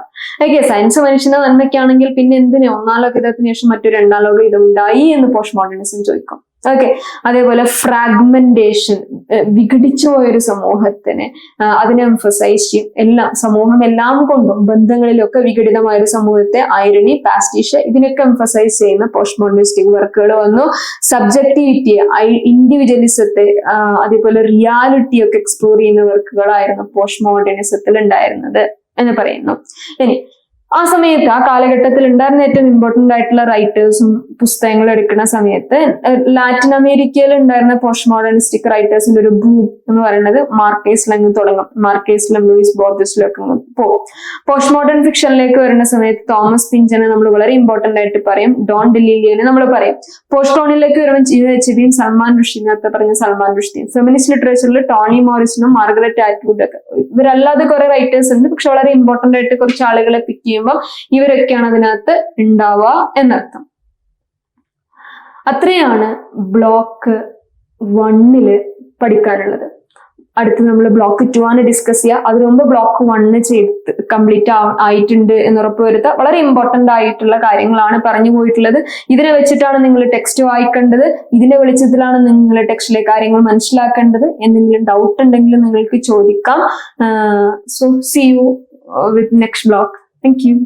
സയൻസ് മനുഷ്യന്റെ നന്മയ്ക്കാണെങ്കിൽ പിന്നെ എന്തിനാ 1-ാം ലോക യുദ്ധത്തിന് ശേഷം മറ്റൊരു 2-ാം ലോക യുദ്ധം ഉണ്ടായി എന്ന് പോസ്റ്റ് മോഡേണിസം ചോദിക്കും. അതേപോലെ ഫ്രാഗ്മെന്റേഷൻ, വിഘടിച്ചു പോയൊരു സമൂഹത്തിന് അതിനെ എംഫസൈസ് ചെയ്യും. സമൂഹം എല്ലാം കൊണ്ടും ബന്ധങ്ങളിലൊക്കെ വിഘടിതമായ ഒരു സമൂഹത്തെ ഐറണി, പാസ്റ്റിഷ് ഇതിനൊക്കെ എംഫസൈസ് ചെയ്യുന്ന പോസ്റ്റ് മോഡേണിസ്റ്റിക് വർക്കുകൾ വന്നു. സബ്ജക്ടിവിറ്റി, ഇൻഡിവിജ്വലിസത്തെ, അതേപോലെ റിയാലിറ്റി ഒക്കെ എക്സ്പ്ലോർ ചെയ്യുന്ന വർക്കുകളായിരുന്നു പോസ്റ്റ് മോഡേണിസത്തിൽ ഉണ്ടായിരുന്നത് എന്ന് പറയുന്നു. ഇനി ആ സമയത്ത്, ആ കാലഘട്ടത്തിൽ ഉണ്ടായിരുന്ന ഏറ്റവും ഇമ്പോർട്ടന്റ് ആയിട്ടുള്ള റൈറ്റേഴ്സും പുസ്തകങ്ങളും എടുക്കുന്ന സമയത്ത് ലാറ്റിൻ അമേരിക്കയിൽ ഉണ്ടായിരുന്ന പോസ്റ്റ് മോഡേണിസ്റ്റിക് റൈറ്റേഴ്സിന്റെ ഒരു ബൂം എന്ന് പറയുന്നത് മാർക്കേസിലങ്ങ് തുടങ്ങും. മാർക്കേസിലും ലൂയിസ് ബോർജസിലൊക്കെ പോകും. പോസ്റ്റ് മോഡേൺ ഫിക്ഷനിലേക്ക് വരുന്ന സമയത്ത് തോമസ് പിഞ്ചനെ നമ്മൾ വളരെ ഇമ്പോർട്ടന്റ് ആയിട്ട് പറയും. ഡോൺ ഡെലീലിയനെ നമ്മൾ പറയും. പോസ്റ്റ് കോളോണിയലിലേക്ക് വരുമ്പോൾ ചിബിയും സൽമാൻ റുഷ്ദി, നേരത്തെ പറഞ്ഞ സൽമാൻ റുഷ്ദിയും. ഫെമിനിസ്റ്റ് ലിറ്ററേച്ചറിൽ ടോണി മോറിസണും മാർഗരറ്റ് ആറ്റ്വുഡ് ഒക്കെ. ഇവരല്ലാതെ കുറെ റൈറ്റേഴ്സ് ഉണ്ട്, പക്ഷെ വളരെ ഇമ്പോർട്ടന്റ് ആയിട്ട് കുറച്ച് ആളുകളെ പിക്ക് ചെയ്യുമ്പോൾ ഇവരൊക്കെയാണ് അതിനകത്ത് ഉണ്ടാവുക എന്നർത്ഥം. അത്രയാണ് ബ്ലോക്ക് 1 പഠിക്കാനുള്ളത്. അടുത്ത് നമ്മൾ ബ്ലോക്ക് 2 ആണ് ഡിസ്കസ് ചെയ്യുക. അതിനു മുമ്പ് ബ്ലോക്ക് 1 ചെയ്ത് കംപ്ലീറ്റ് ആയിട്ടുണ്ട് എന്ന് ഉറപ്പുവരുത്തുക. വളരെ ഇമ്പോർട്ടന്റ് ആയിട്ടുള്ള കാര്യങ്ങളാണ് പറഞ്ഞു പോയിട്ടുള്ളത്. ഇതിനെ വെച്ചിട്ടാണ് നിങ്ങൾ ടെക്സ്റ്റ് വായിക്കേണ്ടത്. ഇതിന്റെ വെളിച്ചത്തിലാണ് നിങ്ങൾ ടെക്സ്റ്റിലെ കാര്യങ്ങൾ മനസ്സിലാക്കേണ്ടത്. എന്തെങ്കിലും ഡൗട്ട് ഉണ്ടെങ്കിൽ നിങ്ങൾക്ക് ചോദിക്കാം. So see you with next block. Thank you.